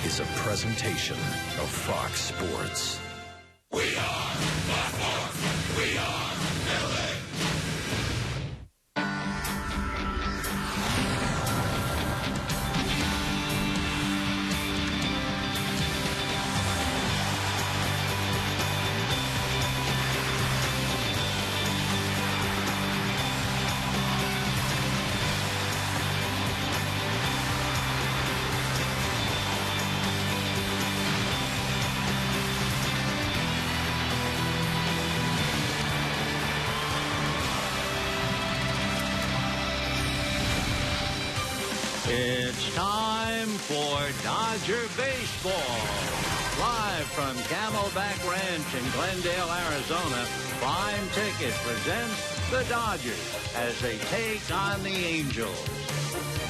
is a presentation of Fox Sports. We are Fox. We are LA. It's time for Dodger Baseball. Live from Camelback Ranch in Glendale, Arizona, Prime Ticket presents the Dodgers as they take on the Angels.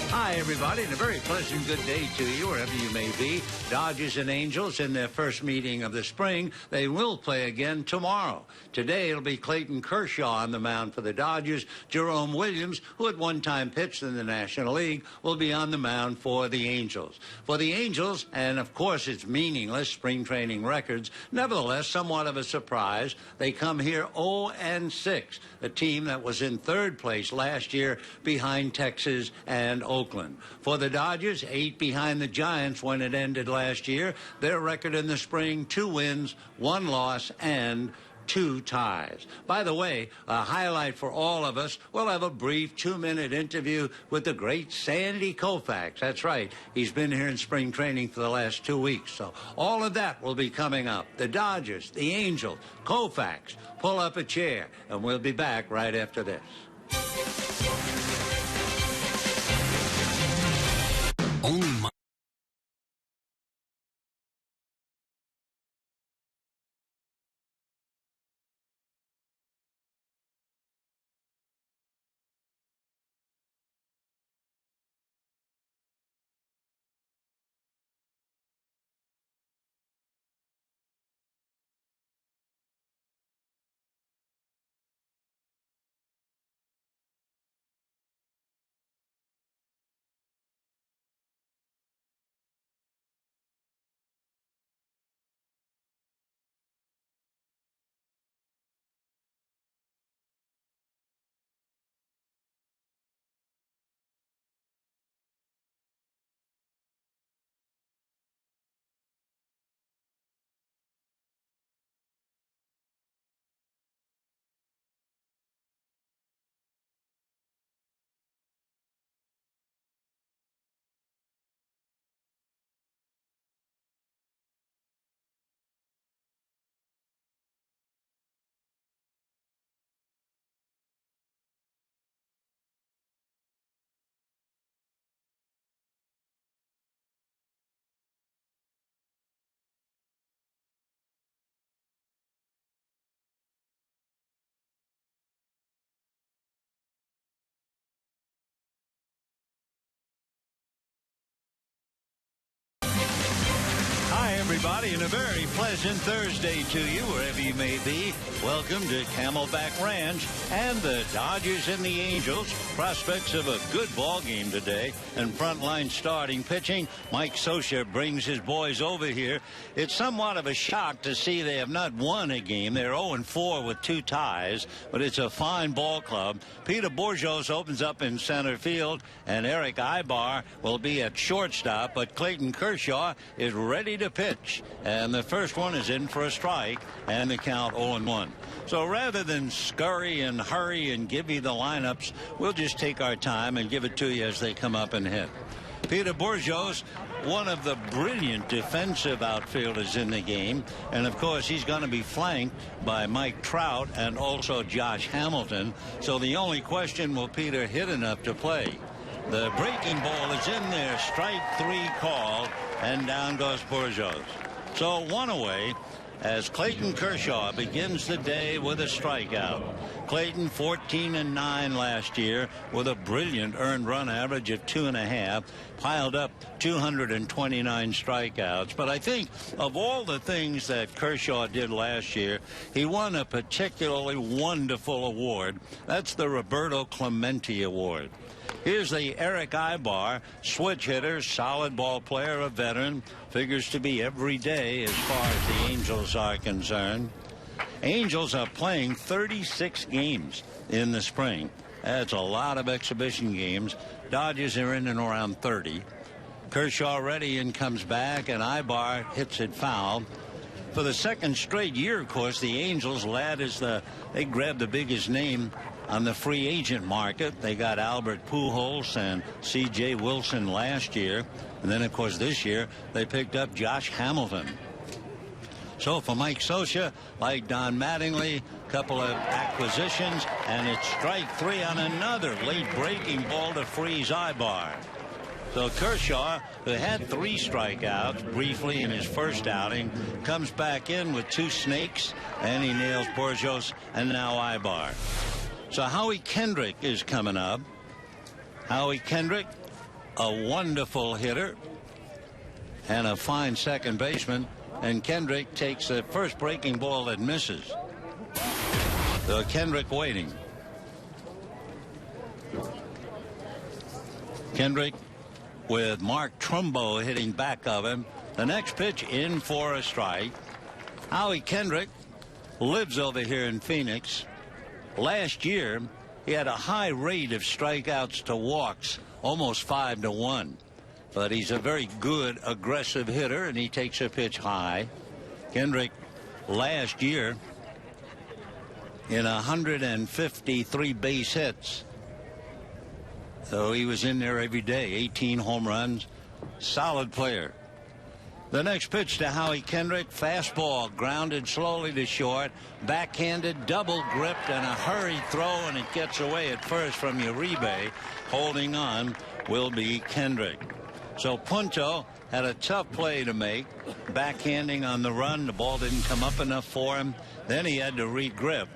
Hi, everybody, and a very pleasant good day to you, wherever you may be. Dodgers and Angels in their first meeting of the spring. They will play again tomorrow. Today, it'll be Clayton Kershaw on the mound for the Dodgers. Jerome Williams, who at one time pitched in the National League, will be on the mound for the Angels. For the Angels, and of course it's meaningless, spring training records, nevertheless, somewhat of a surprise. They come here 0-6, a team that was in third place last year behind Texas and Oakland. For the Dodgers, 8 behind the Giants when it ended last year. Their record in the spring, 2 wins, 1 loss, and 2 ties. By the way, a highlight for all of us, we'll have a brief 2-minute interview with the great Sandy Koufax. That's right. He's been here in spring training for the last 2 weeks. So all of that will be coming up. The Dodgers, the Angels, Koufax. Pull up a chair, and we'll be back right after this. Only Hi, everybody, and a very pleasant Thursday to you, wherever you may be. Welcome to Camelback Ranch and the Dodgers and the Angels. Prospects of a good ball game today. And frontline starting pitching, Mike Scioscia brings his boys over here. It's somewhat of a shock to see they have not won a game. They're 0-4 with 2 ties, but it's a fine ball club. Peter Bourjos opens up in center field, and Eric Ibar will be at shortstop, but Clayton Kershaw is ready to pitch, and the first one is in for a strike, and the count 0-1. So rather than scurry and hurry and give you the lineups, we'll just take our time and give it to you as they come up and hit. Peter Bourjos, one of the brilliant defensive outfielders in the game, and of course he's going to be flanked by Mike Trout and also Josh Hamilton. So the only question, will Peter hit enough to play? The breaking ball is in there, strike 3 called, and down goes Bourjos. So 1 away as Clayton Kershaw begins the day with a strikeout. Clayton 14-9 last year with a brilliant earned run average of 2.5, piled up 229 strikeouts. But I think of all the things that Kershaw did last year, he won a particularly wonderful award. That's the Roberto Clemente Award. Here's the Eric Ibar, switch hitter, solid ball player, a veteran. Figures to be every day as far as the Angels are concerned. Angels are playing 36 games in the spring. That's a lot of exhibition games. Dodgers are in and around 30. Kershaw ready and comes back, and Ibar hits it foul. For the second straight year, of course, the Angels led as they grabbed the biggest name on the free agent market. They got Albert Pujols and C.J. Wilson last year. And then, of course, this year they picked up Josh Hamilton. So for Mike Scioscia, like Don Mattingly, a couple of acquisitions, and it's strike three on another late breaking ball to freeze Ibar. So Kershaw, who had 3 strikeouts briefly in his first outing, comes back in with 2 snakes, and he nails Borgios and now Ibar. So Howie Kendrick is coming up. Howie Kendrick, a wonderful hitter and a fine second baseman. And Kendrick takes the first breaking ball that misses. So Kendrick waiting. Kendrick with Mark Trumbo hitting back of him. The next pitch in for a strike. Howie Kendrick lives over here in Phoenix. Last year, he had a high rate of strikeouts to walks, almost 5-1. But he's a very good, aggressive hitter, and he takes a pitch high. Kendrick, last year, in 153 base hits. So he was in there every day, 18 home runs, solid player. The next pitch to Howie Kendrick, fastball grounded slowly to short, backhanded, double gripped, and a hurried throw, and it gets away at first from Uribe. Holding on will be Kendrick. So Punto had a tough play to make, backhanding on the run. The ball didn't come up enough for him. Then he had to re-grip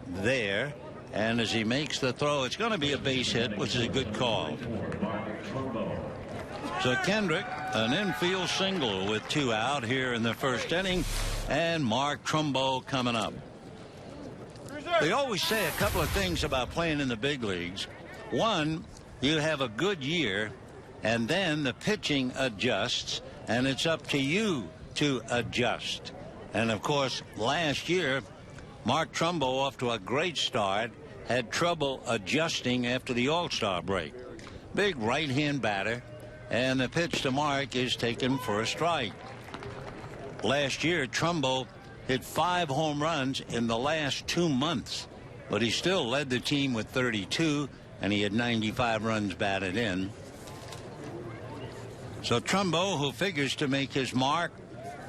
there, and as he makes the throw, it's going to be a base hit, which is a good call. So Kendrick, an infield single with 2 out here in the first inning, and Mark Trumbo coming up. They always say a couple of things about playing in the big leagues. One, you have a good year, and then the pitching adjusts, and it's up to you to adjust. And of course, last year, Mark Trumbo, off to a great start, had trouble adjusting after the All-Star break. Big right-hand batter, and the pitch to Mark is taken for a strike. Last year, Trumbo hit 5 home runs in the last 2 months, but he still led the team with 32, and he had 95 runs batted in. So Trumbo, who figures to make his mark,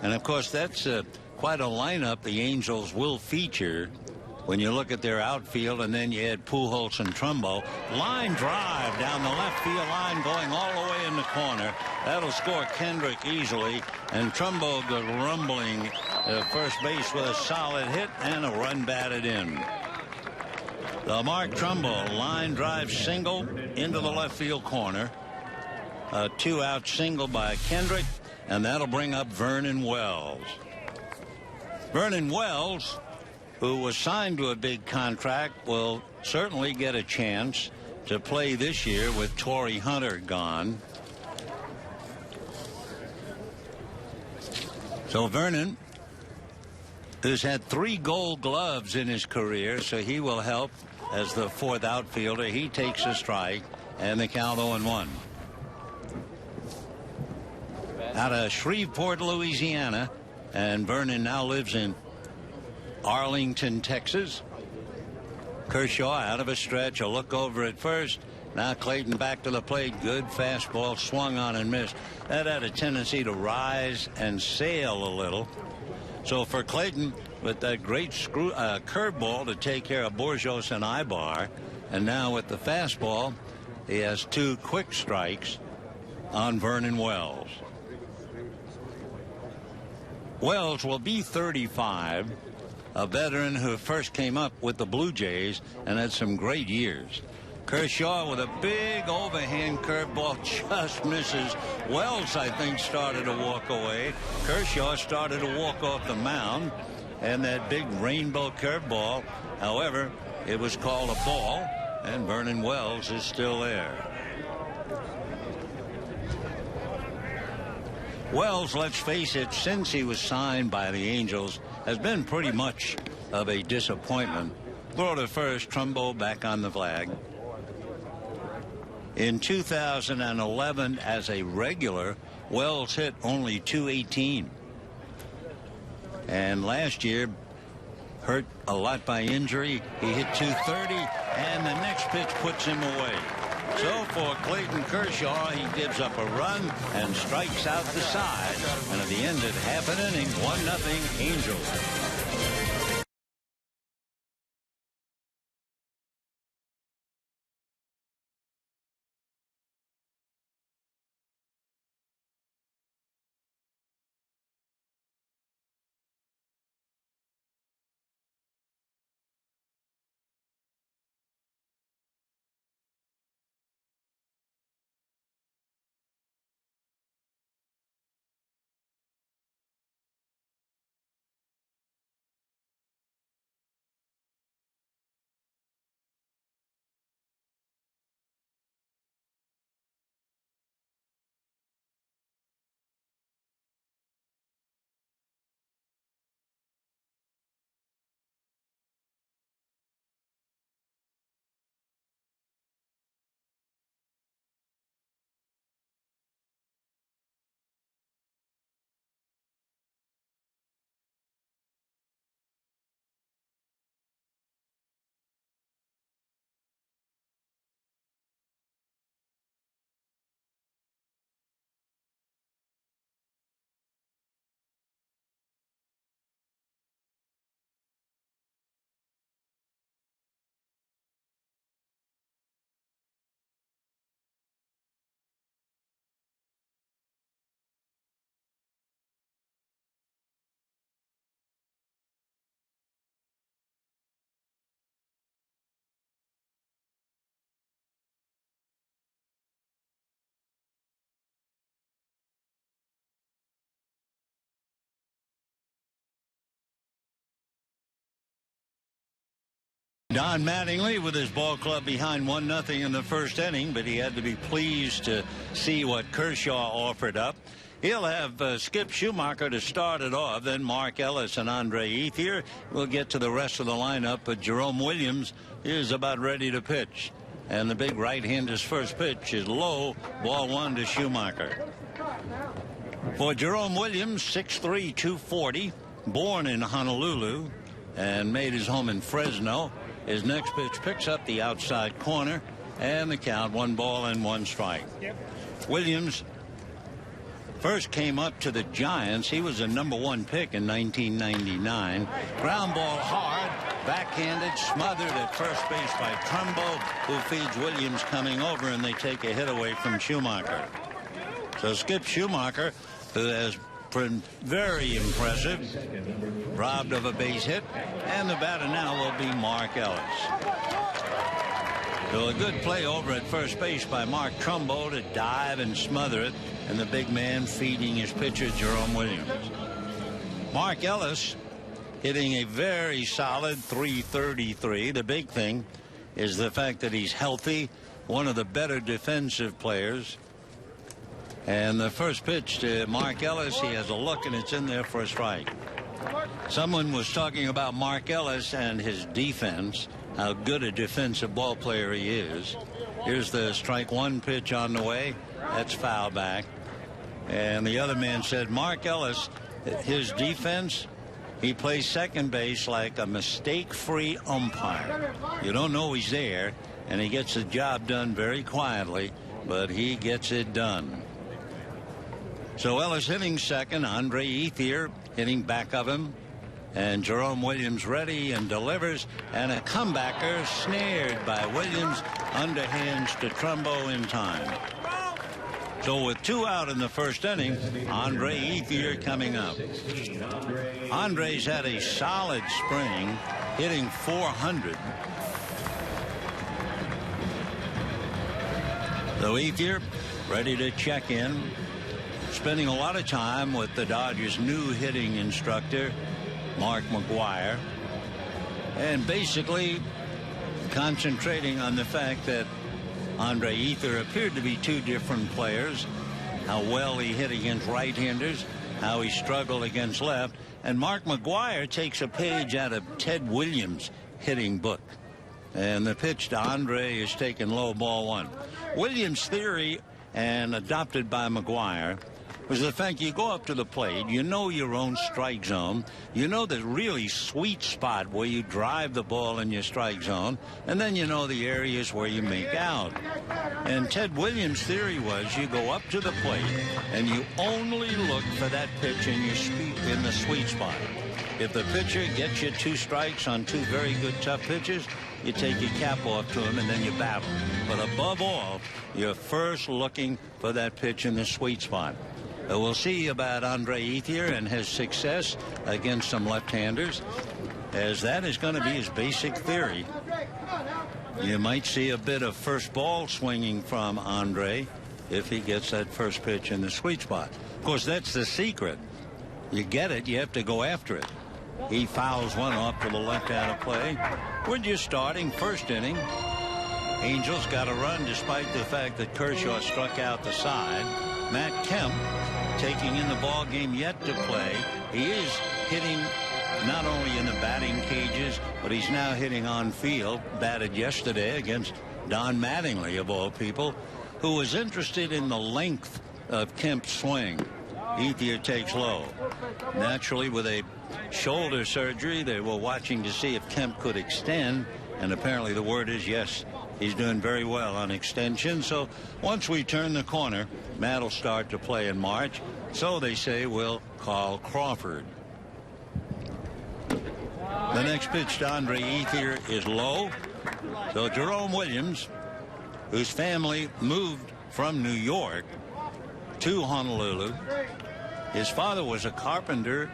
and of course that's quite a lineup the Angels will feature when you look at their outfield, and then you add Pujols and Trumbo. Line drive down the left field line, going all the way in the corner. That'll score Kendrick easily, and Trumbo goes rumbling first base with a solid hit and a run batted in. The Mark Trumbo line drive single into the left field corner. A 2-out single by Kendrick, and that'll bring up Vernon Wells. Vernon Wells, who was signed to a big contract, will certainly get a chance to play this year with Torrey Hunter gone. So Vernon, who's had 3 Gold Gloves in his career, so he will help as the 4th outfielder. He takes a strike, and the count 0-1. Out of Shreveport, Louisiana, and Vernon now lives in Arlington, Texas. Kershaw out of a stretch, a look over at first. Now Clayton back to the plate. Good fastball, swung on and missed. That had a tendency to rise and sail a little. So for Clayton, with that great curveball to take care of Borgios and Ibar, and now with the fastball, he has 2 quick strikes on Vernon Wells. Wells will be 35, a veteran who first came up with the Blue Jays and had some great years. Kershaw with a big overhand curveball, just misses. Wells, I think, started to walk away. Kershaw started to walk off the mound, and that big rainbow curveball, however, it was called a ball, and Vernon Wells is still there. Wells, let's face it, since he was signed by the Angels, has been pretty much of a disappointment. Throw to first, Trumbo back on the flag. In 2011, as a regular, Wells hit only .218. And last year, hurt a lot by injury, he hit .230, and the next pitch puts him away. So for Clayton Kershaw, he gives up a run and strikes out the side. And at the end of half an inning, 1-0 Angels. Don Mattingly with his ball club behind 1-0 in the first inning, but he had to be pleased to see what Kershaw offered up. He'll have Skip Schumacher to start it off, then Mark Ellis and Andre Ethier. We'll get to the rest of the lineup, but Jerome Williams is about ready to pitch. And the big right-hander's first pitch is low, ball one to Schumacher. For Jerome Williams, 6'3", 240, born in Honolulu and made his home in Fresno. His next pitch picks up the outside corner, and the count 1-1 strike. Williams first came up to the Giants. He was a #1 pick in 1999. Ground ball hard, backhanded, smothered at first base by Trumbo, who feeds Williams coming over, and they take a hit away from Schumacher. So Skip Schumacher, who has been very impressive, robbed of a base hit, and the batter now will be Mark Ellis. So a good play over at first base by Mark Trumbo to dive and smother it, and the big man feeding his pitcher, Jerome Williams. Mark Ellis hitting a very solid .333. The big thing is the fact that he's healthy, one of the better defensive players. And the first pitch to Mark Ellis, he has a look, and it's in there for a strike. Someone was talking about Mark Ellis and his defense, how good a defensive ball player he is. Here's the strike one pitch on the way. That's foul back. And the other man said Mark Ellis, his defense, he plays second base like a mistake-free umpire. You don't know he's there, and he gets the job done very quietly, but he gets it done. So Ellis hitting second, Andre Ethier hitting back of him, and Jerome Williams ready and delivers, and a comebacker snared by Williams, underhands to Trumbo in time. So with 2 out in the first inning, Andre Ethier coming up. Andre's had a solid spring, hitting .400. So Ethier ready to check in. Spending a lot of time with the Dodgers' new hitting instructor, Mark McGuire, and basically concentrating on the fact that Andre Ethier appeared to be two different players. how well he hit against right-handers, how he struggled against left. And Mark McGwire takes a page out of Ted Williams' hitting book. And the pitch to Andre is taken low, ball one. Williams' theory, and adopted by McGwire, was the fact you go up to the plate, you know your own strike zone, you know the really sweet spot where you drive the ball in your strike zone, and then you know the areas where you make out. And Ted Williams' theory was you go up to the plate and you only look for that pitch in the sweet spot. If the pitcher gets you 2 strikes on 2 very good tough pitches, you take your cap off to him and then you battle. But above all, you're first looking for that pitch in the sweet spot. We'll see about Andre Ethier and his success against some left-handers, as that is going to be his basic theory. You might see a bit of first ball swinging from Andre if he gets that first pitch in the sweet spot. Of course, that's the secret. You get it, you have to go after it. He fouls one off to the left out of play. We're just starting first inning. Angels got a run despite the fact that Kershaw struck out the side. Matt Kemp taking in the ball game yet to play. He is hitting not only in the batting cages, but he's now hitting on field. Batted yesterday against Don Mattingly, of all people, who was interested in the length of Kemp's swing. Ethier takes low. Naturally, with a shoulder surgery, they were watching to see if Kemp could extend, and apparently the word is yes, he's doing very well on extension. So once we turn the corner, Matt will start to play in March. So they say we'll call Crawford. The next pitch to Andre Ethier is low. So Jerome Williams, whose family moved from New York to Honolulu. His father was a carpenter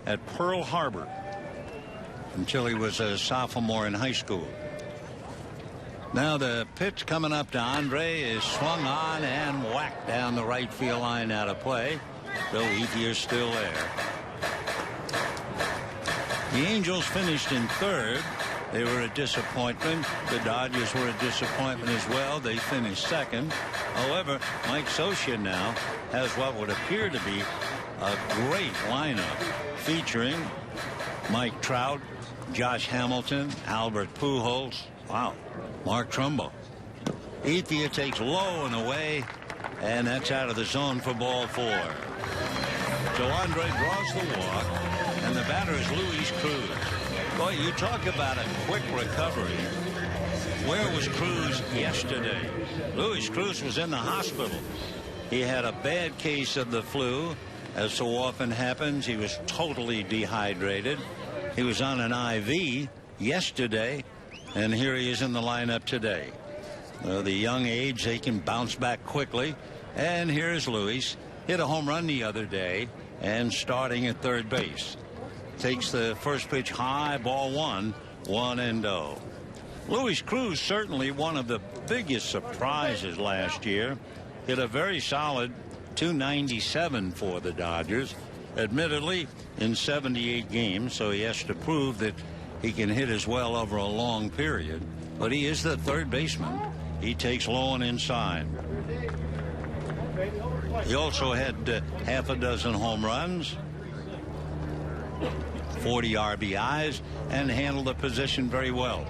at Pearl Harbor until he was a sophomore in high school. Now the pitch coming up to Andre is swung on and whacked down the right field line out of play. So Ethier's still there. The Angels finished in third. They were a disappointment. The Dodgers were a disappointment as well. They finished second. However, Mike Scioscia now has what would appear to be a great lineup featuring Mike Trout, Josh Hamilton, Albert Pujols. Wow. Mark Trumbo. Ethier takes low and away, and that's out of the zone for ball 4. So Andre draws the walk, and the batter is Luis Cruz. Boy, you talk about a quick recovery. Where was Cruz yesterday? Luis Cruz was in the hospital. He had a bad case of the flu. As so often happens, he was totally dehydrated. He was on an IV yesterday, and here he is in the lineup today. The young age, they can bounce back quickly. And here's Luis. Hit a home run the other day and starting at third base. Takes the first pitch high, ball 1, 1-0. Luis Cruz, certainly one of the biggest surprises last year. Hit a very solid .297 for the Dodgers. Admittedly, in 78 games, so he has to prove that he can hit as well over a long period. But he is the third baseman. He takes low and inside. He also had half a dozen home runs, 40 RBIs, and handled the position very well.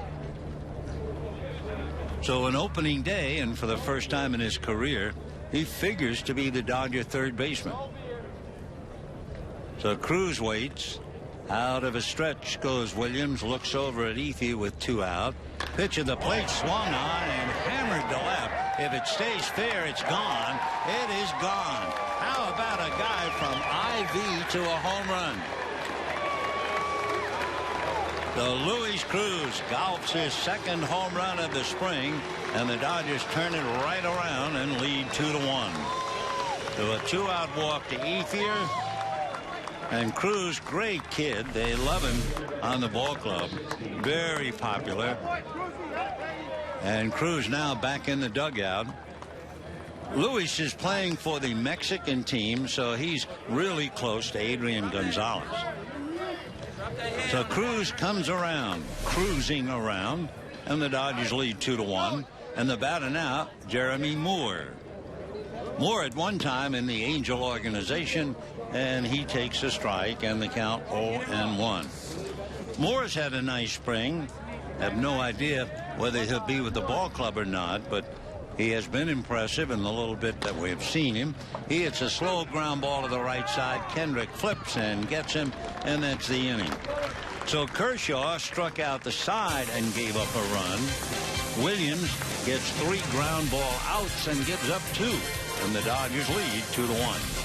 So an opening day, and for the first time in his career, he figures to be the Dodger third baseman. So Cruz waits. Out of a stretch goes Williams, looks over at Ethier with 2 out. Pitch at the plate, swung on and hammered to left. If it stays fair, it's gone. It is gone. How about a guy from IV to a home run? So Luis Cruz golfs his second home run of the spring, and the Dodgers turn it right around and lead 2-1. So a 2-out walk to Ethier. And Cruz, great kid. They love him on the ball club. Very popular. And Cruz now back in the dugout. Luis is playing for the Mexican team, so he's really close to Adrian Gonzalez. So Cruz comes around, cruising around, and the Dodgers lead 2-1. And the batter now, Jeremy Moore. Moore at one time in the Angel organization, and he takes a strike, and the count 0-1. Moore's had a nice spring. Have no idea whether he'll be with the ball club or not, but he has been impressive in the little bit that we've seen him. He hits a slow ground ball to the right side. Kendrick flips and gets him, and that's the inning. So Kershaw struck out the side and gave up a run. Williams gets 3 ground ball outs and gives up 2, and the Dodgers lead 2-1.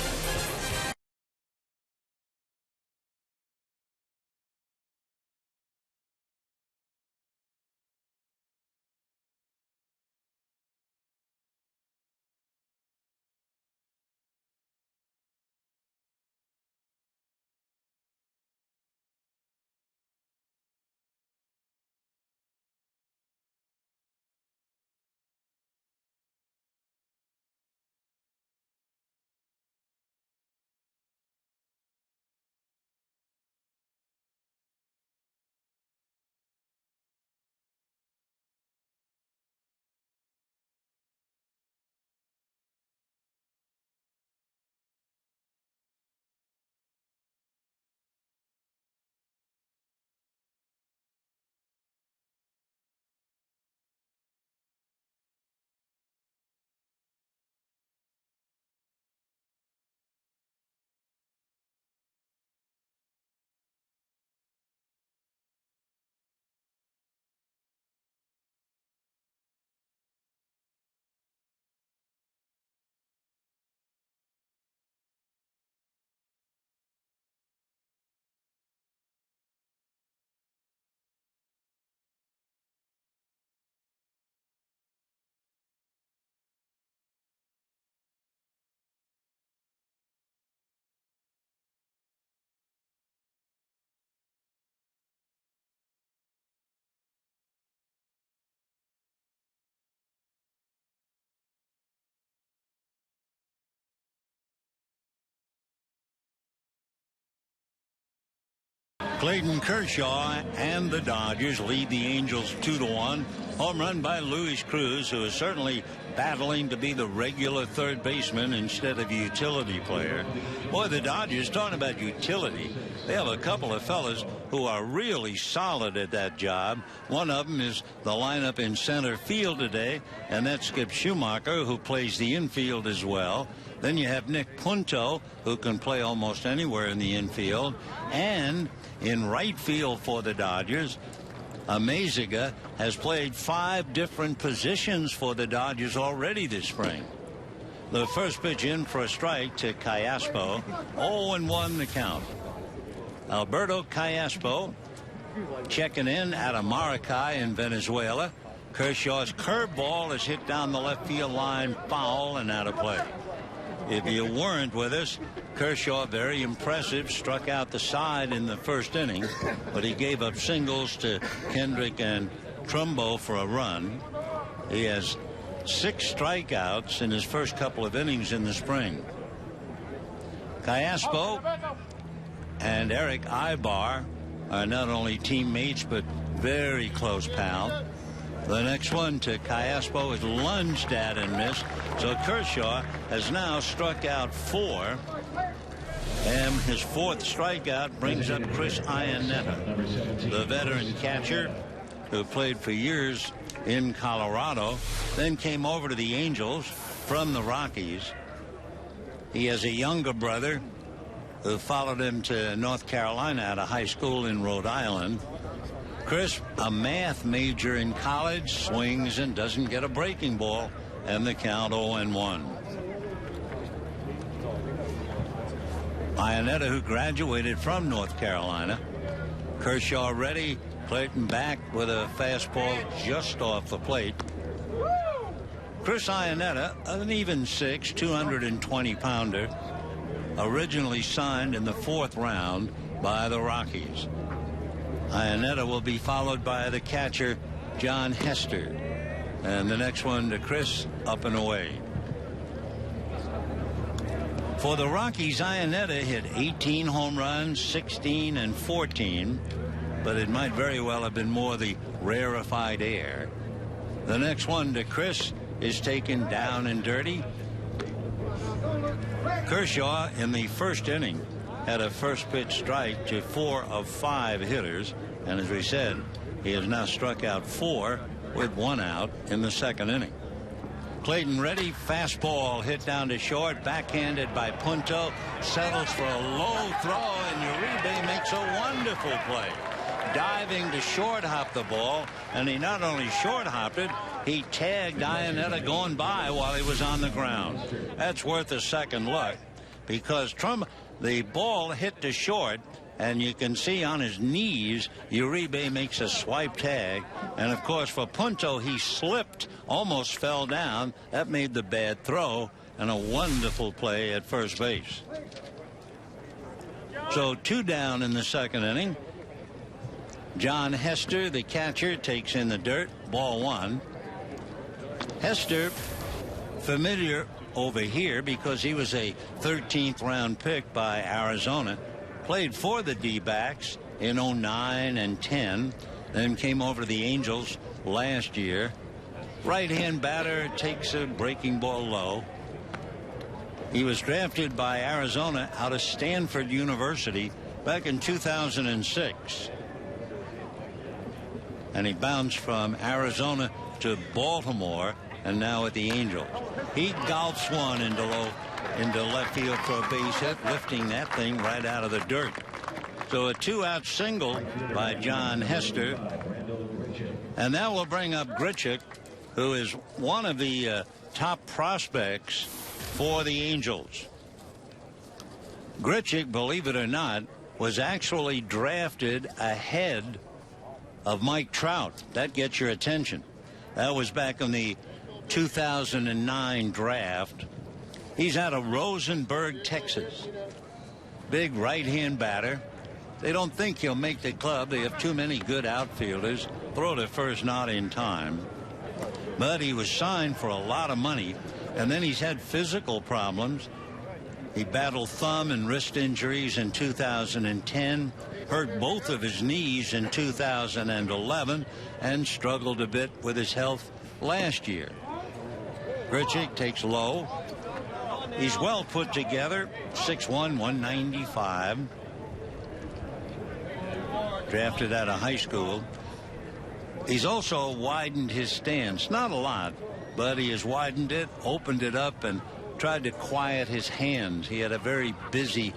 Clayton Kershaw and the Dodgers lead the Angels 2-1. Home run by Luis Cruz, who is certainly battling to be the regular third baseman instead of a utility player. Boy, the Dodgers, talking about utility, they have a couple of fellas who are really solid at that job. One of them is the lineup in center field today, and that's Skip Schumacher, who plays the infield as well. Then you have Nick Punto, who can play almost anywhere in the infield. And in right field for the Dodgers, Amaziga has played 5 different positions for the Dodgers already this spring. The first pitch in for a strike to Callaspo. 0-1 the count. Alberto Callaspo checking in out of Maracay in Venezuela. Kershaw's curveball is hit down the left field line, foul and out of play. If you weren't with us, Kershaw, very impressive, struck out the side in the first inning, but he gave up singles to Kendrick and Trumbo for a run. He has 6 strikeouts in his first couple of innings in the spring. Callaspo and Eric Ibar are not only teammates but very close pals. The next one to Callaspo is lunged at and missed. So Kershaw has now struck out 4. And his 4th strikeout brings up Chris Iannetta, the veteran catcher who played for years in Colorado, then came over to the Angels from the Rockies. He has a younger brother who followed him to North Carolina out of high school in Rhode Island. Chris, a math major in college, swings and doesn't get a breaking ball, and the count 0-1. Iannetta, who graduated from North Carolina. Kershaw ready, Clayton back with a fastball just off the plate. Chris Iannetta, an even 6, 220-pounder, originally signed in the 4th round by the Rockies. Iannetta will be followed by the catcher, John Hester. And the next one to Chris, up and away. For the Rockies, Iannetta hit 18 home runs, 16 and 14, but it might very well have been more the rarefied air. The next one to Chris is taken down and dirty. Kershaw in the first inning had a first pitch strike to 4 of 5 hitters, and as we said, he has now struck out 4 with 1 out in the second inning. Clayton ready, fastball hit down to short, backhanded by Punto, settles for a low throw, and Uribe makes a wonderful play, diving to short hop the ball, and he not only short hopped it, he tagged Ionetta going by while he was on the ground. That's worth a second look, because the ball hit to short, and you can see on his knees Uribe makes a swipe tag, and of course for Punto, he slipped, almost fell down. That made the bad throw, and a wonderful play at first base. So 2 down in the second inning. John Hester, the catcher, takes in the dirt, ball 1. Hester, familiar over here because he was a 13th round pick by Arizona, played for the D-backs in 09 and 10, then came over to the Angels last year. Right-hand batter, takes a breaking ball low. He was drafted by Arizona out of Stanford University back in 2006. And he bounced from Arizona to Baltimore and now at the Angels. He golfs one into left field for a base hit, lifting that thing right out of the dirt. So a 2-out single by John Hester. And that will bring up Grichuk, who is one of the top prospects for the Angels. Grichuk, believe it or not, was actually drafted ahead of Mike Trout. That gets your attention. That was back in the 2009 draft. He's out of Rosenberg, Texas. Big right-hand batter. They don't think he'll make the club. They have too many good outfielders. Throw to first not in time. But he was signed for a lot of money, and then he's had physical problems. He battled thumb and wrist injuries in 2010, hurt both of his knees in 2011, and struggled a bit with his health last year. Grichuk takes low. He's well put together, 6'1", 195. Drafted out of high school. He's also widened his stance, not a lot, but he has widened it, opened it up, and tried to quiet his hands. He had a very busy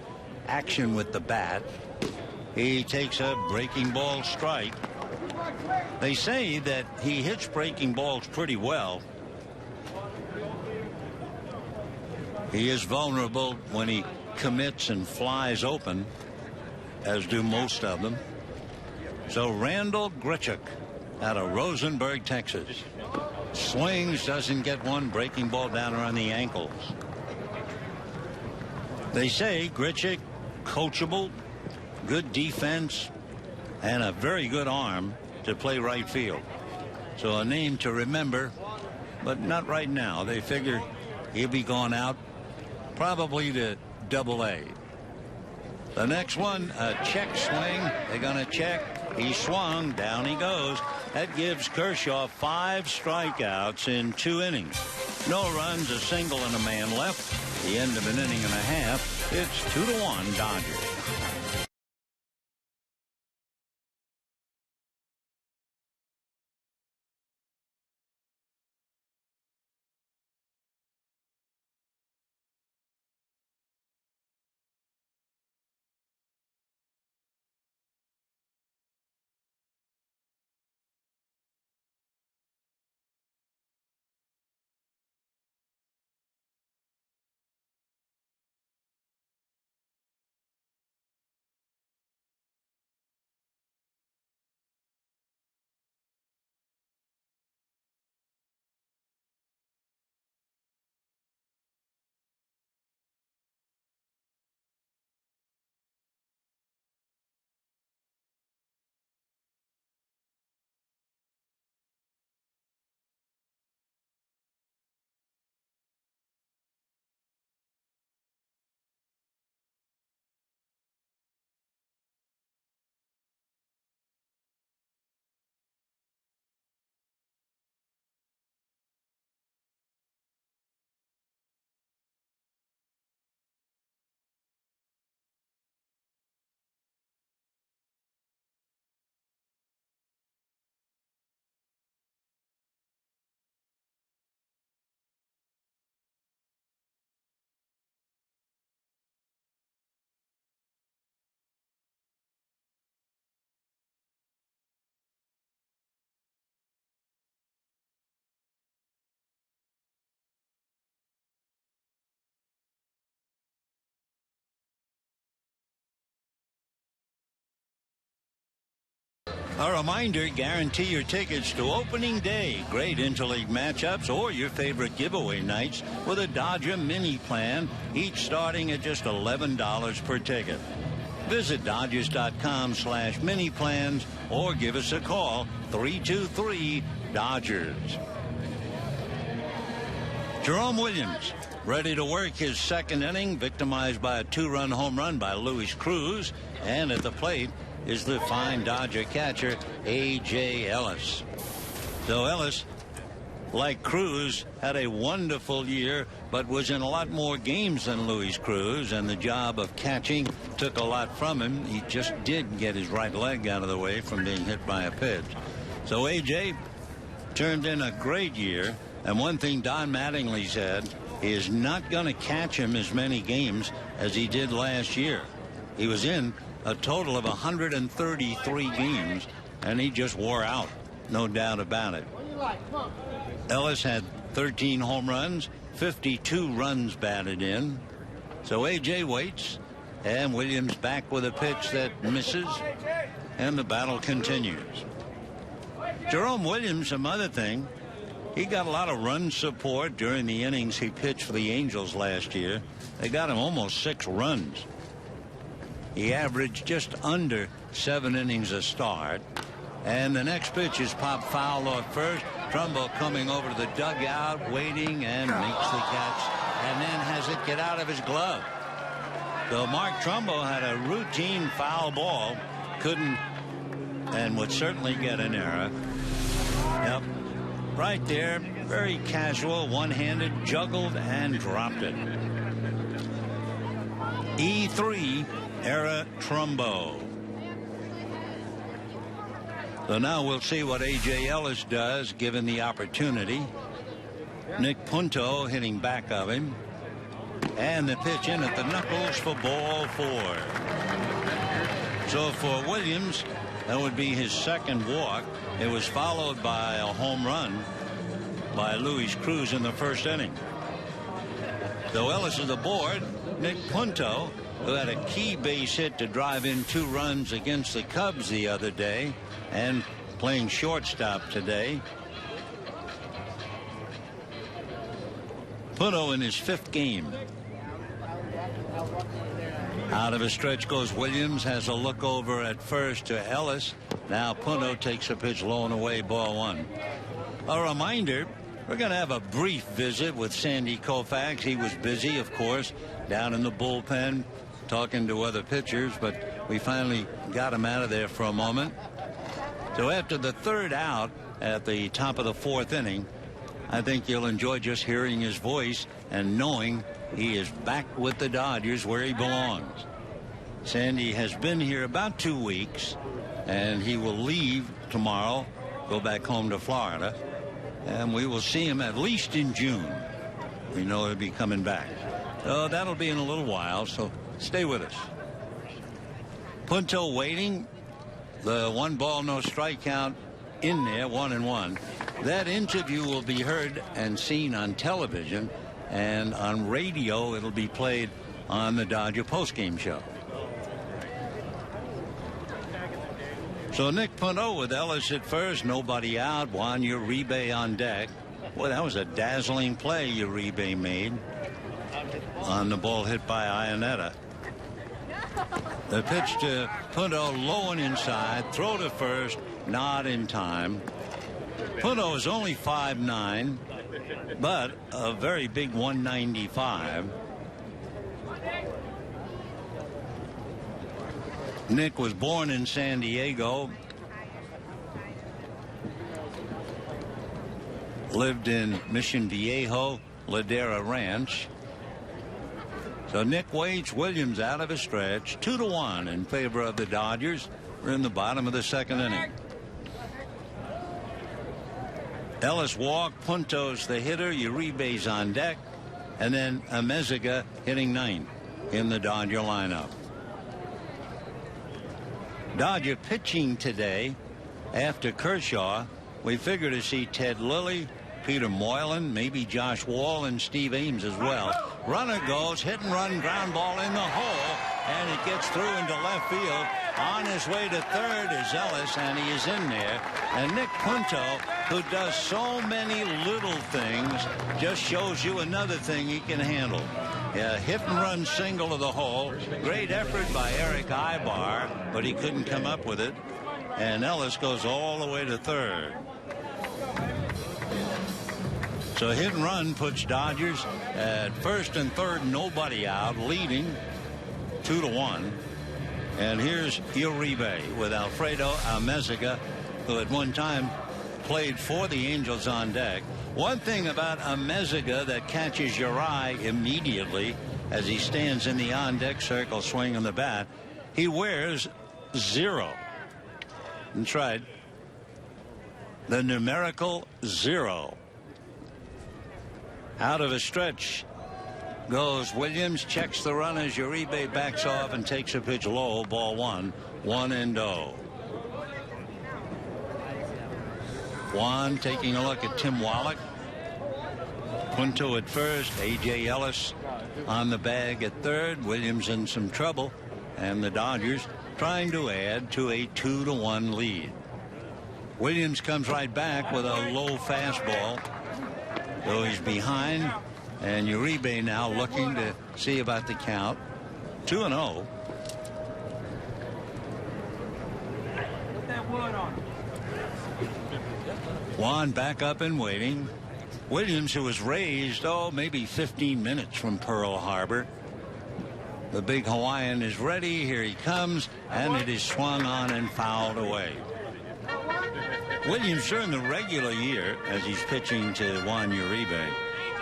action with the bat. He takes a breaking ball strike. They say that he hits breaking balls pretty well. He is vulnerable when he commits and flies open, as do most of them. So Randall Grichuk out of Rosenberg, Texas. Swings, doesn't get one, breaking ball down around the ankles. They say Grichuk, coachable, good defense, and a very good arm to play right field. So a name to remember, but not right now. They figure he'll be gone out probably to Double-A. The next one, a check swing. They're going to check. He swung. Down he goes. That gives Kershaw 5 strikeouts in 2 innings. No runs, a single, and a man left. The end of an inning and a half. It's 2-1 Dodgers. A reminder, guarantee your tickets to opening day, great interleague matchups, or your favorite giveaway nights with a Dodger mini plan, each starting at just $11 per ticket. Visit Dodgers.com/mini plans or give us a call, 323-DODGERS. Jerome Williams, ready to work his second inning, victimized by a 2-run home run by Luis Cruz, and at the plate is the fine Dodger catcher, A.J. Ellis. So Ellis, like Cruz, had a wonderful year, but was in a lot more games than Luis Cruz, and the job of catching took a lot from him. He just did get his right leg out of the way from being hit by a pitch. So A.J. turned in a great year, and one thing Don Mattingly said, he is not going to catch him as many games as he did last year. He was in a total of 133 games, and he just wore out, no doubt about it. Ellis had 13 home runs, 52 runs batted in. So A.J. waits, and Williams back with a pitch that misses, and the battle continues. Jerome Williams, some other thing, he got a lot of run support during the innings he pitched for the Angels last year. They got him almost 6 runs. He averaged just under 7 innings a start. And the next pitch is popped foul off first. Trumbo coming over to the dugout, waiting, and makes the catch, and then has it get out of his glove. So Mark Trumbo had a routine foul ball, couldn't, and would certainly get an error. Yep, right there, very casual, one-handed, juggled, and dropped it. E3, error Trumbo. So now we'll see what A.J. Ellis does given the opportunity. Nick Punto hitting back of him. And the pitch in at the knuckles for ball 4. So for Williams, that would be his second walk. It was followed by a home run by Luis Cruz in the first inning. So Ellis is aboard. Nick Punto, who had a key base hit to drive in 2 runs against the Cubs the other day, and playing shortstop today. Punto in his 5th game. Out of a stretch goes Williams, has a look over at first to Ellis. Now Punto takes a pitch low and away, ball 1. A reminder, we're going to have a brief visit with Sandy Koufax. He was busy, of course, down in the bullpen talking to other pitchers, but we finally got him out of there for a moment. So after the 3rd out at the top of the 4th inning, I think you'll enjoy just hearing his voice and knowing he is back with the Dodgers where he belongs. Sandy has been here about 2 weeks, and he will leave tomorrow, go back home to Florida, and we will see him at least in June. We know he'll be coming back. So that'll be in a little while, so stay with us. Punto waiting. The 1 ball, no strikeout in there, 1-1. That interview will be heard and seen on television, and on radio it'll be played on the Dodger postgame show. So Nick Punto with Ellis at first, nobody out, Juan Uribe on deck. Boy, that was a dazzling play Uribe made on the ball hit by Ionetta. The pitch to Punto, low and inside, throw to first, not in time. Punto is only 5'9", but a very big 195. Nick was born in San Diego, lived in Mission Viejo, Ladera Ranch. So Nick waits, Williams out of a stretch, 2-1 in favor of the Dodgers. We're in the bottom of the 2nd inning. Ellis walked, Punto's the hitter, Uribe's on deck, and then Amezaga hitting 9th in the Dodger lineup. Dodger pitching today after Kershaw. We figure to see Ted Lilly, Peter Moylan, maybe Josh Wall, and Steve Ames as well. Runner goes, hit and run, ground ball in the hole, and it gets through into left field. On his way to third is Ellis, and he is in there. And Nick Punto, who does so many little things, just shows you another thing he can handle. A hit-and-run single to the hole. Great effort by Eric Ibar, but he couldn't come up with it. And Ellis goes all the way to third. So hit and run puts Dodgers at first and third, nobody out, leading 2-1. And here's Uribe with Alfredo Amezaga, who at one time played for the Angels on deck. One thing about Amezaga that catches your eye immediately as he stands in the on-deck circle swinging the bat, he wears 0. That's right. The numerical 0. Out of a stretch goes Williams, checks the run as Uribe backs off and takes a pitch low, ball 1, 1-0. Juan taking a look at Tim Wallach. Punto at first, A.J. Ellis on the bag at third. Williams in some trouble, and the Dodgers trying to add to a 2-1 lead. Williams comes right back with a low fastball, though he's behind, and Uribe now looking to see about the count. 2-0. Juan back up and waiting. Williams, who was raised, maybe 15 minutes from Pearl Harbor. The big Hawaiian is ready. Here he comes, and it is swung on and fouled away. Williams, during the regular year, as he's pitching to Juan Uribe,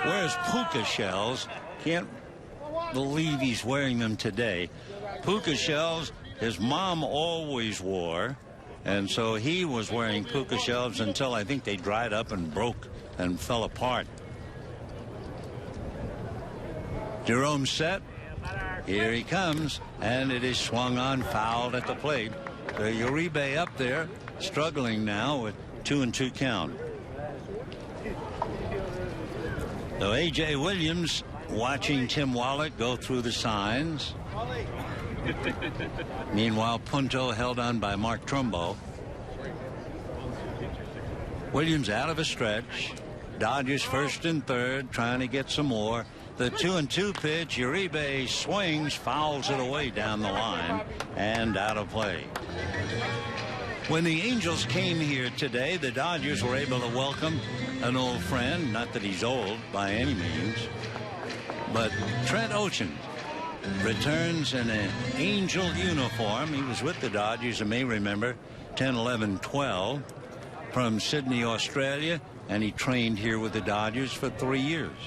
wears puka shells. Can't believe he's wearing them today. Puka shells his mom always wore, and so he was wearing puka shells until I think they dried up and broke and fell apart. Jerome set. Here he comes, and it is swung on, fouled at the plate. So Uribe up there, struggling now with 2-2 count. So A.J. Williams watching Tim Wallach go through the signs. Meanwhile, Punto held on by Mark Trumbo. Williams out of a stretch. Dodgers first and third, trying to get some more. The 2-2 pitch, Uribe swings, fouls it away down the line, and out of play. When the Angels came here today, the Dodgers were able to welcome an old friend. Not that he's old by any means, but Trent Ocean returns in an Angel uniform. He was with the Dodgers, you may remember, 10, 11, 12, from Sydney, Australia, and he trained here with the Dodgers for 3 years.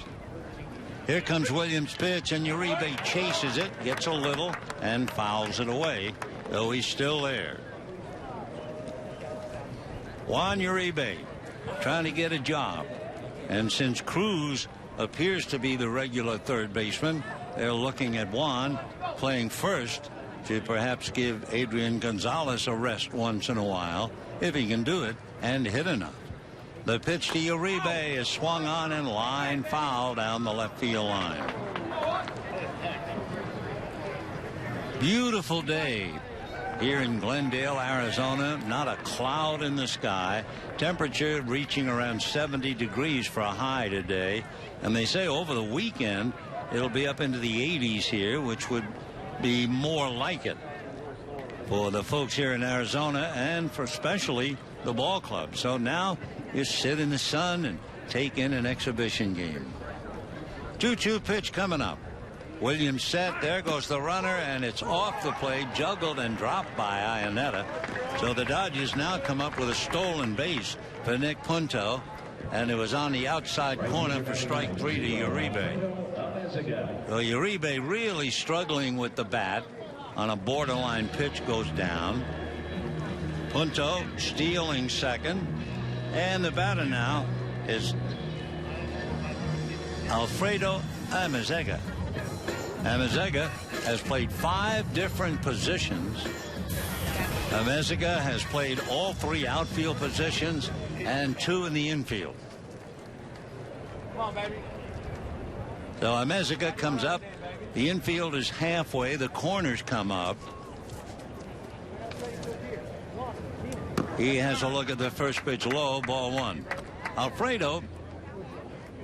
Here comes Williams' pitch, and Uribe chases it, gets a little, and fouls it away, though he's still there. Juan Uribe trying to get a job, and since Cruz appears to be the regular third baseman, they're looking at Juan playing first to perhaps give Adrian Gonzalez a rest once in a while, if he can do it and hit enough. The pitch to Uribe is swung on and line foul down the left field line. Beautiful day here in Glendale, Arizona. Not a cloud in the sky. Temperature reaching around 70 degrees for a high today. And they say over the weekend it'll be up into the 80s here, which would be more like it for the folks here in Arizona and for especially the ball club. So now you sit in the sun and take in an exhibition game. 2-2 pitch coming up. Williams set. There goes the runner, and it's off the plate, juggled and dropped by Iannetta. So the Dodgers now come up with a stolen base for Nick Punto, and it was on the outside corner for strike 3 to Uribe. So Uribe really struggling with the bat on a borderline pitch, goes down. Punto stealing second, and the batter now is Alfredo Amezaga. Amezaga has played 5 different positions. Amezaga has played all 3 outfield positions and 2 in the infield. Come on, baby. So Amezaga comes up. The infield is halfway. The corners come up. He has a look at the first pitch low, ball one. Alfredo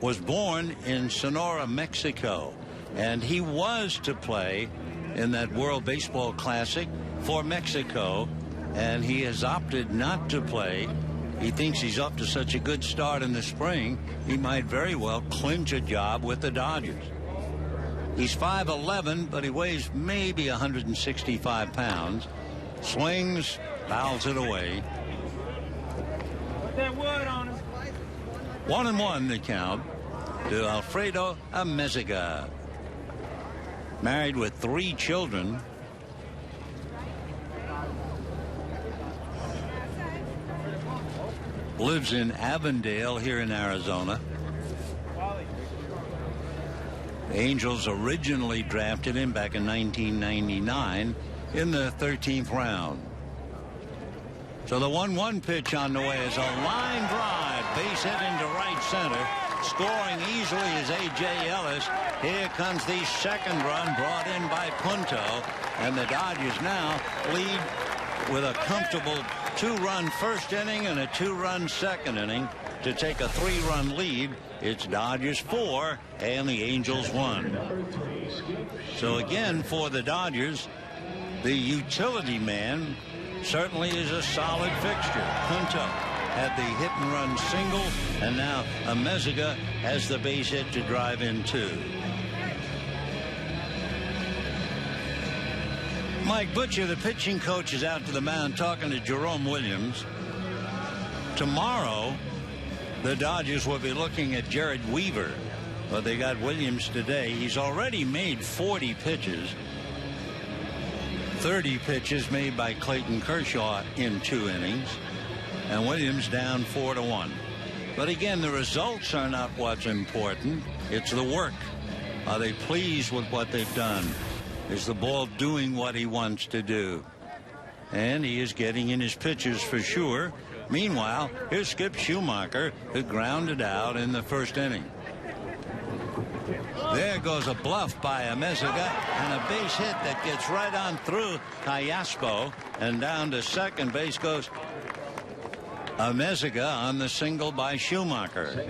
was born in Sonora, Mexico, and he was to play in that World Baseball Classic for Mexico, and he has opted not to play. He thinks he's up to such a good start in the spring, he might very well clinch a job with the Dodgers. He's 5'11", but he weighs maybe 165 pounds. Swings, fouls it away. Put that wood on him. 1-1 the count to Alfredo Amezaga. Married with 3 children. Lives in Avondale here in Arizona. The Angels originally drafted him back in 1999 in the 13th round. So the 1-1 pitch on the way is a line drive, base hit into right center. Scoring easily is A.J. Ellis. Here comes the second run brought in by Punto, and the Dodgers now lead with a comfortable 2-run first inning and a 2-run second inning to take a 3-run lead. It's Dodgers 4 and the Angels 1. So again, for the Dodgers, the utility man certainly is a solid fixture. Punto had the hit-and-run single, and now Amezaga has the base hit to drive in 2. Mike Butcher, the pitching coach, is out to the mound talking to Jerome Williams. Tomorrow, the Dodgers will be looking at Jared Weaver, but they got Williams today. He's already made 40 pitches. 30 pitches made by Clayton Kershaw in 2 innings, and Williams down 4-1. But again, the results are not what's important. It's the work. Are they pleased with what they've done? Is the ball doing what he wants to do? And he is getting in his pitches for sure. Meanwhile, here's Skip Schumacher, who grounded out in the first inning. There goes a bluff by Amezaga, and a base hit that gets right on through Callaspo, and down to second base goes Amezaga on the single by Schumacher,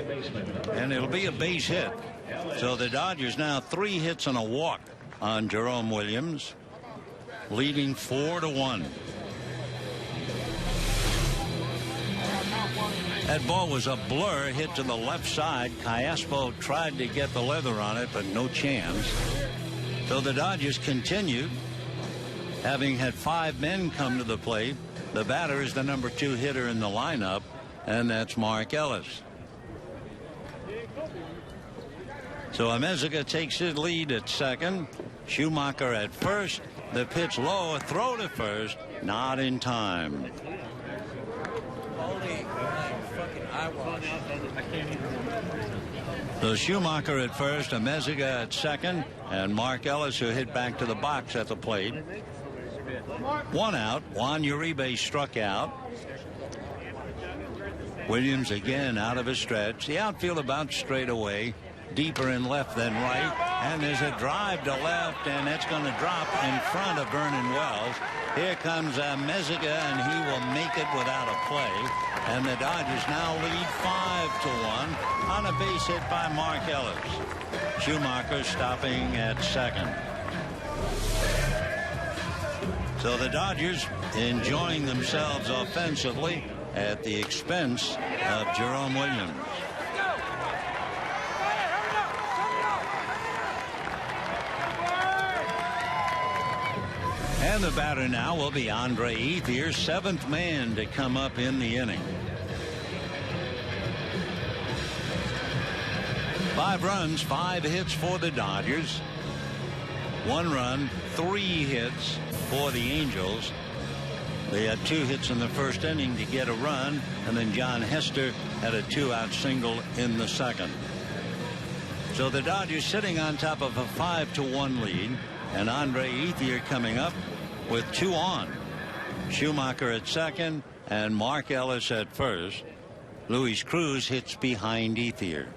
and it'll be a base hit. So the Dodgers now 3 hits and a walk on Jerome Williams, leading 4-1. That ball was a blur, hit to the left side. Callaspo tried to get the leather on it, but no chance. So the Dodgers continued, having had 5 men come to the plate. The batter is the number 2 hitter in the lineup, and that's Mark Ellis. So Amezaga takes his lead at second. Schumacher at first. The pitch low, a throw to first, not in time. So Schumacher at first, Amezaga at second, and Mark Ellis, who hit back to the box at the plate. 1 out. Juan Uribe struck out. Williams again out of his stretch. The outfield about straight away. Deeper in left than right, and there's a drive to left, and it's going to drop in front of Vernon Wells. Here comes Amezaga, and he will make it without a play, and the Dodgers now lead 5-1 on a base hit by Mark Ellis. Schumacher stopping at second. So the Dodgers enjoying themselves offensively at the expense of Jerome Williams. And the batter now will be Andre Ethier, 7th man to come up in the inning. 5 runs, 5 hits for the Dodgers. 1 run, 3 hits for the Angels. They had 2 hits in the first inning to get a run, and then John Hester had a 2-out single in the second. So the Dodgers sitting on top of a 5-1 lead, and Andre Ethier coming up with 2 on. Schumacher at second and Mark Ellis at first. Luis Cruz hits behind Ethier.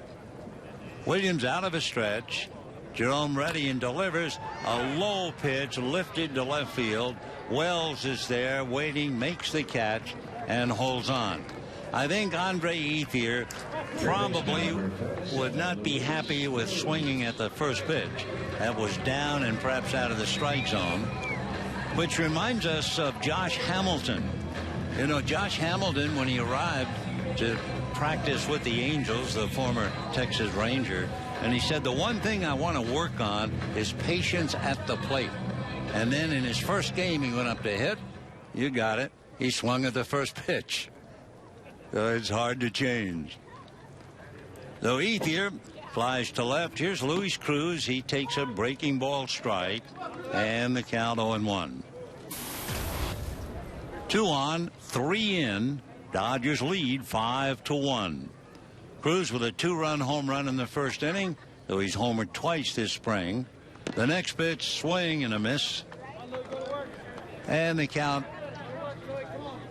Williams out of a stretch. Jerome ready and delivers a low pitch lifted to left field. Wells is there waiting, makes the catch, and holds on. I think Andre Ethier probably would not be happy with swinging at the first pitch. That was down and perhaps out of the strike zone, which reminds us of Josh Hamilton. You know, Josh Hamilton, when he arrived to practice with the Angels, the former Texas Ranger, and he said, the one thing I want to work on is patience at the plate. And then in his first game, he went up to hit. You got it. He swung at the first pitch. So it's hard to change. So Ethier flies to left. Here's Luis Cruz. He takes a breaking ball strike, and the count 0-1. 2 on, 3 in. Dodgers lead 5-1. Cruz with a 2-run home run in the first inning, though he's homered twice this spring. The next pitch, swing and a miss. And the count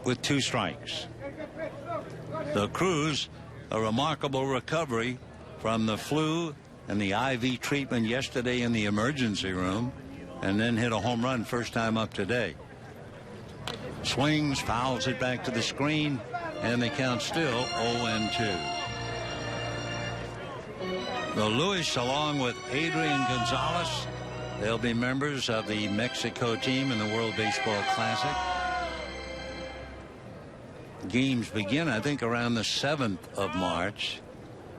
with 2 strikes. So Cruz, a remarkable recovery from the flu and the IV treatment yesterday in the emergency room, and then hit a home run first time up today. Swings, fouls it back to the screen, and the count still 0-2. The Lewis, along with Adrian Gonzalez, they'll be members of the Mexico team in the World Baseball Classic. Games begin, I think, around the 7th of March.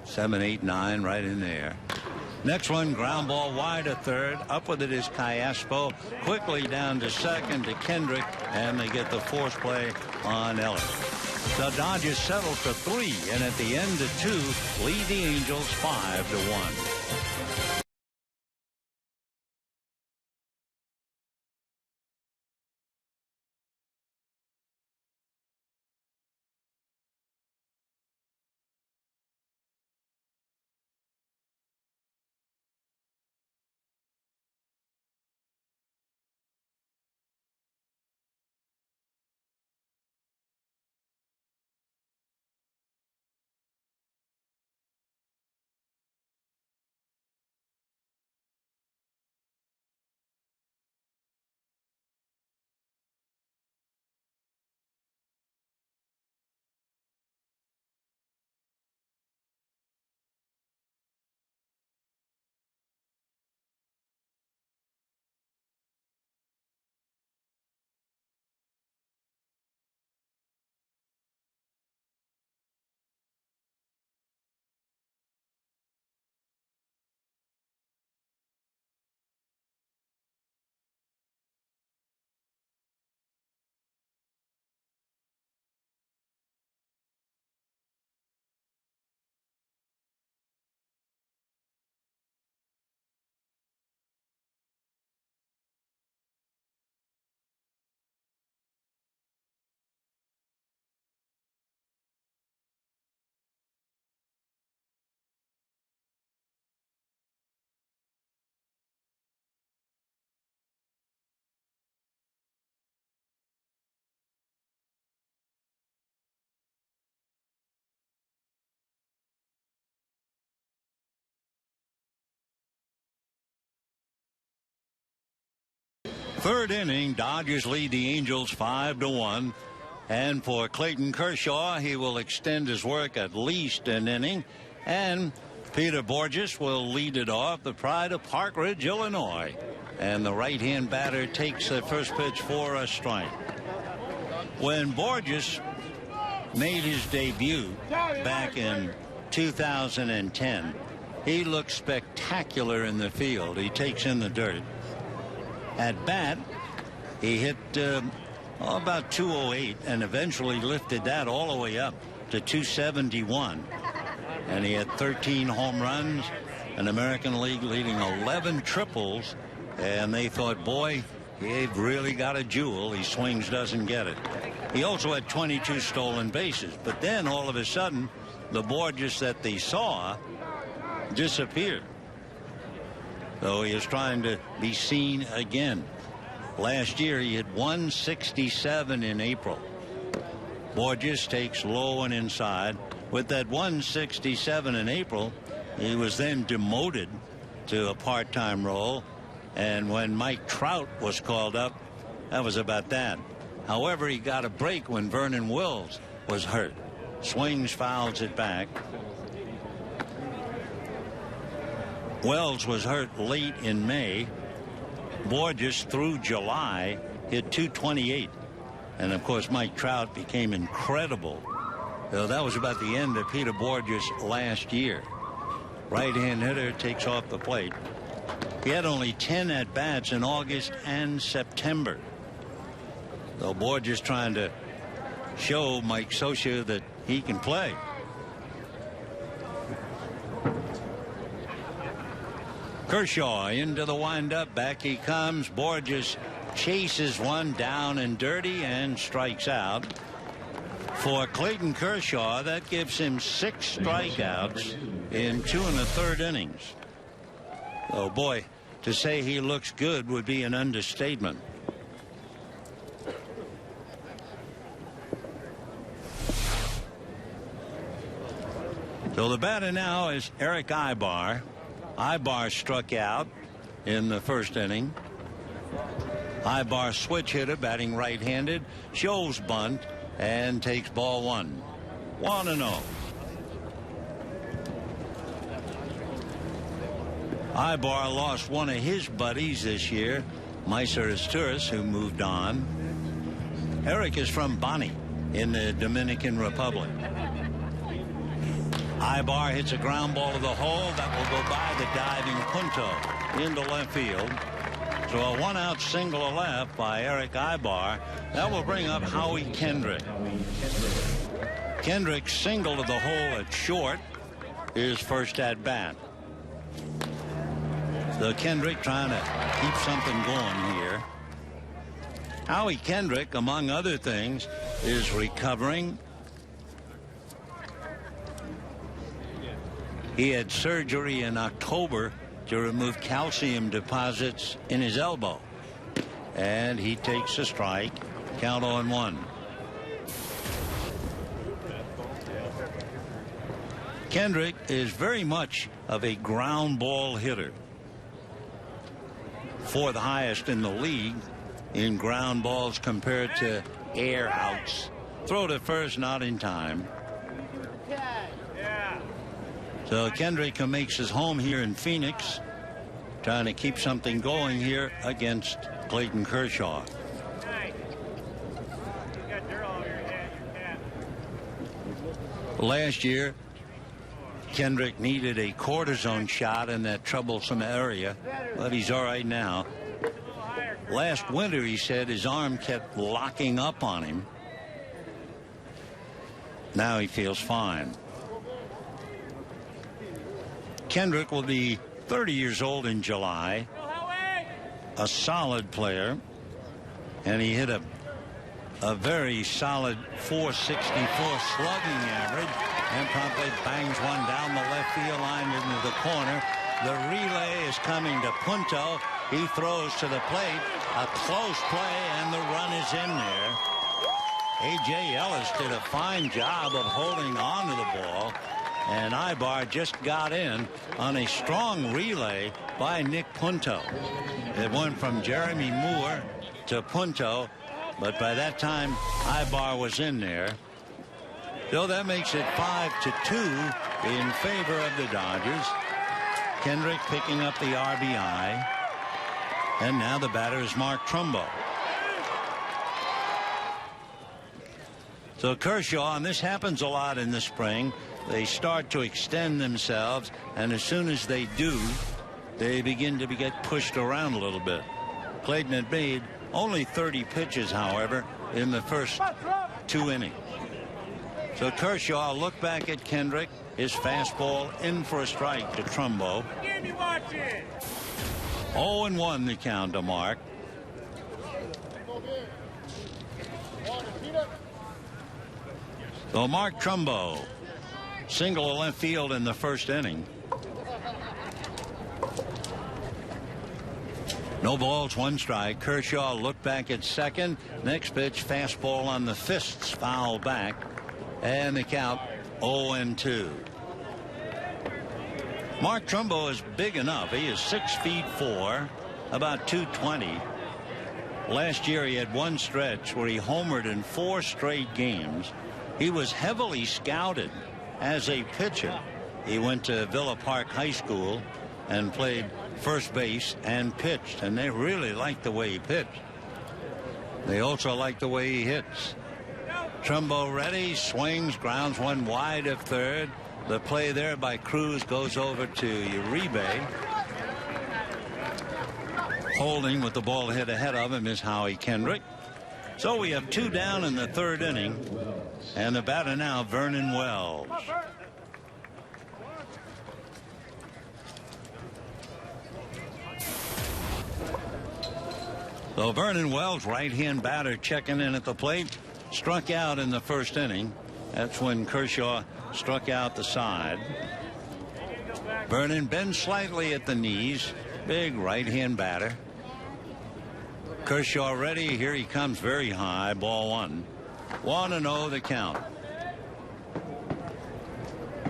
7, 8, 9, right in there. Next one, ground ball wide to third. Up with it is Callaspo. Quickly down to second to Kendrick, and they get the force play on Elliott. The Dodgers settle for 3, and at the end of 2, lead the Angels 5-1. Third inning, Dodgers lead the Angels 5-1. And for Clayton Kershaw, he will extend his work at least an inning. And Peter Borges will lead it off, the pride of Park Ridge, Illinois. And the right-hand batter takes the first pitch for a strike. When Borges made his debut back in 2010, he looked spectacular in the field. He takes in the dirt. At bat, he hit about 208 and eventually lifted that all the way up to 271. And he had 13 home runs, an American League leading 11 triples. And they thought, boy, they've really got a jewel. He swings, doesn't get it. He also had 22 stolen bases. But then all of a sudden, the Borges that they saw disappeared. So he is trying to be seen again. Last year he had 167 in April. Borges takes low and inside. With that 167 in April, he was then demoted to a part-time role. And when Mike Trout was called up, that was about that. However, he got a break when Vernon Wills was hurt. Swings, fouls it back. Wells was hurt late in May. Borges through July hit .228. And, of course, Mike Trout became incredible. That was about the end of Peter Borges last year. Right-hand hitter takes off the plate. He had only 10 at-bats in August and September. So Borges trying to show Mike Scioscia that he can play. Kershaw into the windup. Back he comes. Borges chases one down and dirty and strikes out. For Clayton Kershaw, that gives him 6 strikeouts in 2 1/3 innings. Oh boy, to say he looks good would be an understatement. So the batter now is Eric Ibar. Ibar struck out in the first inning. Ibar switch hitter, batting right-handed, shows bunt and takes ball 1. 1-0. Ibar lost one of his buddies this year, Meiser Asturias, who moved on. Eric is from Bani in the Dominican Republic. Ibar hits a ground ball to the hole that will go by the diving Punto into left field. So a 1-out single left by Eric Ibar. That will bring up Howie Kendrick. Kendrick single to the hole at short, his first at bat. So Kendrick trying to keep something going here. Howie Kendrick, among other things, is recovering. He had surgery in October to remove calcium deposits in his elbow. And he takes a strike. Count on 1. Kendrick is very much of a ground ball hitter. 4th highest in the league in ground balls compared to air outs. Throw to first, not in time. So Kendrick makes his home here in Phoenix, trying to keep something going here against Clayton Kershaw. Last year, Kendrick needed a cortisone shot in that troublesome area, but he's all right now. Last winter, he said his arm kept locking up on him. Now he feels fine. Kendrick will be 30 years old in July. A solid player. And he hit a very solid .464 slugging average and promptly bangs one down the left field line into the corner. The relay is coming to Punto. He throws to the plate. A close play and the run is in there. A.J. Ellis did a fine job of holding on to the ball. And Ibar just got in on a strong relay by Nick Punto. It went from Jeremy Moore to Punto, but by that time Ibar was in there. So that makes it 5-2 in favor of the Dodgers. Kendrick picking up the RBI. And now the batter is Mark Trumbo. So Kershaw, and this happens a lot in the spring, they start to extend themselves, and as soon as they do, they begin to get pushed around a little bit. Clayton had made only 30 pitches, however, in the first 2 innings. So Kershaw, look back at Kendrick, his fastball in for a strike to Trumbo. 0-1 the count to Mark. So Mark Trumbo, single to left field in the first inning. No balls, 1 strike. Kershaw looked back at second. Next pitch, fastball on the fists, foul back. And the count 0-2. Mark Trumbo is big enough. He is 6'4", about 220. Last year he had one stretch where he homered in 4 straight games. He was heavily scouted as a pitcher. He went to Villa Park High School and played first base and pitched, and they really liked the way he pitched. They also like the way he hits. Trumbo ready, swings, grounds one wide of third. The play there by Cruz goes over to Uribe. Holding with the ball hit ahead of him is Howie Kendrick. So we have 2 down in the 3rd inning, and the batter now Vernon Wells. So Vernon Wells, right-hand batter, checking in at the plate, struck out in the 1st inning. That's when Kershaw struck out the side. Vernon bends slightly at the knees. Big right-hand batter. Kershaw ready. Here he comes, very high. Ball 1. 1-0 the count.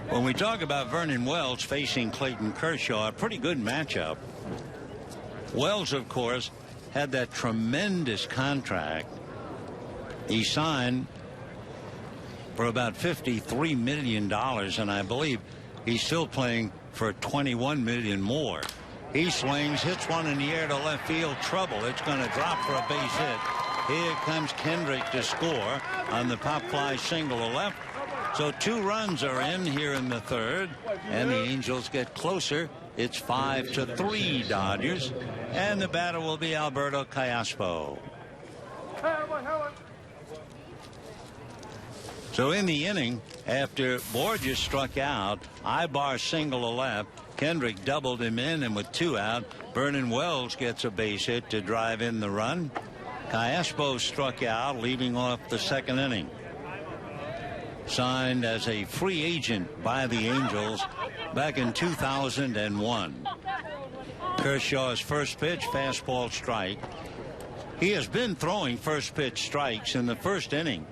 When we talk about Vernon Wells facing Clayton Kershaw, a pretty good matchup. Wells, of course, had that tremendous contract he signed for about $53 million, and I believe he's still playing for $21 million more. He swings, hits one in the air to left field. Trouble. It's going to drop for a base hit. Here comes Kendrick to score on the pop fly single to left. So 2 runs are in here in the 3rd, and the Angels get closer. It's 5-3 Dodgers, and the batter will be Alberto Callaspo. So in the inning, after Borges struck out, Ibar single to left, Kendrick doubled him in, and with 2 out, Vernon Wells gets a base hit to drive in the run. Callaspo struck out, leading off the 2nd inning. Signed as a free agent by the Angels back in 2001. Kershaw's first pitch, fastball strike. He has been throwing first pitch strikes in the 1st inning.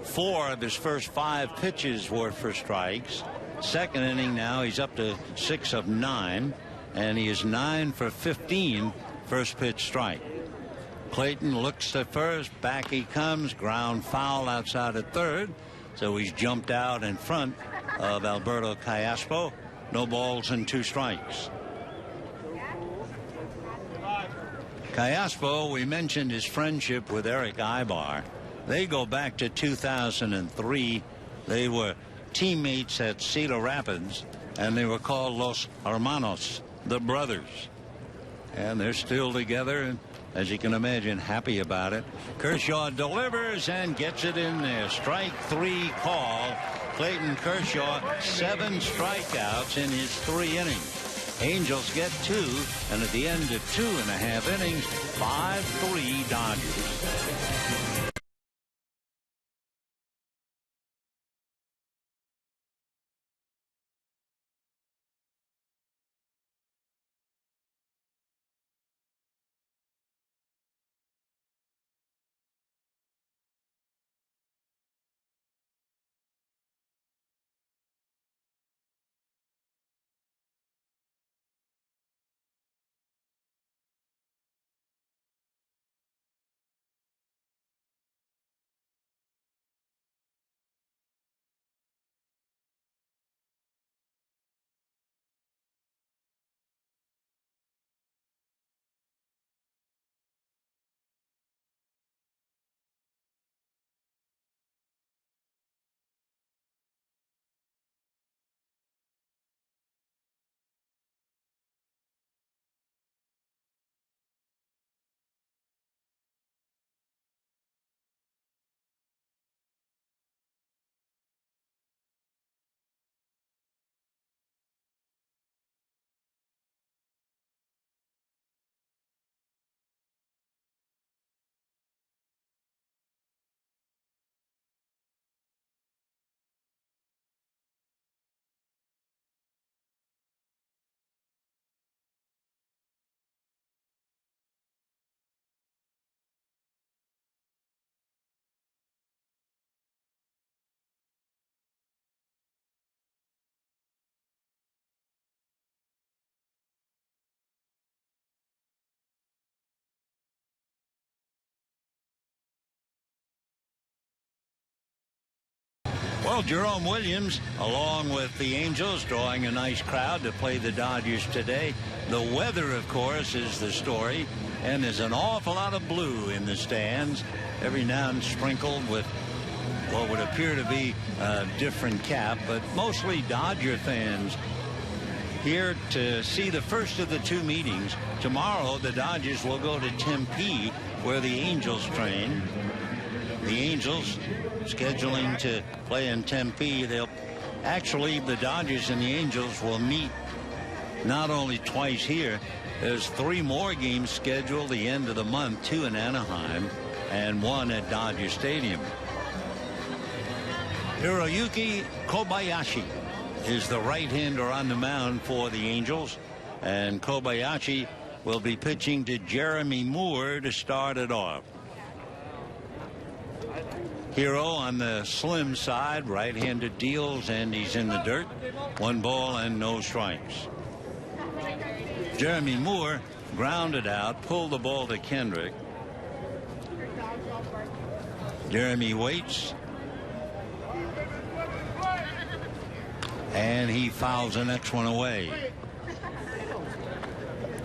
4 of his first 5 pitches were for strikes. 2nd inning now he's up to 6 of 9, and he is 9 for 15 first pitch strike. Clayton looks to first, back he comes, ground foul outside at 3rd. So he's jumped out in front of Alberto Callaspo. No balls and 2 strikes. Callaspo, we mentioned his friendship with Eric Ibar. They go back to 2003. They were teammates at Cedar Rapids, and they were called Los Hermanos, the brothers. And they're still together, and as you can imagine, happy about it. Kershaw delivers and gets it in there. Strike 3 call. Clayton Kershaw, 7 strikeouts in his 3 innings. Angels get 2, and at the end of 2.5 innings, 5-3 Dodgers. Well, Jerome Williams, along with the Angels, drawing a nice crowd to play the Dodgers today. The weather, of course, is the story, and there's an awful lot of blue in the stands, every now and sprinkled with what would appear to be a different cap, but mostly Dodger fans here to see the first of the two meetings. Tomorrow, the Dodgers will go to Tempe, where the Angels train. The Angels scheduling to play in Tempe. They'll actually, the Dodgers and the Angels will meet not only twice here. There's 3 more games scheduled the end of the month, 2 in Anaheim and 1 at Dodger Stadium. Hiroyuki Kobayashi is the right-hander on the mound for the Angels, and Kobayashi will be pitching to Jeremy Moore to start it off. Hiro on the slim side, right-handed deals, and he's in the dirt. 1 ball and no strikes. Jeremy Moore grounded out, pulled the ball to Kendrick. Jeremy waits, and he fouls the next one away.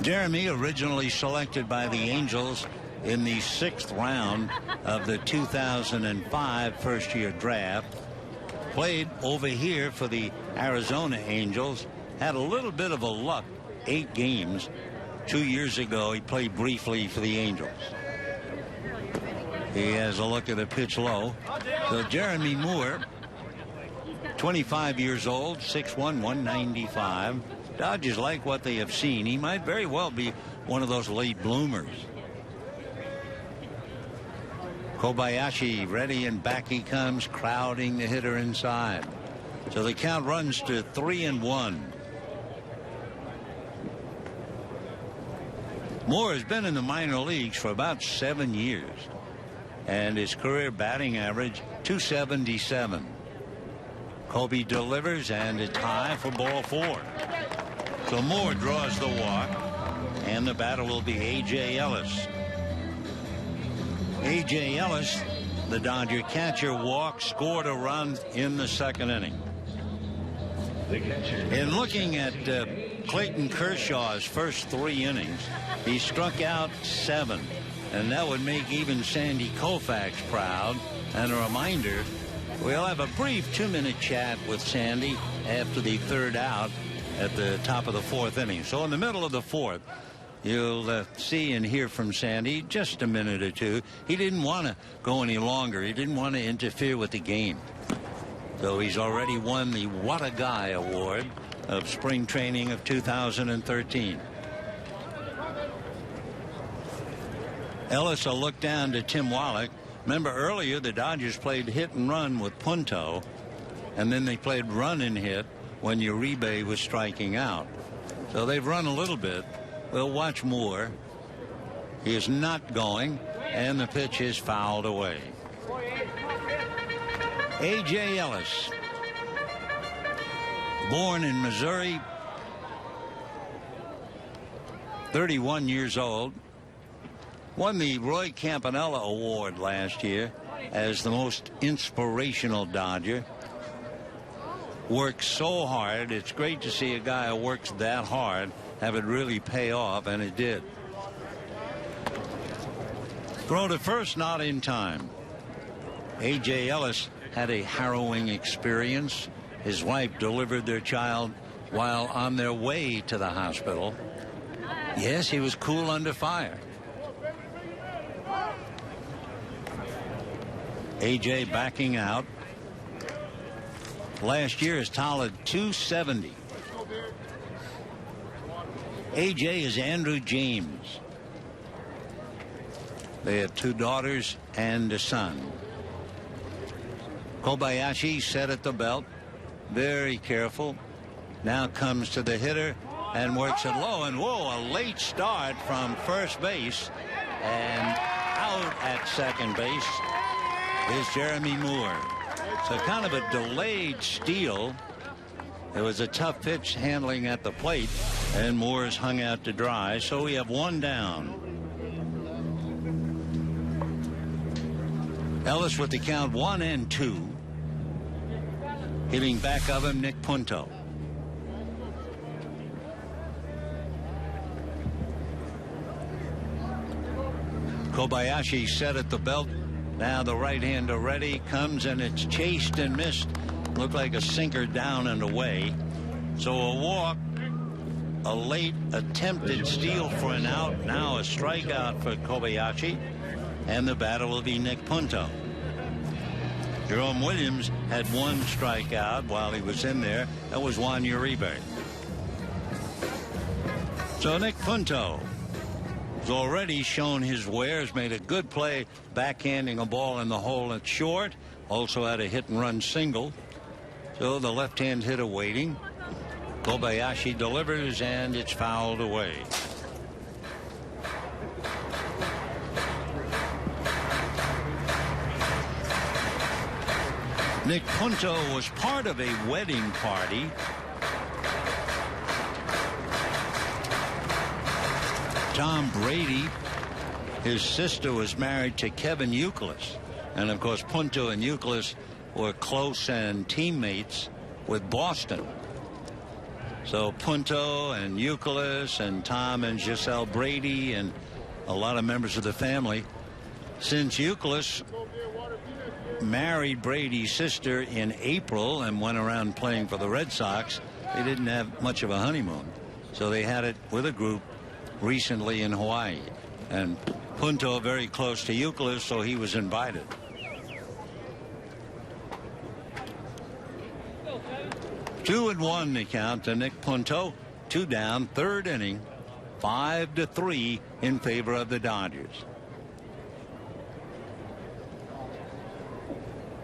Jeremy, originally selected by the Angels in the 6th round of the 2005 first-year draft, played over here for the Arizona Angels, had a little bit of a luck, 8 games. 2 years ago, he played briefly for the Angels. He has a look at the pitch low. So Jeremy Moore, 25 years old, 6'1", 195. Dodgers like what they have seen. He might very well be one of those late bloomers. Kobayashi ready, and back he comes, crowding the hitter inside. So the count runs to 3-1. Moore has been in the minor leagues for about 7 years, and his career batting average 277. Kobe delivers, and a tie for ball 4. So Moore draws the walk, and the batter will be A.J. Ellis. A.J. Ellis, the Dodger catcher, walked, scored a run in the 2nd inning. In looking at Clayton Kershaw's first 3 innings, he struck out 7, and that would make even Sandy Koufax proud. And a reminder, we'll have a brief 2-minute chat with Sandy after the 3rd out at the top of the 4th inning. So in the middle of the 4th, you'll see and hear from Sandy just a minute or two. He didn't want to go any longer. He didn't want to interfere with the game. So he's already won the What a Guy award of spring training of 2013. Ellis will look down to Tim Wallach. Remember earlier the Dodgers played hit and run with Punto, and then they played run and hit when Uribe was striking out. So they've run a little bit. We'll watch Moore. He is not going, and the pitch is fouled away. A.J. Ellis, born in Missouri, 31 years old, won the Roy Campanella Award last year as the most inspirational Dodger. Works so hard. It's great to see a guy who works that hard have it really pay off, and it did. Throw to first, not in time. A.J. Ellis had a harrowing experience. His wife delivered their child while on their way to the hospital. Yes, he was cool under fire. A.J. backing out. Last year his total 270. A.J. is Andrew James. They have 2 daughters and a son. Kobayashi set at the belt, very careful. Now comes to the hitter and works it low, and whoa, a late start from first base, and out at second base is Jeremy Moore. So kind of a delayed steal. It was a tough pitch handling at the plate, and Moore's hung out to dry, so we have 1 down. Ellis with the count 1-2. Hitting back of him, Nick Punto. Kobayashi set at the belt. Now the right-hander ready. Comes and it's chased and missed. Looked like a sinker down and away. So a walk. A late attempted steal for an out. Now a strikeout for Kobayashi. And the batter will be Nick Punto. Jerome Williams had one strikeout while he was in there. That was Juan Uribe. So Nick Punto has already shown his wares, made a good play backhanding a ball in the hole at short. Also had a hit and run single. So the left-hand hitter waiting. Kobayashi delivers and it's fouled away. Nick Punto was part of a wedding party. Tom Brady, his sister, was married to Kevin Youkilis. And of course, Punto and Youkilis were close and teammates with Boston. So Punto and Youkilis and Tom and Giselle Brady and a lot of members of the family. Since Youkilis married Brady's sister in April and went around playing for the Red Sox, they didn't have much of a honeymoon. So they had it with a group recently in Hawaii. And Punto very close to Youkilis, so he was invited. Two and one the count to Nick Punto. Two down, third inning, 5-3 in favor of the Dodgers.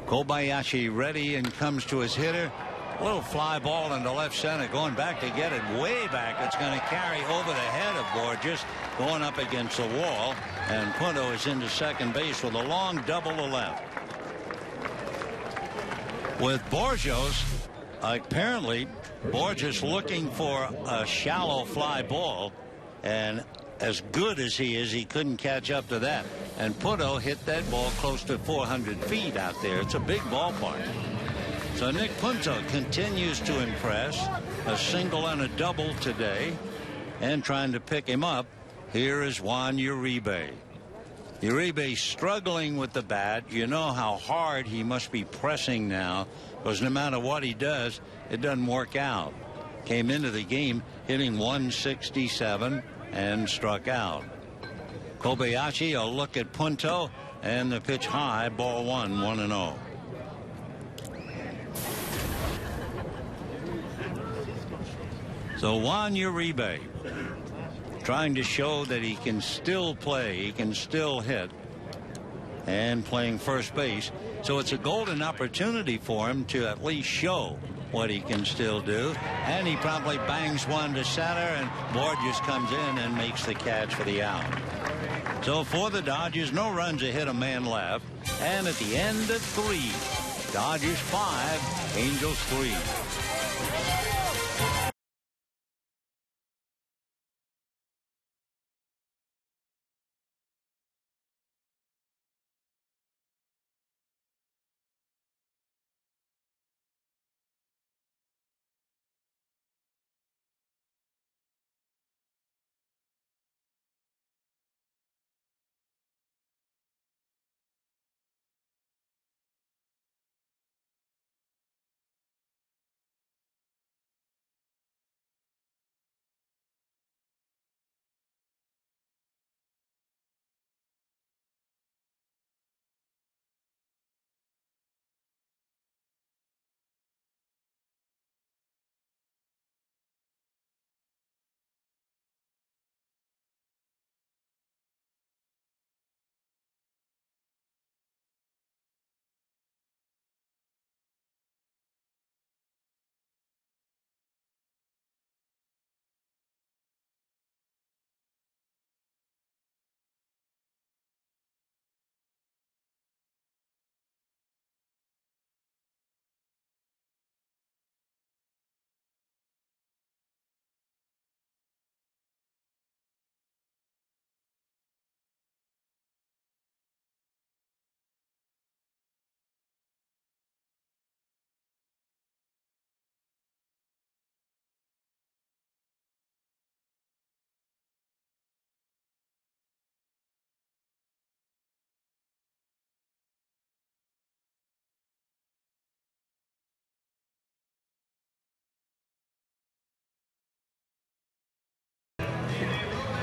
Kobayashi ready and comes to his hitter. A little fly ball into left center, going back to get it way back. It's going to carry over the head of Borges, going up against the wall, and Punto is into second base with a long double to left. With Borges, apparently Borges looking for a shallow fly ball, and as good as he is, he couldn't catch up to that. And Punto hit that ball close to 400 feet out there. It's a big ballpark. So Nick Punto continues to impress. A single and a double today. And trying to pick him up, here is Juan Uribe. Uribe struggling with the bat. You know how hard he must be pressing now, because no matter what he does, it doesn't work out. Came into the game hitting 167 and struck out. Kobayashi, a look at Punto, and the pitch high, ball one, 1-0. So Juan Uribe trying to show that he can still play, he can still hit, and playing first base. So it's a golden opportunity for him to at least show what he can still do. And he probably bangs one to center, and Borges comes in and makes the catch for the out. So for the Dodgers, no runs, a hit, a man left. And at the end of 3, Dodgers 5, Angels 3.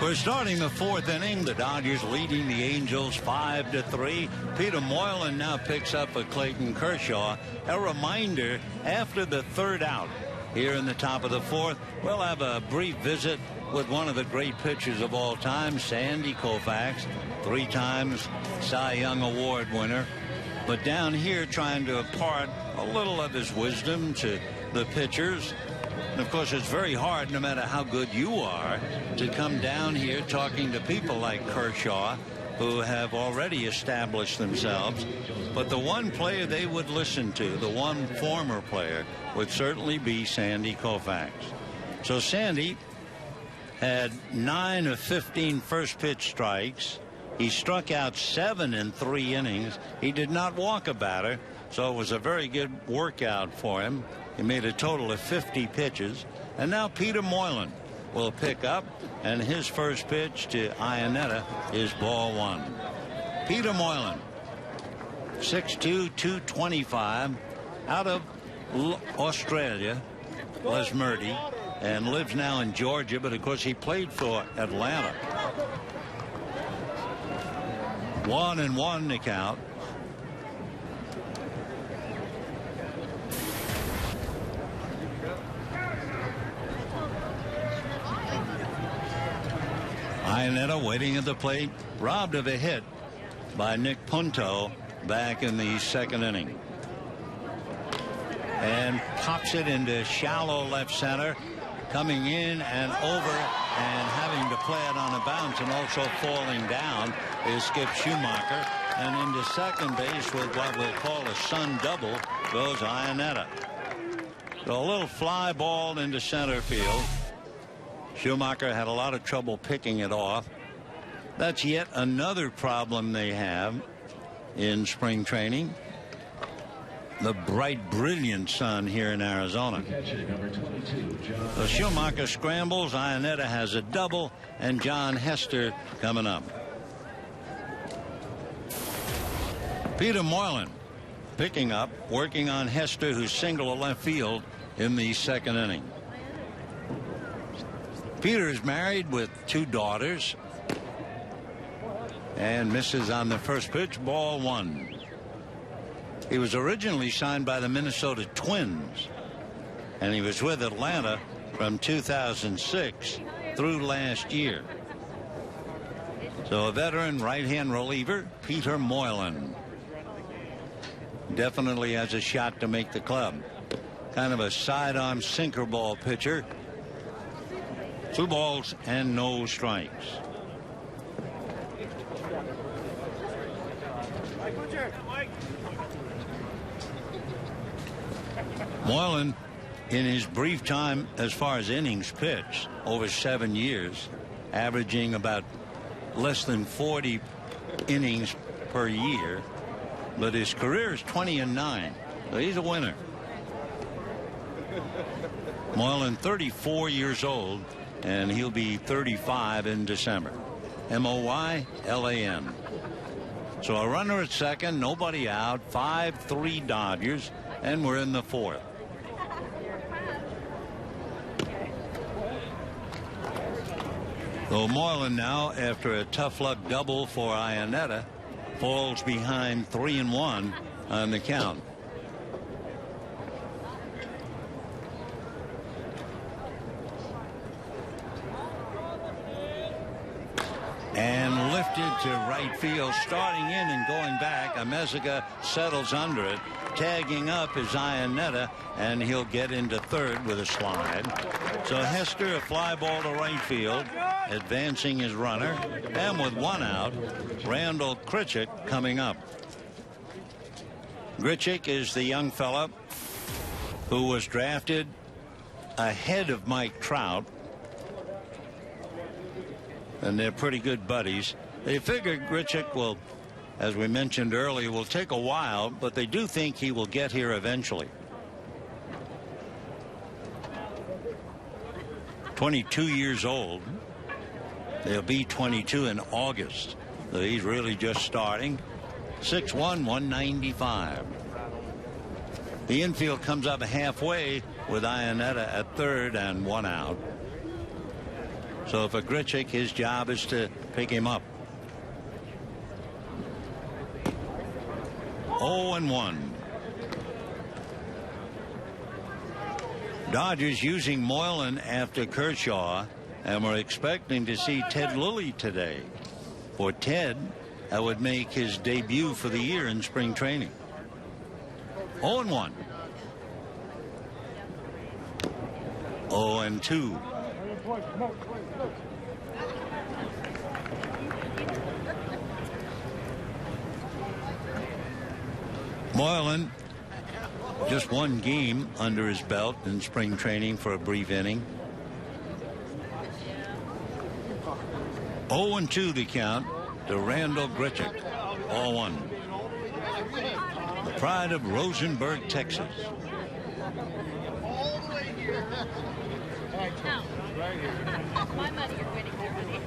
We're starting the fourth inning. The Dodgers leading the Angels 5-3. Peter Moylan now picks up a Clayton Kershaw. A reminder, after the third out here in the top of the fourth, we'll have a brief visit with one of the great pitchers of all time, Sandy Koufax, 3 times Cy Young Award winner. But down here trying to impart a little of his wisdom to the pitchers. And of course, it's very hard, no matter how good you are, to come down here talking to people like Kershaw, who have already established themselves. But the one player they would listen to, the one former player, would certainly be Sandy Koufax. So Sandy had 9 of 15 first pitch strikes. He struck out 7 in 3 innings. He did not walk a batter, so it was a very good workout for him. He made a total of 50 pitches. And now Peter Moylan will pick up, and his first pitch to Iannetta is ball 1. Peter Moylan, 6'2", 225, out of Australia, Lesmurdy, and lives now in Georgia, but of course he played for Atlanta. 1-1 the count. Iannetta waiting at the plate, robbed of a hit by Nick Punto back in the second inning, and pops it into shallow left center. Coming in and over and having to play it on a bounce and also falling down is Skip Schumacher. And into second base with what we'll call a sun double goes Iannetta. So a little fly ball into center field. Schumacher had a lot of trouble picking it off. That's yet another problem they have in spring training. The bright, brilliant sun here in Arizona. So Schumacher scrambles. Iannetta has a double, and John Hester coming up. Peter Moylan picking up, working on Hester, who's single to left field in the second inning. Peter is married with 2 daughters and misses on the first pitch, ball 1. He was originally signed by the Minnesota Twins, and he was with Atlanta from 2006 through last year. So a veteran right-hand reliever, Peter Moylan, definitely has a shot to make the club. Kind of a sidearm sinker ball pitcher. 2 balls and no strikes. Moylan, in his brief time as far as innings pitched, over 7 years, averaging about less than 40 innings per year, but his career is 20-9, so he's a winner. Moylan, 34 years old, and he'll be 35 in December. Moylan. So a runner at second, nobody out, 5-3 Dodgers, and we're in the fourth. So Moylan now, after a tough luck double for Iannetta, falls behind 3-1 on the count. And lifted to right field, starting in and going back. Amezaga settles under it. Tagging up is Iannetta, and he'll get into third with a slide. So Hester, a fly ball to right field, advancing his runner. And with 1 out, Randall Grichuk coming up. Grichuk is the young fella who was drafted ahead of Mike Trout. And they're pretty good buddies. They figure Grichuk will, as we mentioned earlier, will take a while, but they do think he will get here eventually. 22 years old. They'll be 22 in August. So he's really just starting. 6'1", 195. The infield comes up halfway with Iannetta at third and 1 out. So for Grichuk, his job is to pick him up. 0-1. Dodgers using Moylan after Kershaw, and we're expecting to see Ted Lilly today. For Ted, that would make his debut for the year in spring training. 0-1. 0-2. Moylan, just one game under his belt in spring training for a brief inning. 0-2 the count to Randall Grichuk. 0-1. The pride of Rosenberg, Texas. My money, you're winning their money.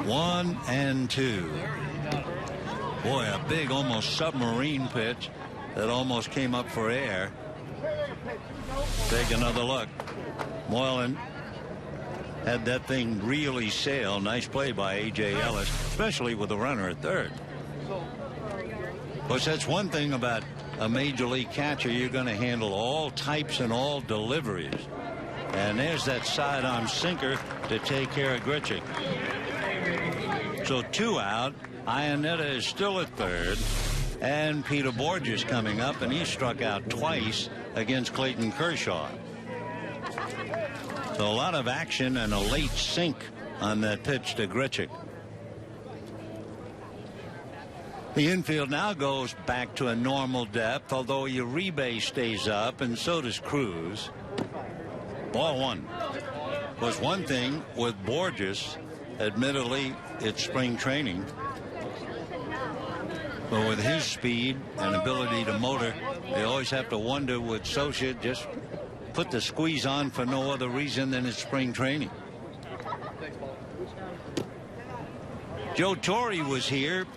1-2. Boy, a big, almost submarine pitch that almost came up for air. Take another look. Moylan had that thing really sail. Nice play by A.J. Ellis, especially with the runner at third. Of course, that's one thing about a major league catcher. You're going to handle all types and all deliveries. And there's that sidearm sinker to take care of Grichuk. So 2 out. Ionetta is still at third. And Peter Borges coming up, and he struck out twice against Clayton Kershaw. So a lot of action and a late sink on that pitch to Grichuk. The infield now goes back to a normal depth, although Uribe stays up, and so does Cruz. Ball one. Was one thing with Borges, admittedly, it's spring training. But with his speed and ability to motor, they always have to wonder, would Socia just put the squeeze on for no other reason than it's spring training? Joe Torre was here.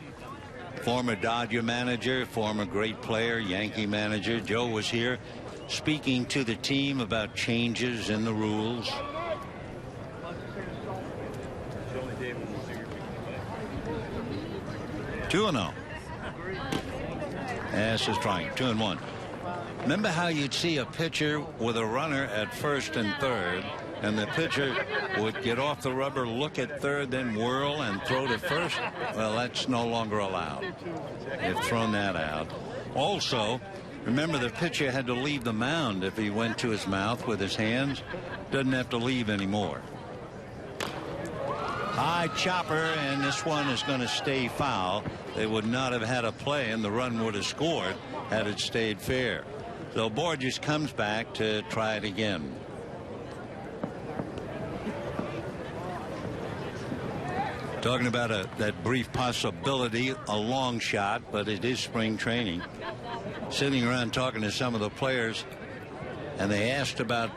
Former Dodger manager, former great player, Yankee manager. Joe was here speaking to the team about changes in the rules. Two and 0. This is trying. 2-1. Remember how you'd see a pitcher with a runner at first and third, and the pitcher would get off the rubber, look at third, then whirl and throw to first? Well, that's no longer allowed. They've thrown that out. Also, remember the pitcher had to leave the mound if he went to his mouth with his hands. Doesn't have to leave anymore. High chopper, and this one is going to stay foul. They would not have had a play, and the run would have scored had it stayed fair. So Borges comes back to try it again. Talking about that brief possibility, a long shot, but it is spring training. Sitting around talking to some of the players, and they asked about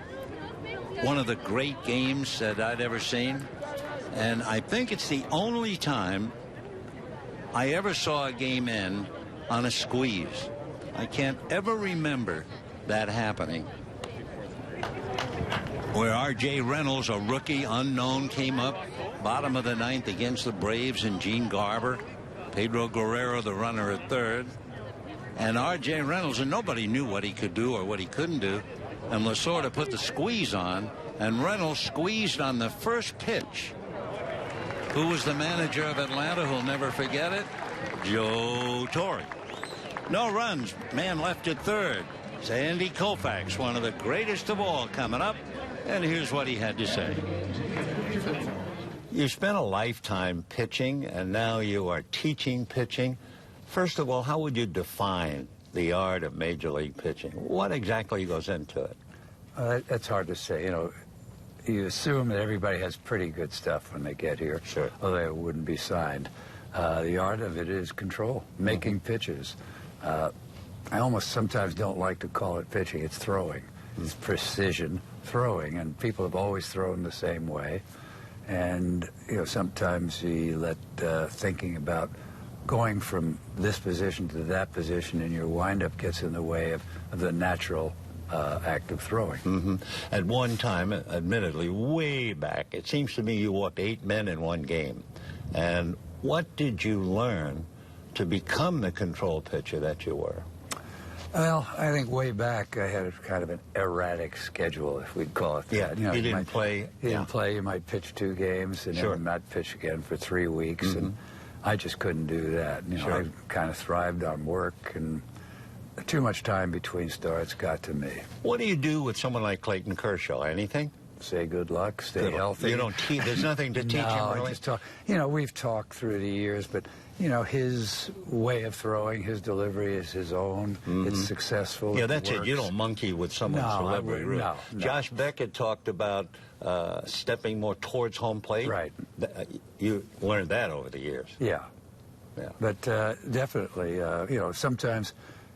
one of the great games that I'd ever seen. And I think it's the only time I ever saw a game end on a squeeze. I can't ever remember that happening. Where R.J. Reynolds, a rookie unknown, came up bottom of the ninth against the Braves and Gene Garber. Pedro Guerrero, the runner, at third. And R.J. Reynolds, and nobody knew what he could do or what he couldn't do. And Lasorda put the squeeze on, and Reynolds squeezed on the first pitch. Who was the manager of Atlanta? Who'll never forget it? Joe Torre. No runs. Man left at third. Sandy Koufax, one of the greatest of all, coming up. And here's what he had to say. You spent a lifetime pitching, and now you are teaching pitching. First of all, how would you define the art of Major League pitching? What exactly goes into it? That's hard to say. You know, you assume that everybody has pretty good stuff when they get here. Sure. Although it wouldn't be signed. The art of it is control, making pitches. I almost sometimes don't like to call it pitching. It's throwing. It's precision throwing, and people have always thrown the same way. And, you know, sometimes you let thinking about going from this position to that position and your windup gets in the way of the natural act of throwing. At one time, admittedly, way back, it seems to me you walked 8 men in one game. And what did you learn to become the control pitcher that you were? Well, I think way back I had kind of an erratic schedule, if we'd call it that. Yeah, you didn't play. You didn't play. You might pitch 2 games and then not pitch again for 3 weeks, and I just couldn't do that. You know, I kind of thrived on work, and too much time between starts got to me. What do you do with someone like Clayton Kershaw? Anything? Say good luck, stay healthy. You don't teach. There's nothing to teach him, really. I just talk. You know, we've talked through the years, but you know, his way of throwing, his delivery is his own. It's successful. Yeah, that's it. You don't monkey with someone's delivery. Really. No. Josh Beckett talked about stepping more towards home plate. Right. You learned that over the years. Yeah. But definitely, you know, sometimes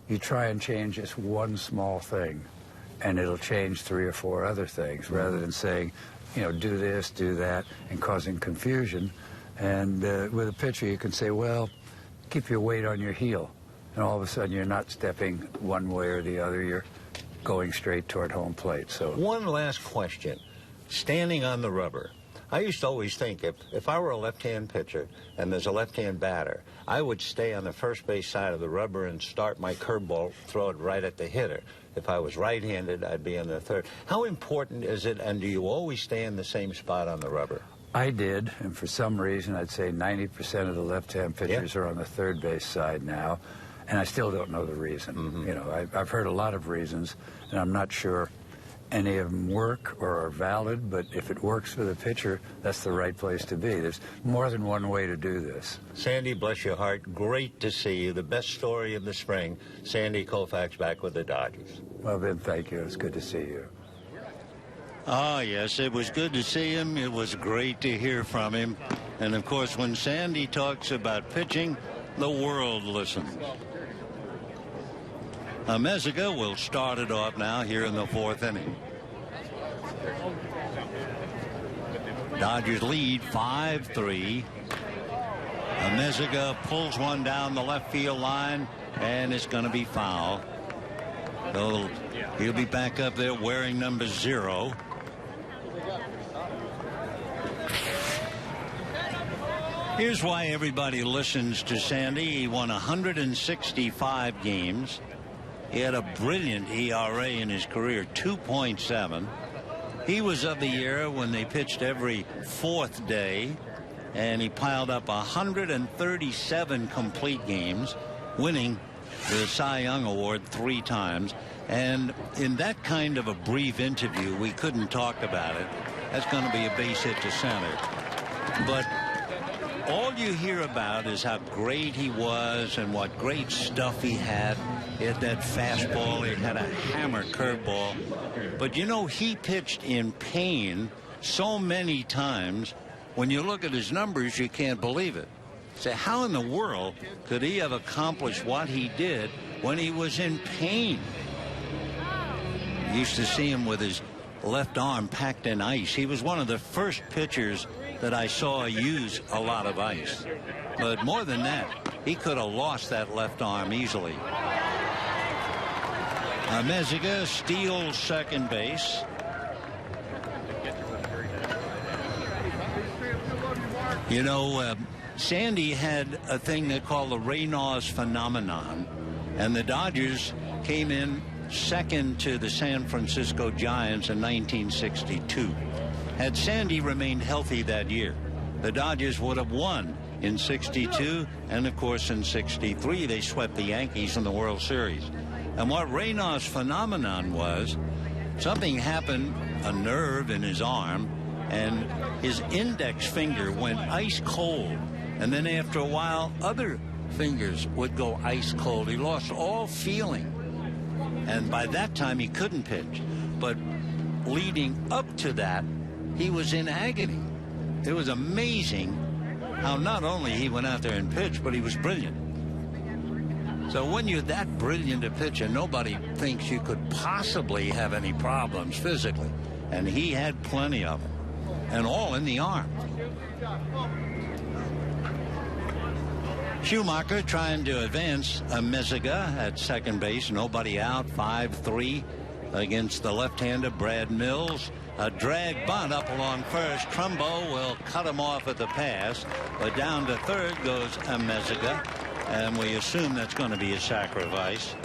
you try and change just one small thing, and it'll change 3 or 4 other things, rather than saying, you know, do this, do that, and causing confusion. And with a pitcher, you can say, well, keep your weight on your heel. And all of a sudden, you're not stepping one way or the other. You're going straight toward home plate. So one last question. Standing on the rubber, I used to always think if I were a left-hand pitcher and there's a left-hand batter, I would stay on the first base side of the rubber and start my curveball, throw it right at the hitter. If I was right-handed, I'd be on the third. How important is it, and do you always stay in the same spot on the rubber? I did, and for some reason, I'd say 90% of the left-hand pitchers are on the third base side now, and I still don't know the reason. You know, I've heard a lot of reasons, and I'm not sure any of them work or are valid, but if it works for the pitcher, that's the right place to be. There's more than one way to do this. Sandy, bless your heart, great to see you. The best story of the spring. Sandy Koufax back with the Dodgers. Well, Ben, thank you. It's good to see you. Ah, yes, it was good to see him. It was great to hear from him. And, of course, when Sandy talks about pitching, the world listens. Meziga will start it off now here in the 4th inning. Dodgers lead 5-3. Meziga pulls one down the left field line, and it's going to be foul. So he'll be back up there wearing number 0. Here's why everybody listens to Sandy. He won 165 games. He had a brilliant ERA in his career, 2.7. He was of the era when they pitched every 4th day, and he piled up 137 complete games, winning the Cy Young Award 3 times. And in that kind of a brief interview, we couldn't talk about it. That's going to be a base hit to center. But all you hear about is how great he was and what great stuff he had. He had that fastball. He had a hammer curveball. But, you know, he pitched in pain so many times. When you look at his numbers, you can't believe it. Say, how in the world could he have accomplished what he did when he was in pain? You used to see him with his left arm packed in ice. He was one of the first pitchers that I saw use a lot of ice. But more than that, he could have lost that left arm easily. Meziga steals second base. You know, Sandy had a thing they call the Reynolds phenomenon, and the Dodgers came in second to the San Francisco Giants in 1962. Had Sandy remained healthy that year, the Dodgers would have won in 62, and of course in 63 they swept the Yankees in the World Series. And what Reynolds phenomenon was, something happened, a nerve in his arm, and his index finger went ice cold. And then after a while, other fingers would go ice cold. He lost all feeling. And by that time, he couldn't pitch. But leading up to that, he was in agony. It was amazing how not only he went out there and pitched, but he was brilliant. So when you're that brilliant a pitcher, nobody thinks you could possibly have any problems physically. And he had plenty of them. And all in the arm. Schumacher trying to advance Meziga at second base. Nobody out. 5-3 against the left-hander Brad Mills. A drag bunt up along first. Trumbo will cut him off at the pass, but down to third goes Meziga, and we assume that's going to be a sacrifice.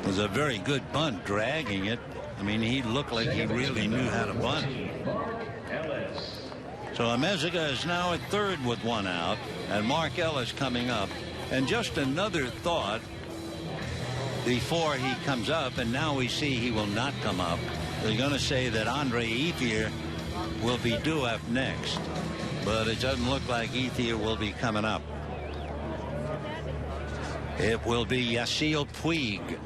It was a very good bunt, dragging it. I mean, he looked like he really knew how to bunt. So Meziga is now at third with one out, and Mark Ellis coming up. And just another thought before he comes up, and now we see he will not come up. They're going to say that Andre Ethier will be due up next, but it doesn't look like Ethier will be coming up. It will be Yasiel Puig.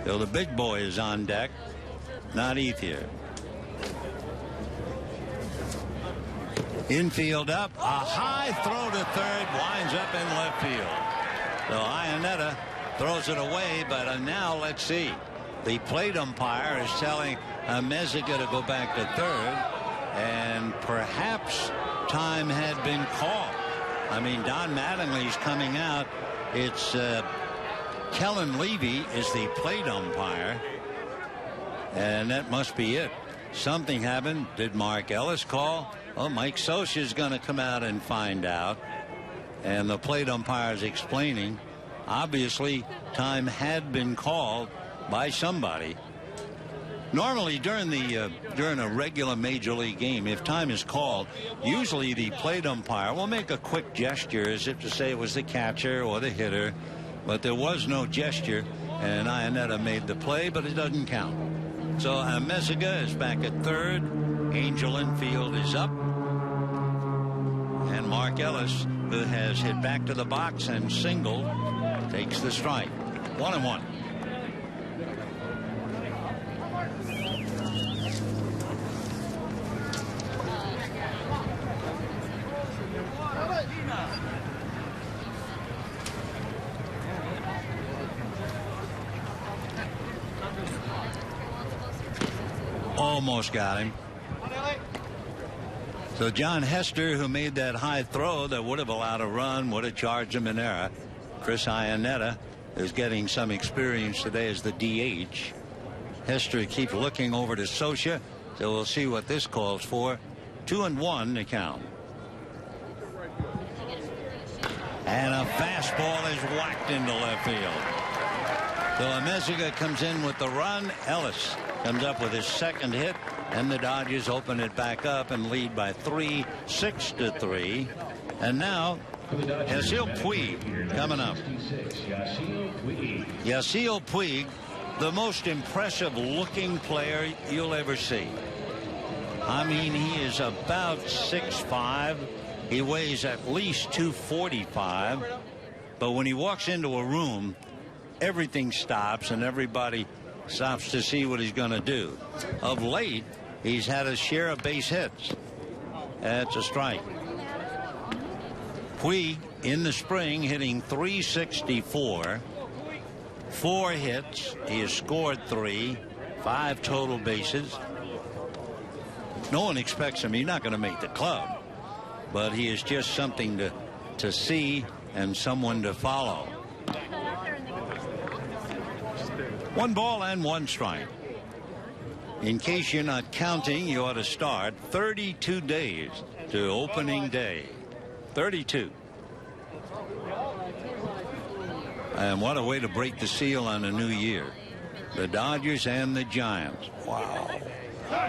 So the big boy is on deck, not Ethier. Infield up, a high throw to third, winds up in left field. So Iannetta throws it away, but now let's see. The plate umpire is telling Meziga to go back to third, and perhaps time had been called. I mean, Don Mattingly's coming out. It's Kellen Levy is the plate umpire, and that must be it. Something happened. Did Mark Ellis call? Oh, Mike Scioscia is going to come out and find out, and the plate umpire is explaining. Obviously, time had been called by somebody. Normally, during a regular major league game, if time is called, usually the plate umpire will make a quick gesture as if to say it was the catcher or the hitter, but there was no gesture, and Iannetta made the play, but it doesn't count. So Meziga is back at third. Angel infield is up, and Mark Ellis, who has hit back to the box and singled, takes the strike. 1-1. Almost got him. So John Hester, who made that high throw that would have allowed a run, would have charged him in error. Chris Iannetta is getting some experience today as the DH. Hester keeps looking over to Scioscia, so we'll see what this calls for. 2-1 to count. And a fastball is whacked into left field. So Meziga comes in with the run. Ellis comes up with his second hit, and the Dodgers open it back up and lead by 3, 6-3. And now Yasiel Puig coming up. Yasiel Puig, the most impressive looking player you'll ever see. I mean, he is about 6'5". He weighs at least 245. But when he walks into a room, everything stops and everybody stops to see what he's going to do. Of late, he's had a share of base hits. That's a strike. Puig in the spring hitting .364. 4 hits. He has scored 3. 5 total bases. No one expects him. He's not going to make the club. But he is just something to see and someone to follow. 1 ball and 1 strike. In case you're not counting, you ought to start 32 days to opening day. 32. And what a way to break the seal on a new year. The Dodgers and the Giants. Wow.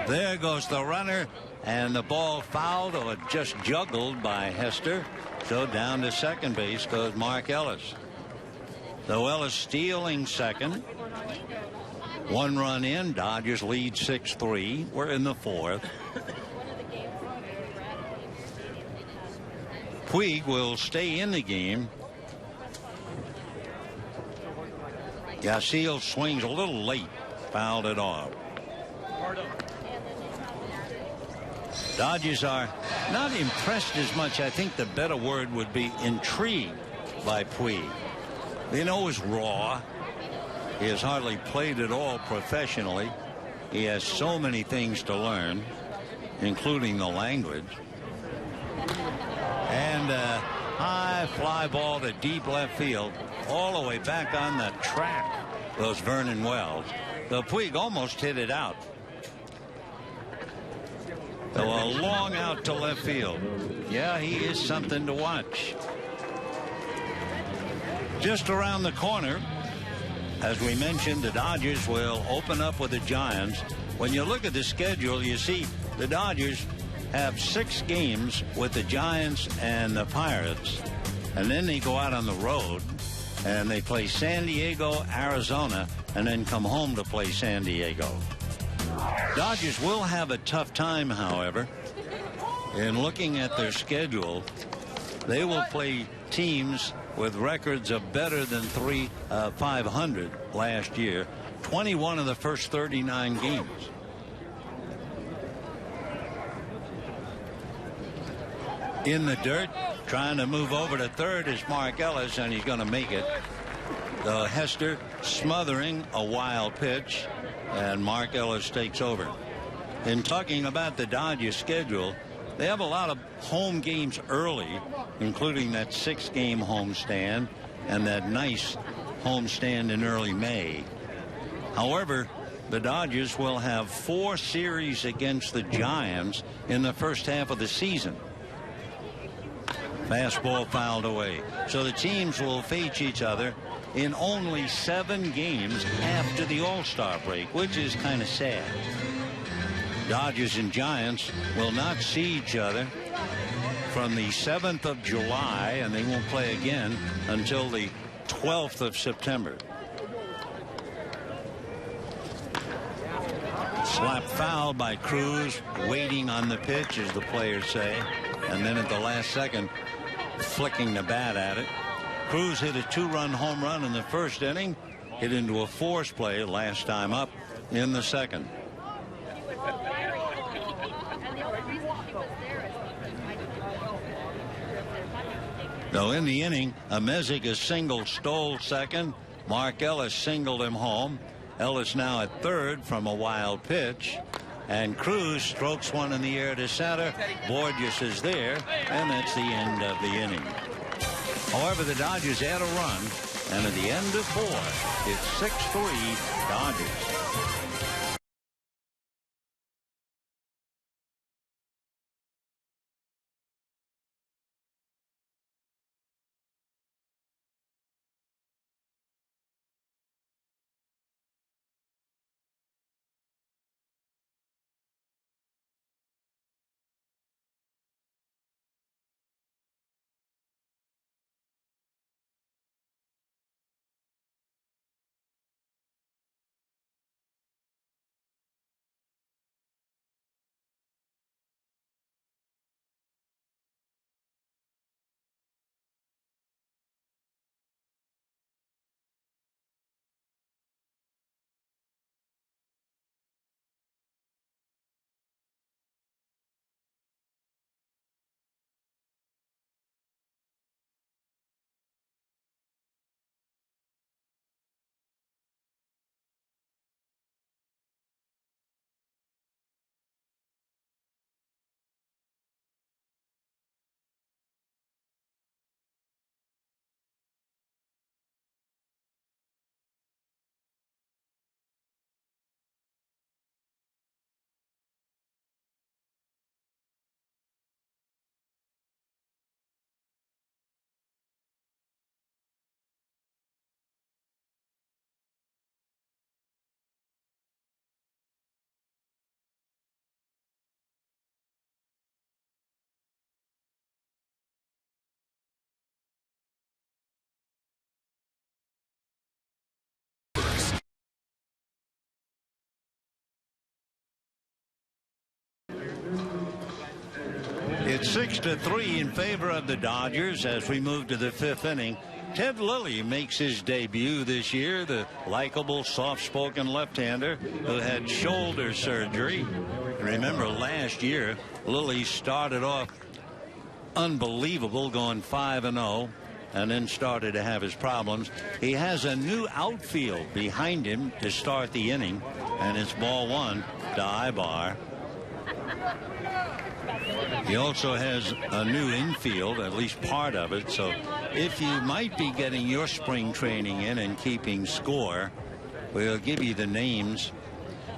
There goes the runner, and the ball fouled or just juggled by Hester. So down to second base goes Mark Ellis. So Ellis stealing second. 1 run in. Dodgers lead 6-3. We're in the 4th. Puig will stay in the game. Yasiel swings a little late. Fouled it off. Dodgers are not impressed as much. I think the better word would be intrigued by Puig. They know he's raw. He has hardly played at all professionally. He has so many things to learn, including the language. And high fly ball to deep left field, all the way back on the track goes Vernon Wells. The Puig almost hit it out. So a long out to left field. Yeah, he is something to watch. Just around the corner, as we mentioned, the Dodgers will open up with the Giants. When you look at the schedule, you see the Dodgers have 6 games with the Giants and the Pirates. And then they go out on the road and they play San Diego, Arizona, and then come home to play San Diego. Dodgers will have a tough time, however. In looking at their schedule, they will play teams with records of better than 500 last year. 21 of the first 39 games. In the dirt, trying to move over to third is Mark Ellis, and he's going to make it. Hester smothering a wild pitch, and Mark Ellis takes over. In talking about the Dodgers schedule, they have a lot of home games early, including that 6-game homestand and that nice homestand in early May. However, the Dodgers will have 4 series against the Giants in the first half of the season. Fastball fouled away. So the teams will face each other in only 7 games after the All-Star break, which is kind of sad. Dodgers and Giants will not see each other from the 7th of July, and they won't play again until the 12th of September. Slap foul by Cruz, waiting on the pitch, as the players say, and then at the last second, flicking the bat at it. Cruz hit a 2-run home run in the first inning, hit into a force play last time up in the second. So in the inning, Amezaga single stole second. Mark Ellis singled him home. Ellis now at third from a wild pitch. And Cruz strokes one in the air to center. Borges is there, and that's the end of the inning. However, the Dodgers add a run, and at the end of 4, it's 6-3 Dodgers. It's 6-3 in favor of the Dodgers as we move to the 5th inning. Ted Lilly makes his debut this year, the likable, soft-spoken left-hander who had shoulder surgery. Remember, last year, Lilly started off unbelievable, going 5-0, and then started to have his problems. He has a new outfield behind him to start the inning, and it's ball 1 to Ibar. He also has a new infield, at least part of it. So if you might be getting your spring training in and keeping score, we'll give you the names.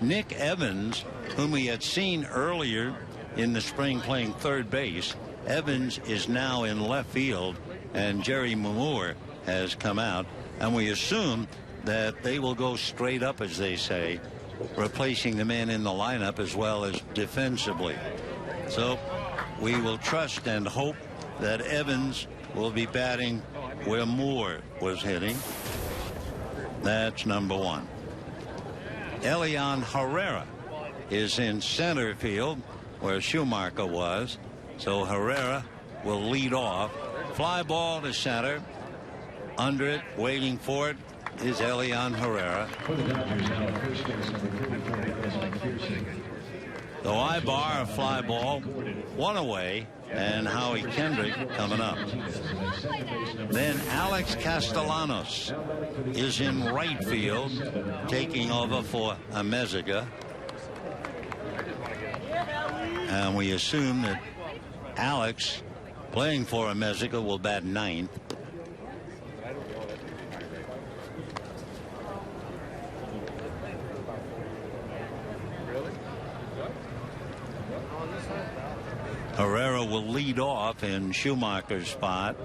Nick Evans, whom we had seen earlier in the spring playing third base. Evans is now in left field, and Jerry Moore has come out, and we assume that they will go straight up, as they say, replacing the man in the lineup as well as defensively. So we will trust and hope that Evans will be batting where Moore was hitting. That's number one. Elian Herrera is in center field where Schumacher was. So Herrera will lead off. Fly ball to center. Under it, waiting for it, is Elian Herrera. So Ibar, a fly ball, one away, and Howie Kendrick coming up. Then Alex Castellanos is in right field, taking over for Amezaga. And we assume that Alex, playing for Amezaga, will bat ninth. Herrera will lead off in Schumacher's spot.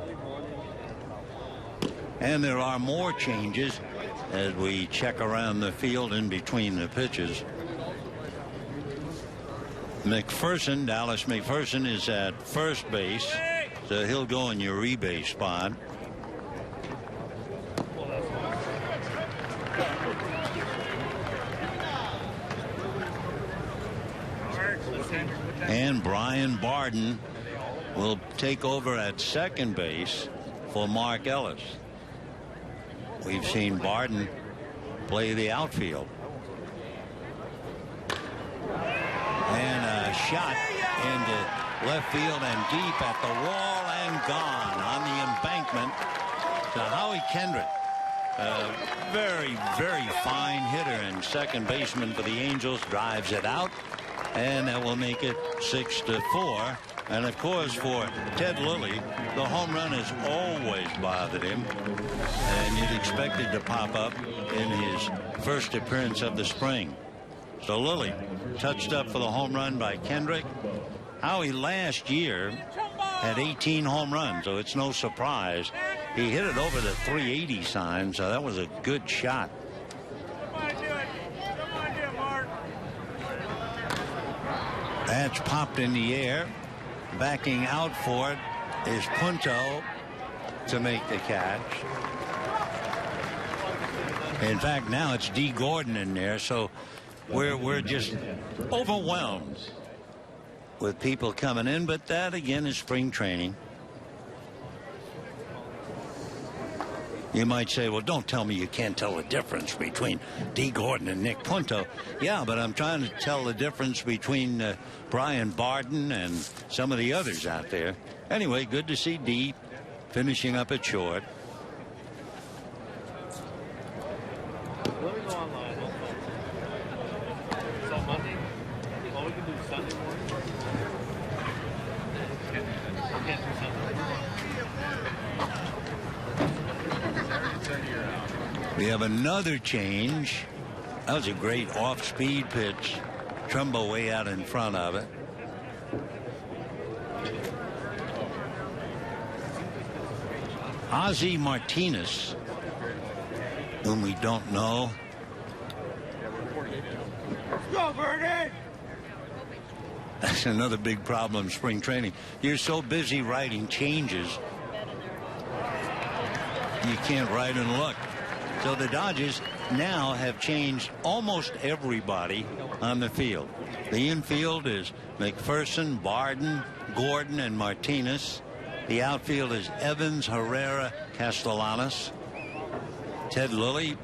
And there are more changes as we check around the field in between the pitches. McPherson, Dallas McPherson, is at first base, so he'll go in Uribe's spot. And Brian Barden will take over at second base for Mark Ellis. We've seen Barden play the outfield. And a shot into left field and deep at the wall and gone on the embankment to Howie Kendrick. A very, very fine hitter and second baseman for the Angels drives it out, and that will make it 6-4. And of course, for Ted Lilly, the home run has always bothered him, and you'd expect it to pop up in his first appearance of the spring. So Lilly touched up for the home run by Kendrick. Howie last year had 18 home runs, so it's no surprise. He hit it over the 380 sign, so that was a good shot. That's popped in the air. Backing out for it is Punto to make the catch. In fact, now it's D. Gordon in there, so we're just overwhelmed with people coming in, but that again is spring training. You might say, well, don't tell me you can't tell the difference between D. Gordon and Nick Punto. Yeah, but I'm trying to tell the difference between Brian Barden and some of the others out there. Anyway, good to see D finishing up at short. Let me go online. Is that Monday? All we can do is Sunday morning. I can't do Sunday. We have another change. That was a great off-speed pitch. Trumbo way out in front of it. Ozzie Martinez, whom we don't know. Go, Vernon! That's another big problem in spring training. You're so busy writing changes, you can't write and look. So the Dodgers now have changed almost everybody on the field. The infield is McPherson, Barden, Gordon, and Martinez. The outfield is Evans, Herrera, Castellanos. Ted Lilly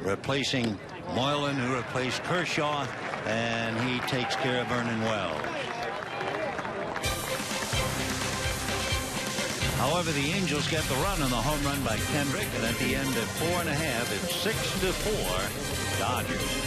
replacing Moylan, who replaced Kershaw, and he takes care of Vernon Wells. However, the Angels get the run on the home run by Kendrick, and at the end of 4.5, it's 6-4 Dodgers.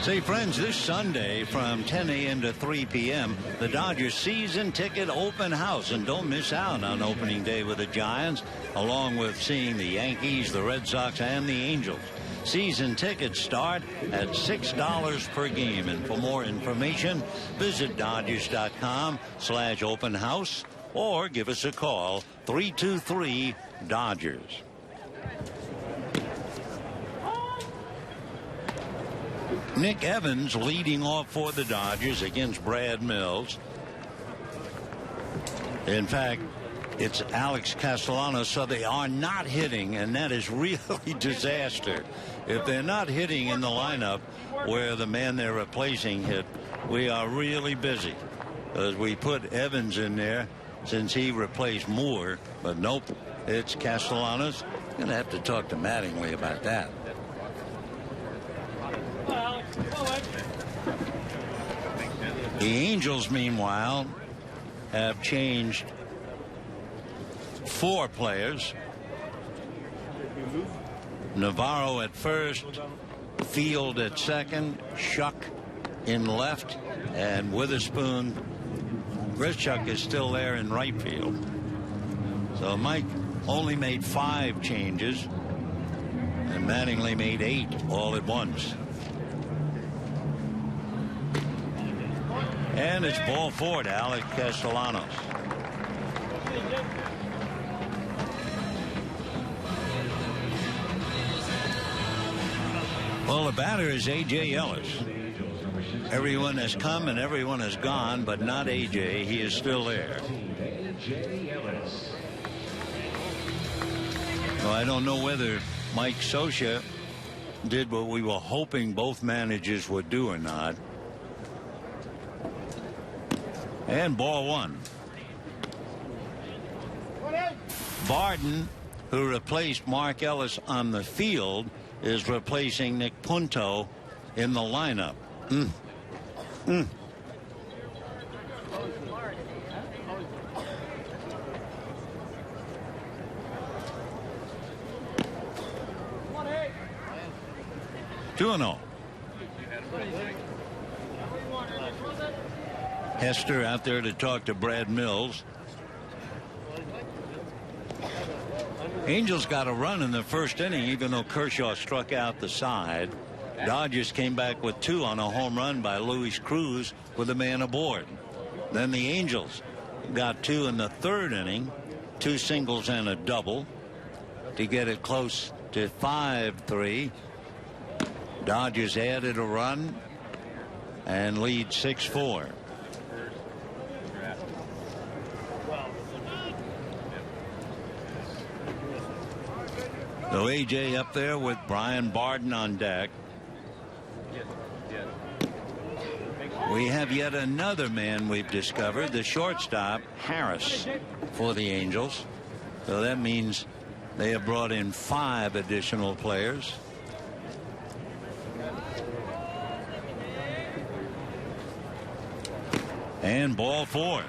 Say, friends, this Sunday from 10 a.m. to 3 p.m., the Dodgers season ticket open house. And don't miss out on opening day with the Giants, along with seeing the Yankees, the Red Sox, and the Angels. Season tickets start at $6 per game. And for more information, visit Dodgers.com/open house or give us a call, 323-DODGERS. Nick Evans leading off for the Dodgers against Brad Mills. In fact, it's Alex Castellanos, so they are not hitting, and that is really disaster. If they're not hitting in the lineup where the man they're replacing hit, we are really busy. As we put Evans in there since he replaced Moore, but nope, it's Castellanos. Going to have to talk to Mattingly about that. The Angels, meanwhile, have changed 4 players. Navarro at first, Field at second, Shuck in left, and Witherspoon. Grischuk is still there in right field. So Mike only made 5 changes, and Mattingly made 8 all at once. And it's ball 4 to Alex Castellanos. Well, the batter is A.J. Ellis. Everyone has come and everyone has gone, but not A.J. He is still there. Well, I don't know whether Mike Scioscia did what we were hoping both managers would do or not. And ball 1. Barden, who replaced Mark Ellis on the field, is replacing Nick Punto in the lineup. 2-0. Hester out there to talk to Brad Mills. Angels got a run in the first inning, even though Kershaw struck out the side. Dodgers came back with 2 on a home run by Luis Cruz with a man aboard. Then the Angels got 2 in the 3rd inning, 2 singles and a double to get it close to 5-3. Dodgers added a run and lead 6-4. So A.J. up there with Brian Barden on deck. We have yet another man we've discovered, the shortstop, Harris, for the Angels. So that means they have brought in 5 additional players. And ball 4.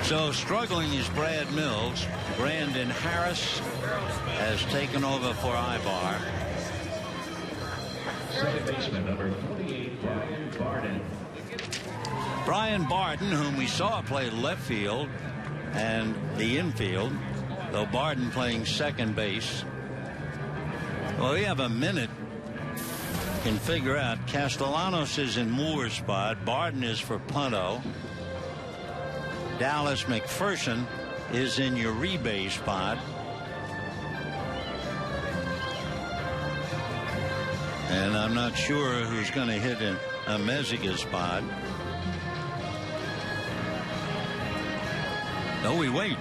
So struggling is Brad Mills. Brandon Harris has taken over for Ibar. Second baseman number 48, Brian Barden. Brian Barden, whom we saw play left field and the infield, though Barden playing second base. Well, we have a minute. Can figure out Castellanos is in Moore's spot. Barden is for Punto. Dallas McPherson is in Uribe spot. And I'm not sure who's going to hit in a Meziga spot. No, we wait.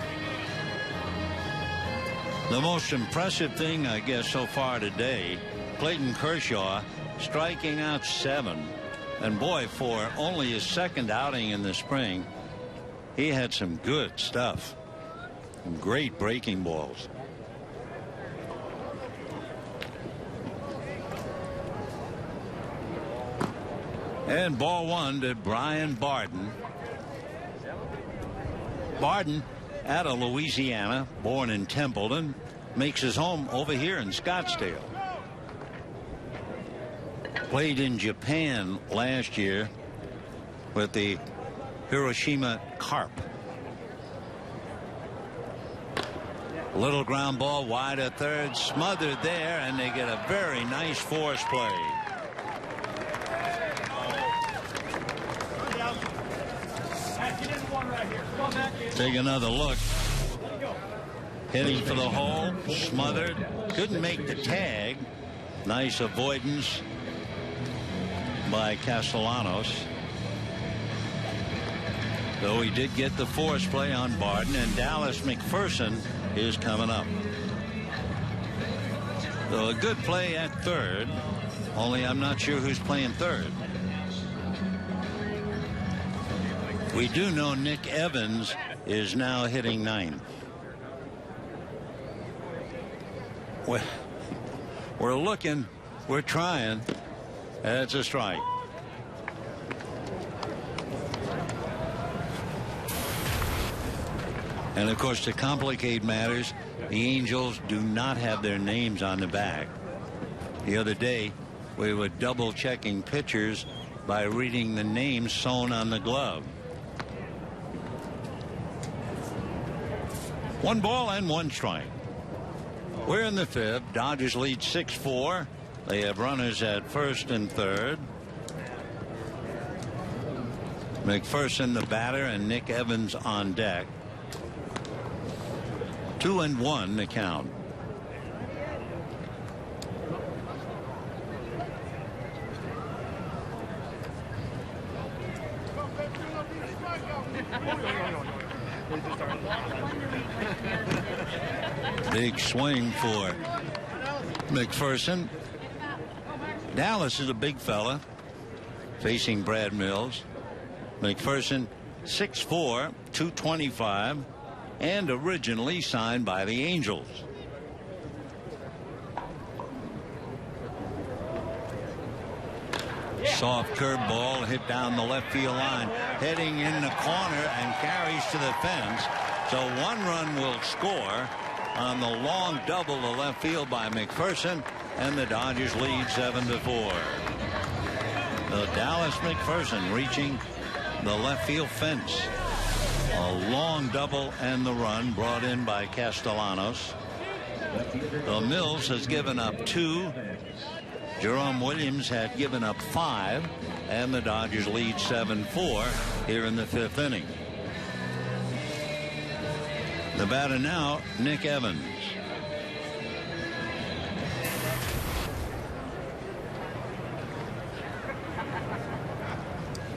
The most impressive thing, I guess, so far today, Clayton Kershaw striking out 7. And boy, for only his 2nd outing in the spring, he had some good stuff. Some great breaking balls. And ball 1 to Brian Barden. Barden, out of Louisiana, born in Templeton, makes his home over here in Scottsdale. Played in Japan last year with the Hiroshima Carp. Little ground ball wide at third, smothered there, and they get a very nice force play. Take another look. Heading for the hole, smothered, couldn't make the tag. Nice avoidance by Castellanos. Though he did get the force play on Barden, and Dallas McPherson is coming up. So a good play at third, only I'm not sure who's playing third. We do know Nick Evans is now hitting ninth. We're looking, we're trying. That's a strike. And of course, to complicate matters, the Angels do not have their names on the back. The other day, we were double checking pitchers by reading the names sewn on the glove. 1 ball and 1 strike. We're in the fifth. Dodgers lead 6-4. They have runners at first and third. McPherson, the batter, and Nick Evans on deck. 2-1 the count. Big swing for McPherson. Dallas is a big fella facing Brad Mills. McPherson 6'4", 225, and originally signed by the Angels. Soft curveball hit down the left field line, heading in the corner and carries to the fence. So 1 run will score on the long double to left field by McPherson, and the Dodgers lead 7-4. The Dallas McPherson reaching the left field fence. A long double and the run brought in by Castellanos. The Mills has given up 2. Jerome Williams had given up 5, and the Dodgers lead 7-4 here in the 5th inning. The batter now, Nick Evans.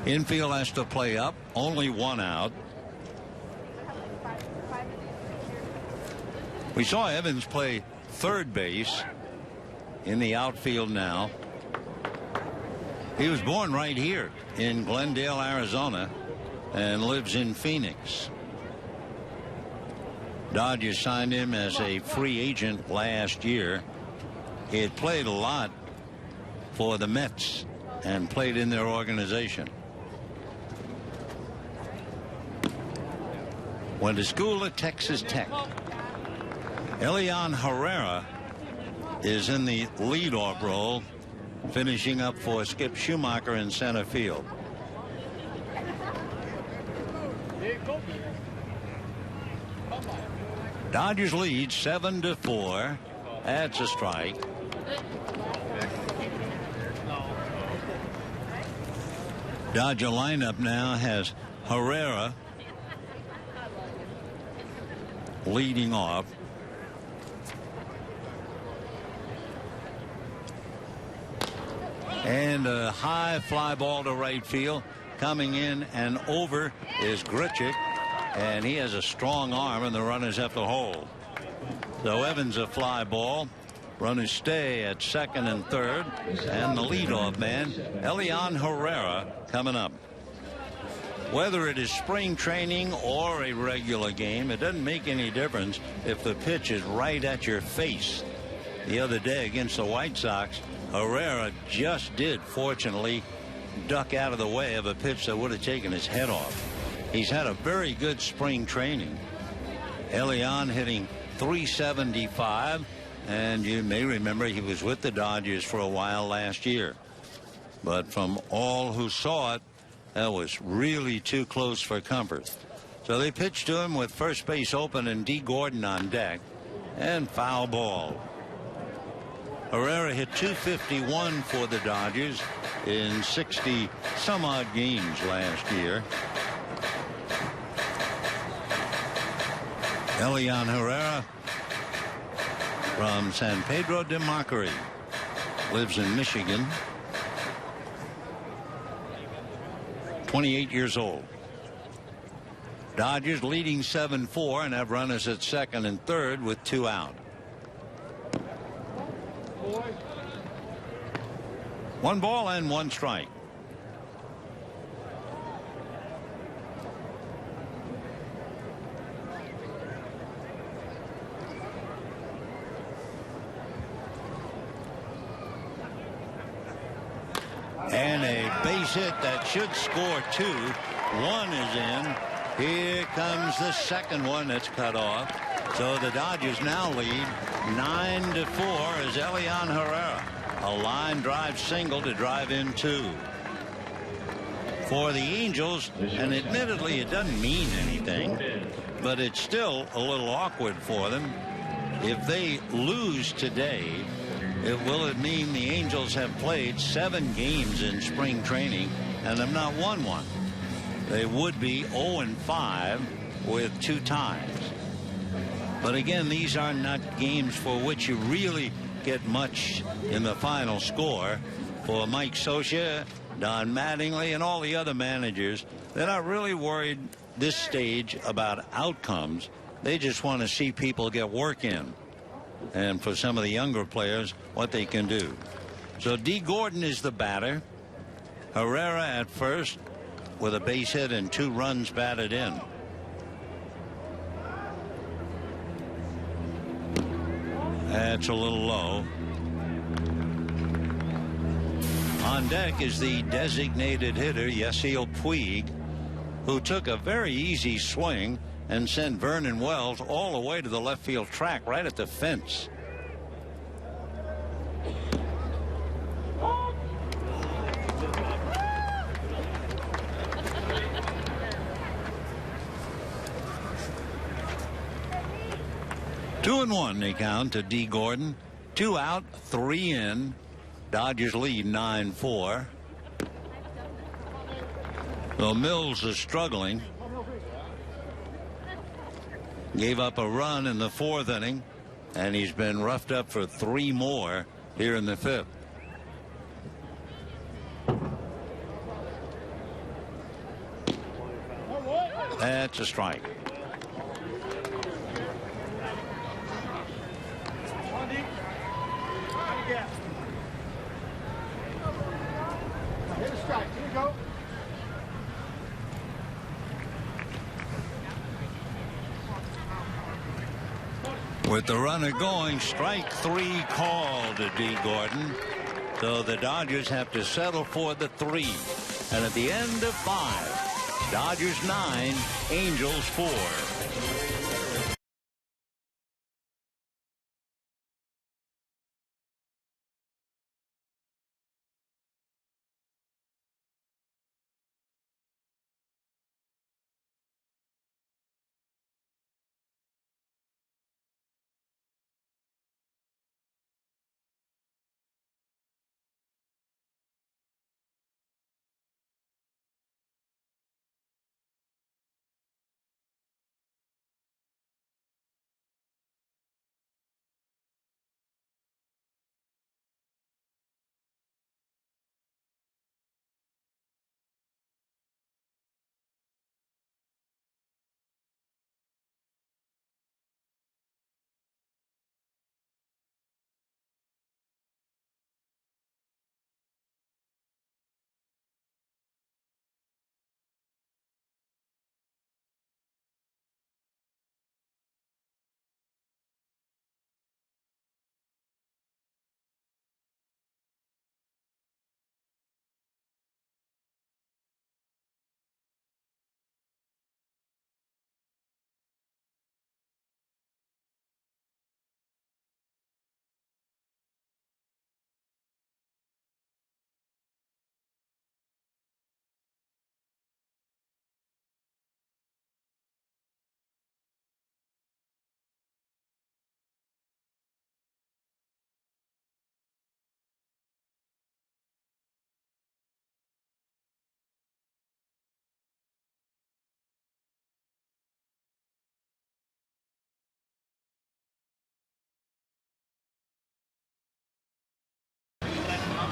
Infield has to play up, only 1 out. We saw Evans play third base in the outfield now. He was born right here in Glendale, Arizona, and lives in Phoenix. Dodgers signed him as a free agent last year. He had played a lot for the Mets and played in their organization. Went to school at Texas Tech. Elian Herrera is in the leadoff role, finishing up for Skip Schumacher in center field. Dodgers lead 7-4. That's a strike. Dodger lineup now has Herrera leading off. And a high fly ball to right field. Coming in and over is Grichuk, and he has a strong arm, and the runners have to hold. So Evans a fly ball. Runners stay at second and third, and the leadoff man, Elian Herrera, coming up. Whether it is spring training or a regular game, it doesn't make any difference if the pitch is right at your face. The other day against the White Sox, Herrera just did, fortunately, duck out of the way of a pitch that would have taken his head off. He's had a very good spring training. Elian hitting .375, and you may remember he was with the Dodgers for a while last year. but from all who saw it, that was really too close for comfort. So they pitched to him with first base open and D. Gordon on deck, and foul ball. Herrera hit .251 for the Dodgers in 60 some odd games last year. Elian Herrera from San Pedro de Macorís, lives in Michigan, 28 years old. Dodgers leading 7-4 and have runners at second and third with 2 out. 1 ball and 1 strike. And a base hit that should score 2. 1 is in. Here comes the second one that's cut off. So the Dodgers now lead 9-4 as Elian Herrera, a line drive single to drive in 2. For the Angels, and admittedly it doesn't mean anything, but it's still a little awkward for them. If they lose today, it mean the Angels have played 7 games in spring training and have not won one. They would be 0-5 with 2 ties. But again, these are not games for which you really get much in the final score. For Mike Scioscia, Don Mattingly, and all the other managers, they're not really worried this stage about outcomes. They just want to see people get work in. And for some of the younger players, what they can do. So D. Gordon is the batter. Herrera at first with a base hit and 2 runs batted in. That's a little low. On deck is the designated hitter, Yasiel Puig, who took a very easy swing and sent Vernon Wells all the way to the left field track right at the fence. Two and 1 they count to D. Gordon. 2 out, 3 in. Dodgers lead 9-4. Though Mills is struggling. Gave up a run in the 4th inning, and he's been roughed up for 3 more here in the 5th. That's a strike. Hit a strike. Here you go. With the runner going, strike 3 called to D. Gordon. So the Dodgers have to settle for the 3. And at the end of 5, Dodgers 9, Angels 4.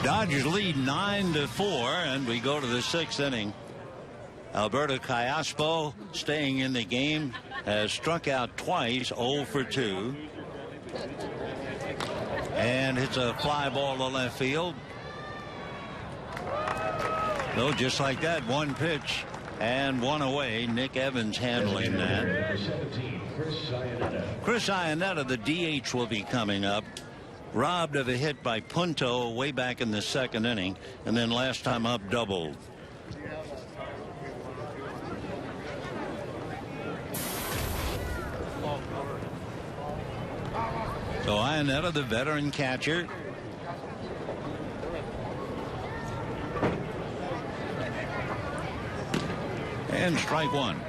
Dodgers lead 9-4, and we go to the 6th inning. Alberto Callaspo, staying in the game, has struck out twice, 0 for 2. And it's a fly ball to left field. No, just like that, one pitch and one away. Nick Evans handling that. Chris Iannetta, the DH, will be coming up. Robbed of a hit by Punto way back in the 2nd inning, and then last time up doubled. So Iannetta, the veteran catcher. And strike one.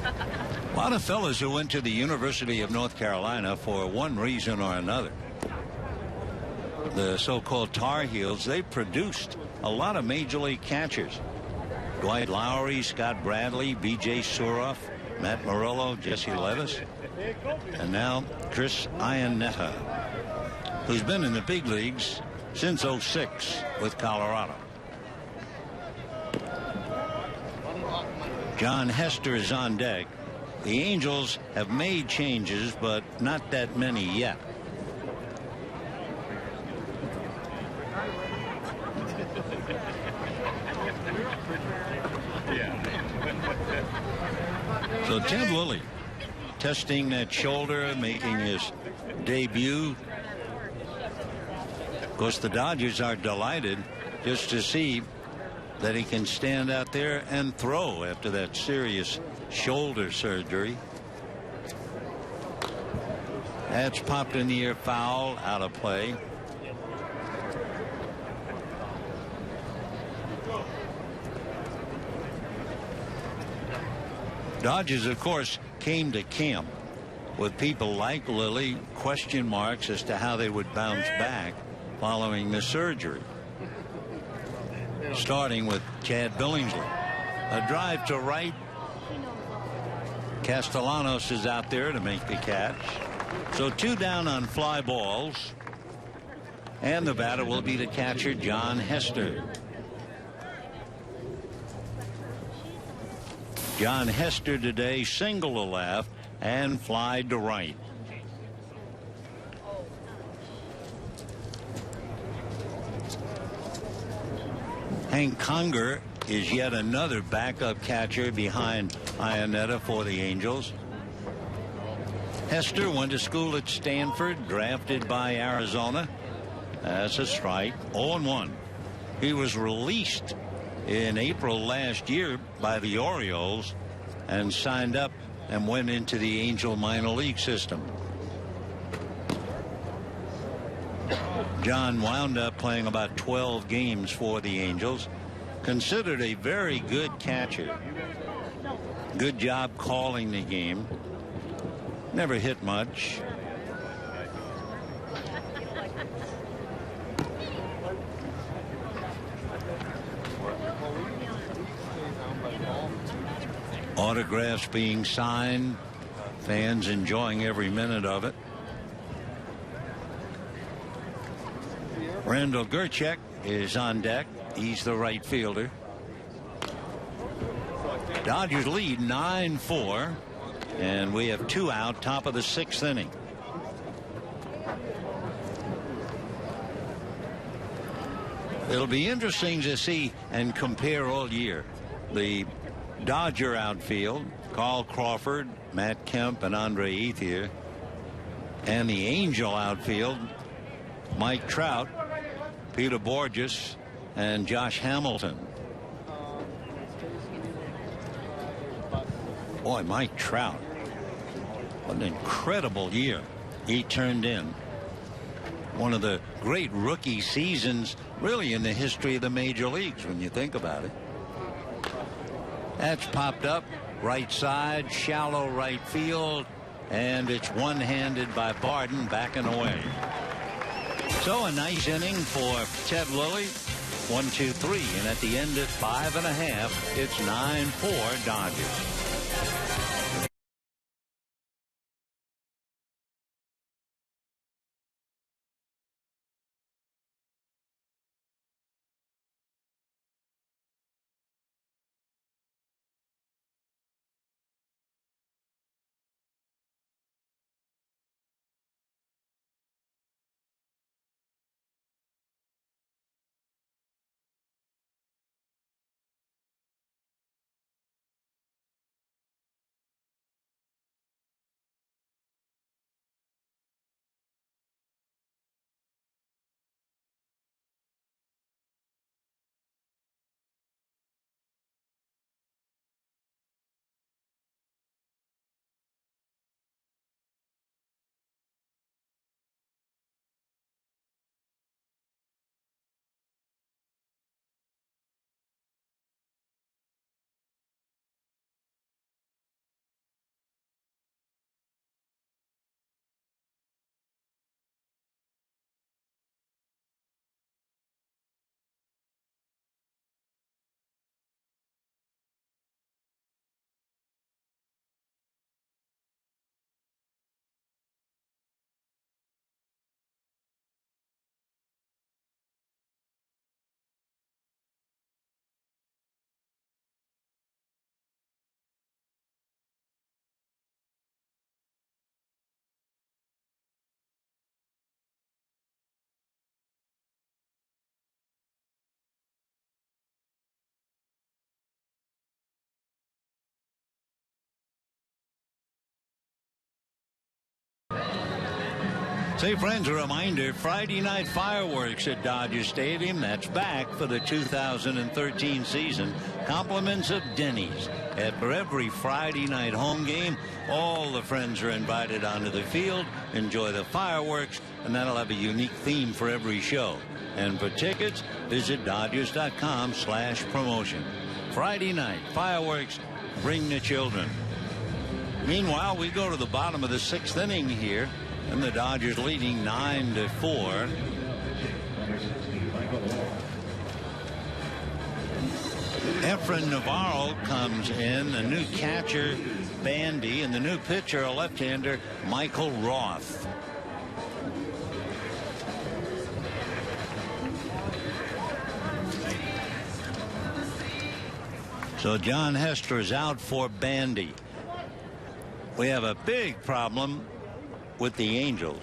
A lot of fellas who went to the University of North Carolina for one reason or another. The so-called Tar Heels, they produced a lot of major league catchers. Dwight Lowry, Scott Bradley, B.J. Suroff, Matt Morello, Jesse Levis, and now Chris Iannetta, who's been in the big leagues since '06 with Colorado. John Hester is on deck. The Angels have made changes, but not that many yet. So Ted Lilly testing that shoulder, making his debut. Of course, the Dodgers are delighted just to see that he can stand out there and throw after that serious shoulder surgery. That's popped in the air, foul, out of play. Dodgers, of course, came to camp with people like Lilly, question marks as to how they would bounce back following the surgery. Starting with Chad Billingsley. A drive to right. Castellanos is out there to make the catch. So 2 down on fly balls. And the batter will be the catcher, John Hester. John Hester today, single to left and fly to right. Hank Conger is yet another backup catcher behind Iannetta for the Angels. Hester went to school at Stanford, drafted by Arizona. That's a strike. 0-1. He was released in April last year by the Orioles and signed up and went into the Angel minor league system. John wound up playing about 12 games for the Angels. Considered a very good catcher. Good job calling the game. Never hit much. Autographs being signed. Fans enjoying every minute of it. Randall Gerchek is on deck. He's the right fielder. Dodgers lead 9-4, and we have 2 out, top of the 6th inning. It'll be interesting to see and compare all year the Dodger outfield, Carl Crawford, Matt Kemp, and Andre Ethier, and the Angel outfield, Mike Trout, Peter Borges, and Josh Hamilton. Boy, Mike Trout, what an incredible year he turned in. One of the great rookie seasons really in the history of the major leagues when you think about it. That's popped up right side, shallow right field, and it's one-handed by Barden, backing away. So a nice inning for Ted Lilly. 1-2-3, and at the end at 5.5, it's 9-4 Dodgers. Say, friends, a reminder, Friday night fireworks at Dodger Stadium. That's back for the 2013 season. Compliments of Denny's. For every Friday night home game, all the friends are invited onto the field, enjoy the fireworks, and that'll have a unique theme for every show. And for tickets, visit Dodgers.com/promotion. Friday night fireworks, bring the children. Meanwhile, we go to the bottom of the 6th inning here, and the Dodgers leading 9-4. Efren Navarro comes in, a new catcher, Bandy, and the new pitcher, a left-hander, Michael Roth. So John Hester is out for Bandy. We have a big problem with the Angels,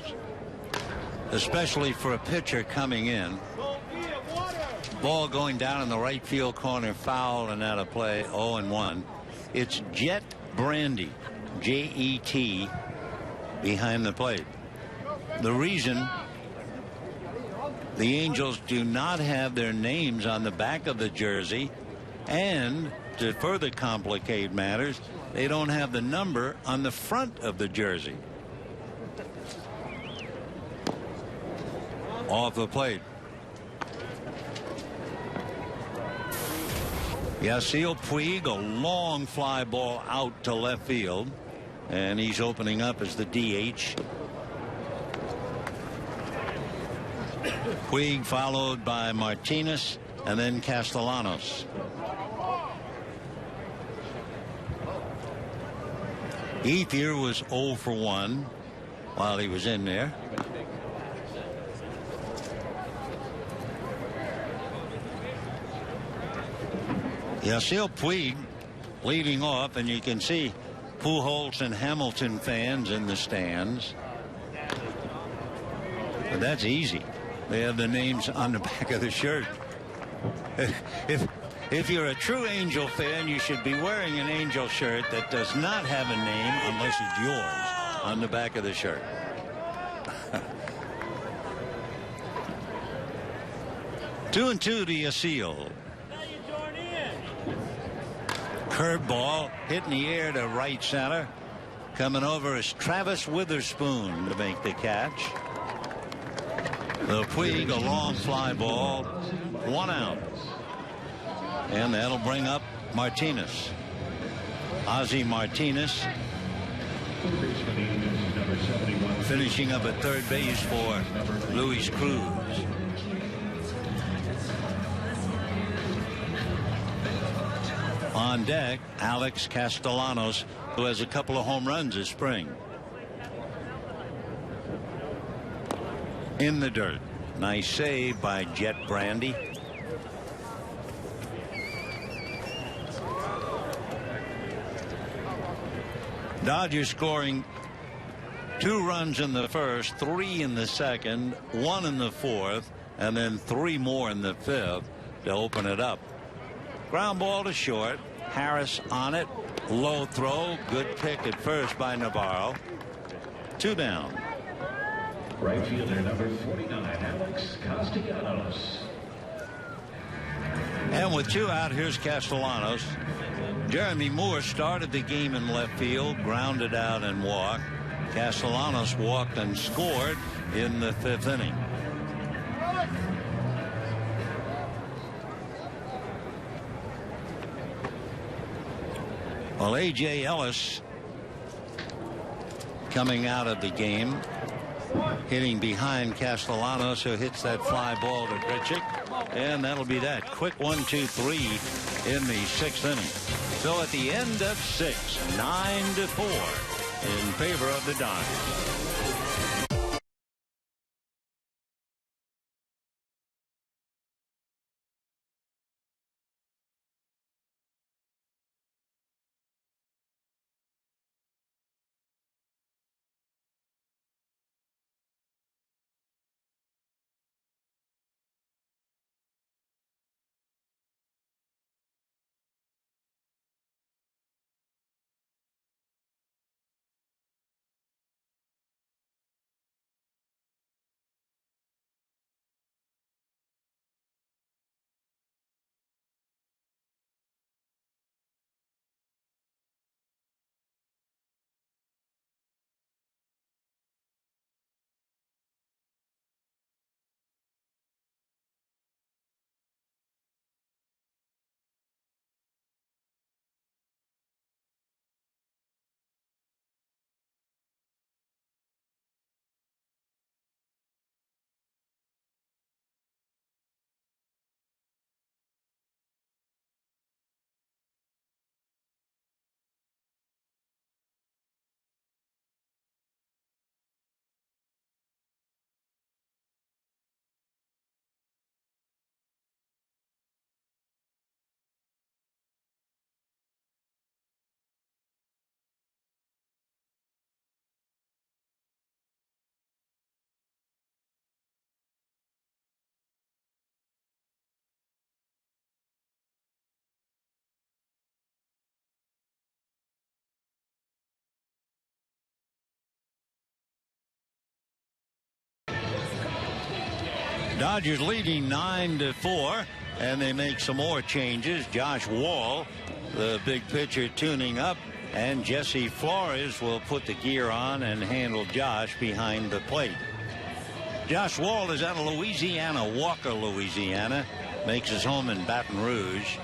especially for a pitcher coming in. Ball going down in the right field corner, foul and out of play, 0-1. It's Jet Brandy, J-E-T, behind the plate. The reason the Angels do not have their names on the back of the jersey, and to further complicate matters, they don't have the number on the front of the jersey. Off the plate. Yasiel Puig, a long fly ball out to left field, and he's opening up as the DH. Puig followed by Martinez and then Castellanos. Ethier was 0 for 1 while he was in there. Yasiel Puig leading off, and you can see Pujols and Hamilton fans in the stands. But that's easy. They have the names on the back of the shirt. If you're a true Angel fan, you should be wearing an Angel shirt that does not have a name unless it's yours on the back of the shirt. 2-2 to Yasiel. Curveball hit in the air to right center. Coming over is Travis Witherspoon to make the catch. The Puig, a long fly ball, 1 out. And that'll bring up Martinez. Ozzie Martinez finishing up at third base for Luis Cruz. On deck, Alex Castellanos, who has a couple of home runs this spring. In the dirt. Nice save by Jet Brandy. Dodgers scoring 2 runs in the first, 3 in the second, 1 in the fourth, and then 3 more in the fifth to open it up. Ground ball to short. Harris on it. Low throw. Good pick at first by Navarro. 2 down. Right fielder number 49, Alex Castellanos. And with 2 out, here's Castellanos. Jeremy Moore started the game in left field, grounded out and walked. Castellanos walked and scored in the 5th inning. Well, A.J. Ellis coming out of the game, hitting behind Castellanos, who hits that fly ball to Grichuk, and that'll be that. Quick 1-2-3 in the 6th inning. So at the end of 6, 9-4 in favor of the Dodgers. Dodgers leading 9-4, and they make some more changes. Josh Wall, the big pitcher, tuning up, and Jesse Flores will put the gear on and handle Josh behind the plate. Josh Wall is out of Louisiana, Walker, Louisiana, makes his home in Baton Rouge.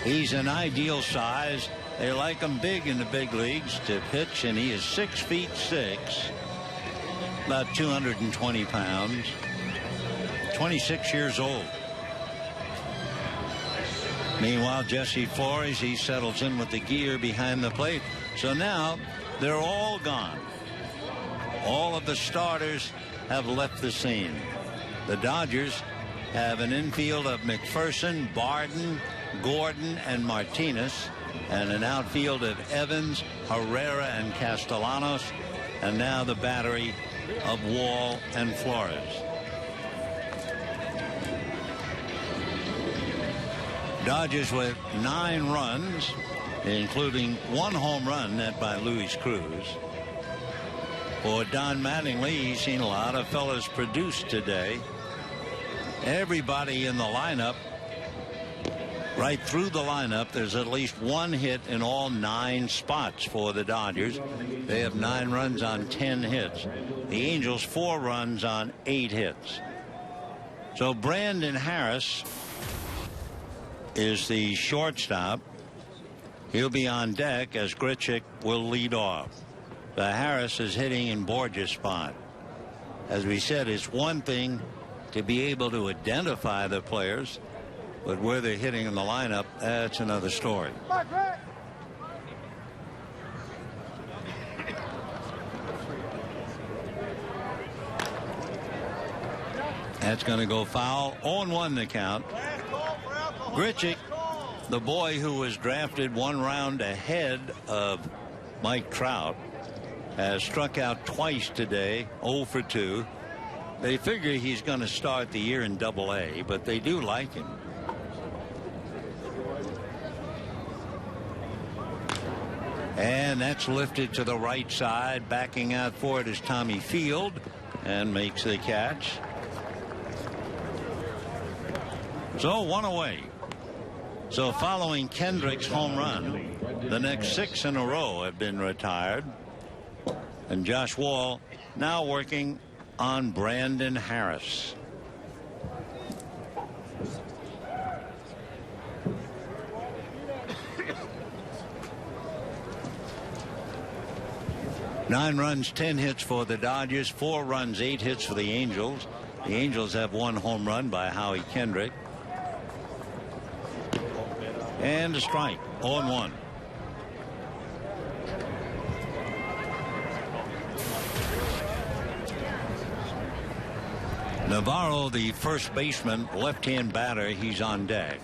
He's an ideal size. They like him big in the big leagues to pitch, and he is 6'6", about 220 pounds, 26 years old. Meanwhile, Jesse Flores, he settles in with the gear behind the plate. So now they're all gone. All of the starters have left the scene. The Dodgers have an infield of McPherson, Barden, Gordon, and Martinez, and an outfield of Evans, Herrera, and Castellanos, and now the battery of Wall and Flores. Dodgers with 9 runs, including 1 home run net by Luis Cruz. For Don Mattingly, he's seen a lot of fellas produce today. Everybody in the lineup, right through the lineup, there's at least 1 hit in all 9 spots for the Dodgers. They have 9 runs on 10 hits. The Angels 4 runs on 8 hits. So Brandon Harris is the shortstop. He'll be on deck as Grichuk will lead off. The Harris is hitting in Borges' spot. As we said, it's one thing to be able to identify the players, but where they're hitting in the lineup, that's another story. That's going to go foul. 0-1 the count. Grichuk, the boy who was drafted 1 round ahead of Mike Trout, has struck out twice today, 0 for 2. They figure he's going to start the year in Double-A, but they do like him. And that's lifted to the right side. Backing out for it is Tommy Field, and makes the catch. So 1 away. So following Kendrick's home run, the next 6 in a row have been retired. And Josh Wall now working on Brandon Harris. Nine runs, 10 hits for the Dodgers, 4 runs, 8 hits for the Angels. The Angels have 1 home run by Howie Kendrick. And a strike, 0-1. Navarro, the first baseman, left-hand batter, he's on deck.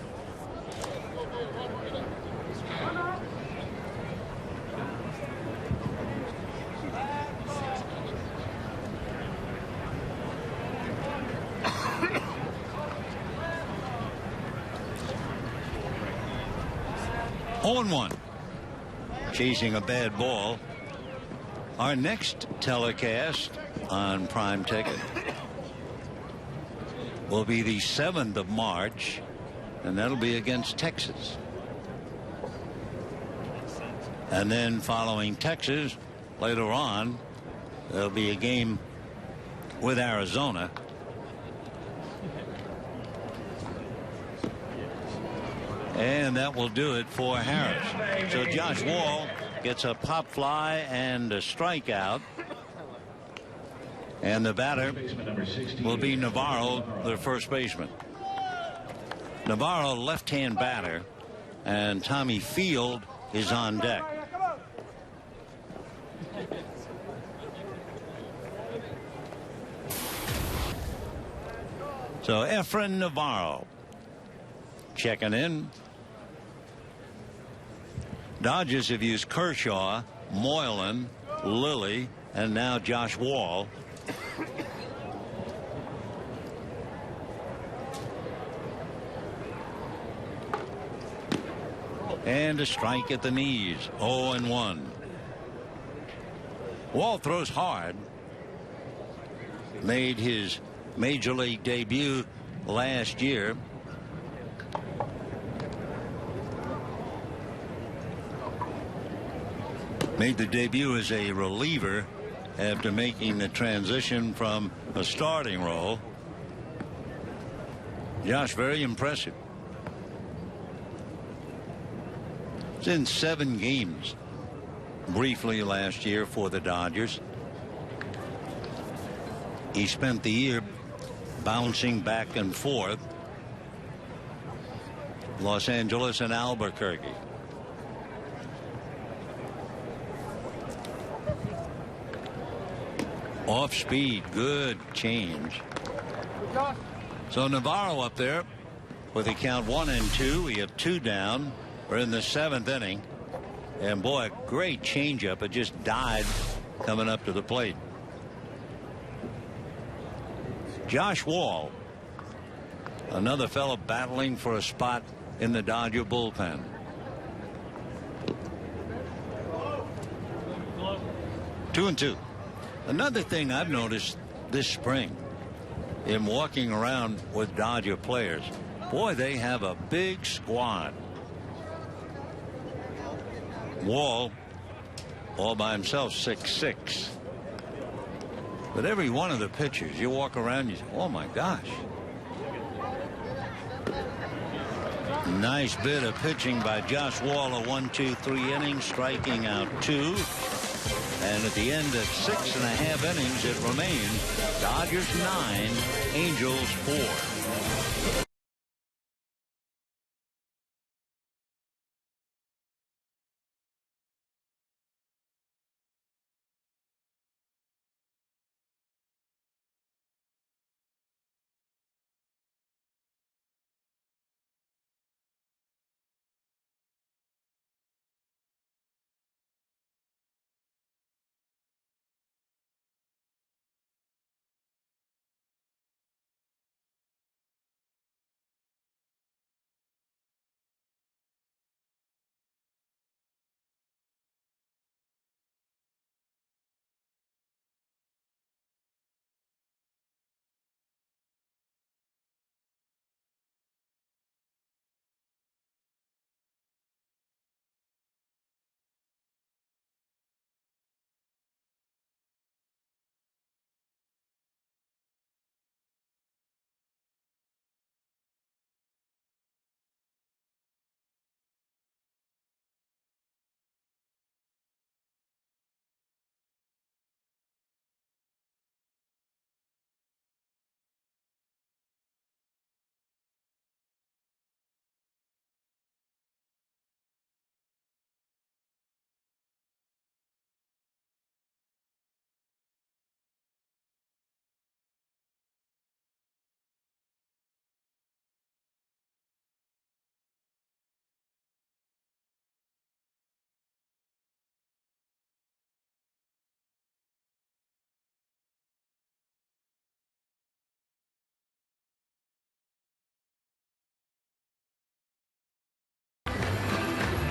(0-1). Chasing a bad ball. Our next telecast on Prime Ticket will be the 7th of March, and that'll be against Texas. And then following Texas, later on, there'll be a game with Arizona. And that will do it for Harris. So Josh Wall gets a pop fly and a strikeout. And the batter will be Navarro, the first baseman. Navarro, left-hand batter, and Tommy Field is on deck. So Efren Navarro checking in. Dodgers have used Kershaw, Moylan, Lilly, and now Josh Wall. And a strike at the knees. 0-1. Wall throws hard. Made his major league debut last year. Made the debut as a reliever after making the transition from a starting role. Josh, very impressive. It's in 7 games briefly last year for the Dodgers. He spent the year bouncing back and forth. Los Angeles and Albuquerque. Off speed, good change. So Navarro up there with the count 1-2. We have 2 down. We're in the 7th inning. And boy, a great changeup. It just died coming up to the plate. Josh Wall, another fellow battling for a spot in the Dodger bullpen. Two and two. Another thing I've noticed this spring in walking around with Dodger players, boy, they have a big squad. Wall all by himself 6'6". But every one of the pitchers, you walk around, you say, oh my gosh. Nice bit of pitching by Josh Wall, a 1-2-3 innings, striking out 2. And at the end of 6.5 innings, it remained Dodgers 9, Angels 4.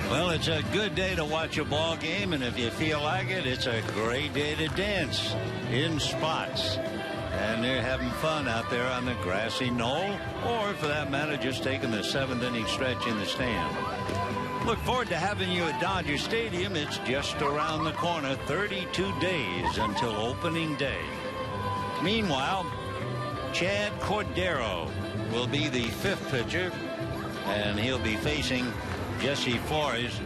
Well, it's a good day to watch a ball game, and if you feel like it, it's a great day to dance in spots. And they're having fun out there on the grassy knoll, or for that matter, just taking the 7th inning stretch in the stand. Look forward to having you at Dodger Stadium. It's just around the corner, 32 days until opening day. Meanwhile, Chad Cordero will be the 5th pitcher, and he'll be facing Jesse Flores.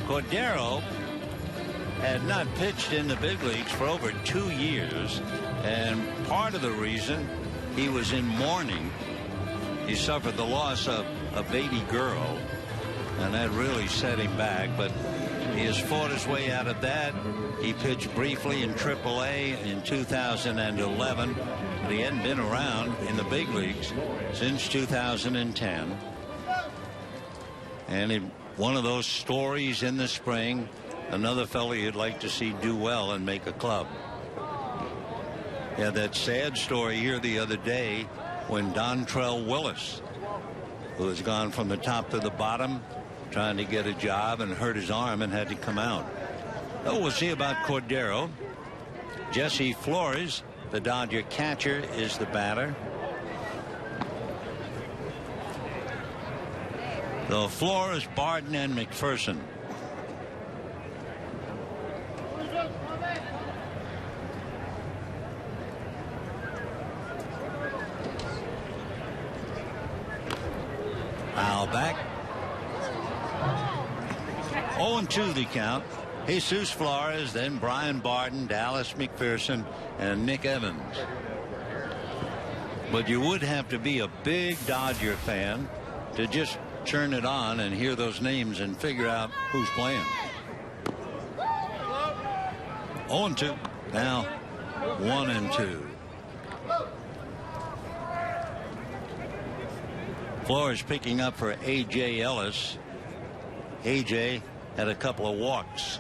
Cordero had not pitched in the big leagues for over 2 years, and part of the reason he was in mourning, he suffered the loss of a baby girl, and that really set him back. But he has fought his way out of that. He pitched briefly in AAA in 2011, but he hadn't been around in the big leagues since 2010. And in one of those stories in the spring, another fellow you'd like to see do well and make a club. Yeah, that sad story here the other day when Dontrell Willis, who has gone from the top to the bottom trying to get a job and hurt his arm and had to come out. Oh, we'll see about Cordero. Jesse Flores The Dodger catcher is the batter. The floor is Barden and McPherson. Foul back. 0-2 the count. Jesus Flores, then Brian Barden, Dallas McPherson, and Nick Evans. But you would have to be a big Dodger fan to just turn it on and hear those names and figure out who's playing. 0-2. Now 1-2. Flores picking up for A.J. Ellis. A.J. had a couple of walks.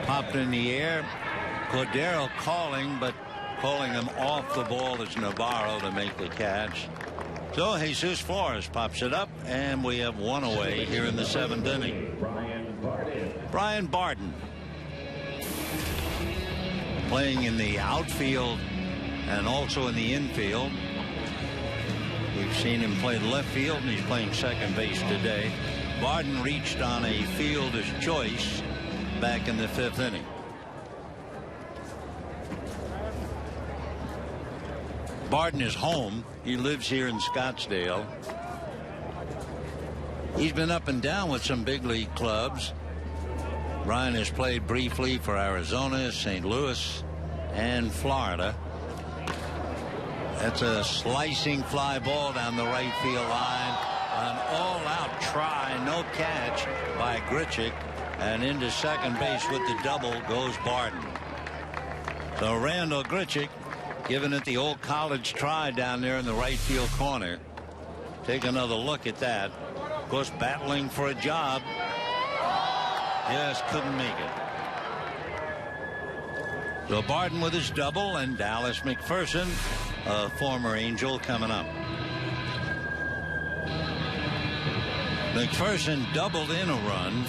Popped in the air. Cordero calling, but calling him off the ball is Navarro to make the catch. So Jesus Flores pops it up, and we have one away here in the 7th inning. Brian Barden playing in the outfield and also in the infield. We've seen him play left field, and he's playing second base today. Barden reached on a fielder's choice back in the 5th inning. Barden is home. He lives here in Scottsdale. He's been up and down with some big league clubs. Brian has played briefly for Arizona, St. Louis, and Florida. That's a slicing fly ball down the right field line. An all-out try, no catch by Grichuk, and into second base with the double goes Barden. So Randall Grichuk giving it the old college try down there in the right field corner. Take another look at that. Of course, battling for a job. Just couldn't make it. So Barden with his double, and Dallas McPherson, a former Angel, coming up. McPherson doubled in a run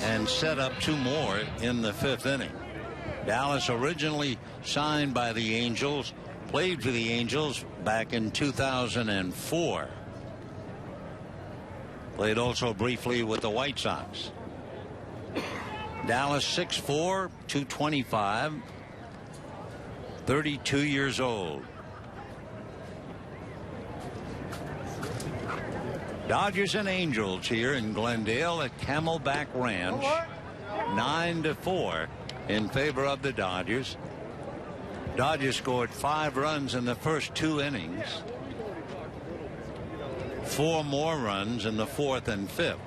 and set up 2 more in the 5th inning. Dallas originally signed by the Angels, played for the Angels back in 2004. Played also briefly with the White Sox. Dallas 6'4", 225, 32 years old. Dodgers and Angels here in Glendale at Camelback Ranch. 9-4 in favor of the Dodgers. Dodgers scored 5 runs in the first 2 innings. 4 more runs in the 4th and 5th.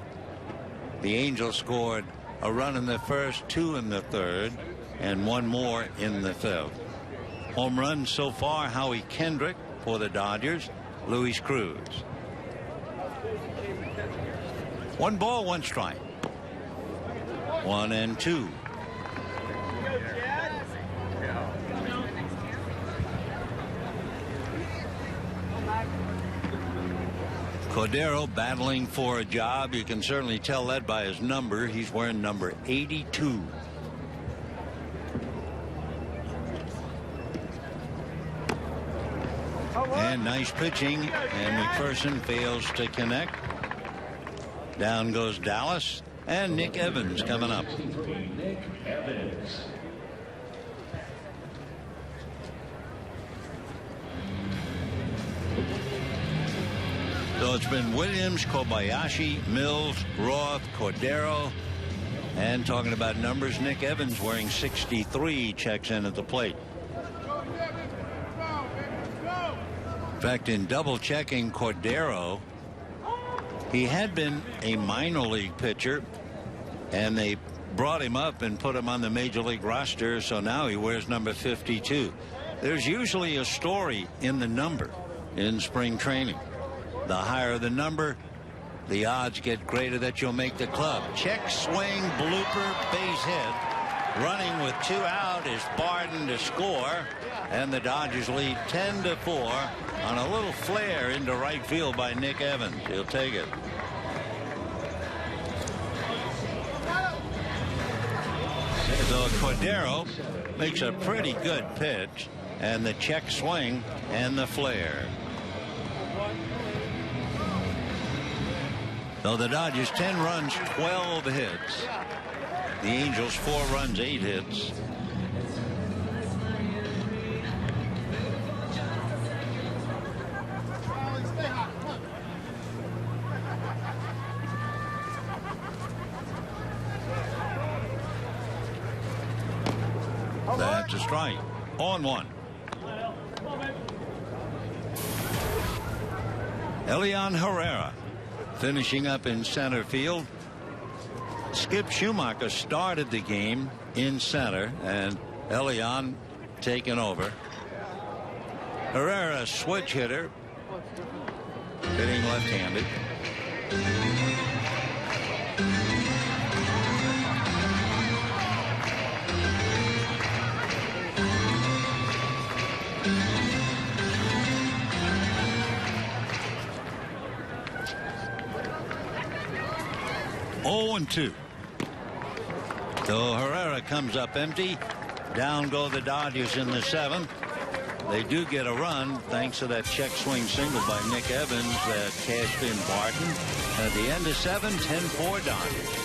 The Angels scored a run in the first, 2 in the 3rd, and 1 more in the 5th. Home runs so far: Howie Kendrick for the Dodgers, Luis Cruz. 1 ball, 1 strike. 1-2. Cordero battling for a job. You can certainly tell that by his number. He's wearing number 82. And nice pitching, and McPherson fails to connect. Down goes Dallas, and Nick Evans coming up. Nick Evans. So it's been Williams, Kobayashi, Mills, Roth, Cordero, and talking about numbers, Nick Evans wearing 63 checks in at the plate. In fact, in double checking Cordero, he had been a minor league pitcher, and they brought him up and put him on the major league roster, so now he wears number 52. There's usually a story in the number in spring training. The higher the number, the odds get greater that you'll make the club. Check swing, blooper, base hit. Running with 2 out is Barden to score, and the Dodgers lead 10-4 on a little flare into right field by Nick Evans. He'll take it. So Cordero makes a pretty good pitch, and the check swing and the flare. So the Dodgers 10 runs, 12 hits. The Angels 4 runs, 8 hits. That's a strike. On 1. Elian Herrera finishing up in center field. Skip Schumacher started the game in center, and Elian taking over. Herrera, switch hitter, hitting left-handed. And 2. So Herrera comes up empty. Down go the Dodgers in the 7th. They do get a run thanks to that check swing single by Nick Evans that cashed in Barton. At the end of 7, 10-4 Dodgers.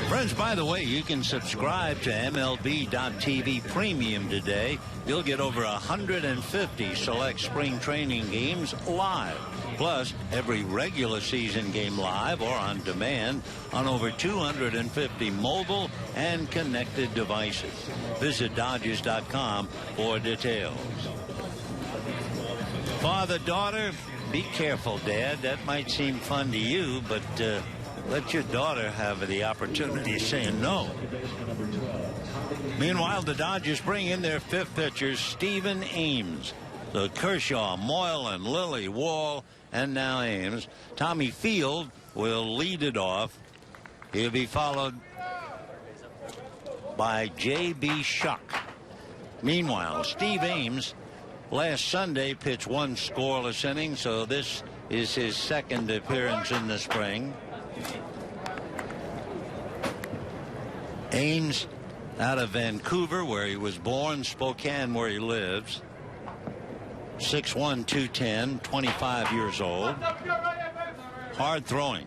Friends, by the way, you can subscribe to MLB.TV Premium today. You'll get over 150 select spring training games live. Plus, every regular season game live or on demand on over 250 mobile and connected devices. Visit Dodgers.com for details. Father-daughter, be careful, Dad. That might seem fun to you, but let your daughter have the opportunity of saying no. Meanwhile, the Dodgers bring in their 5th pitcher, Stephen Ames. So Kershaw, Moylan, Lilly, Wall, and now Ames. Tommy Field will lead it off. He'll be followed by J.B. Shuck. Meanwhile, Steve Ames last Sunday pitched 1 scoreless inning, so this is his 2nd appearance in the spring. Ames out of Vancouver, where he was born, Spokane, where he lives. 6'1", 210, 25 years old. Hard throwing.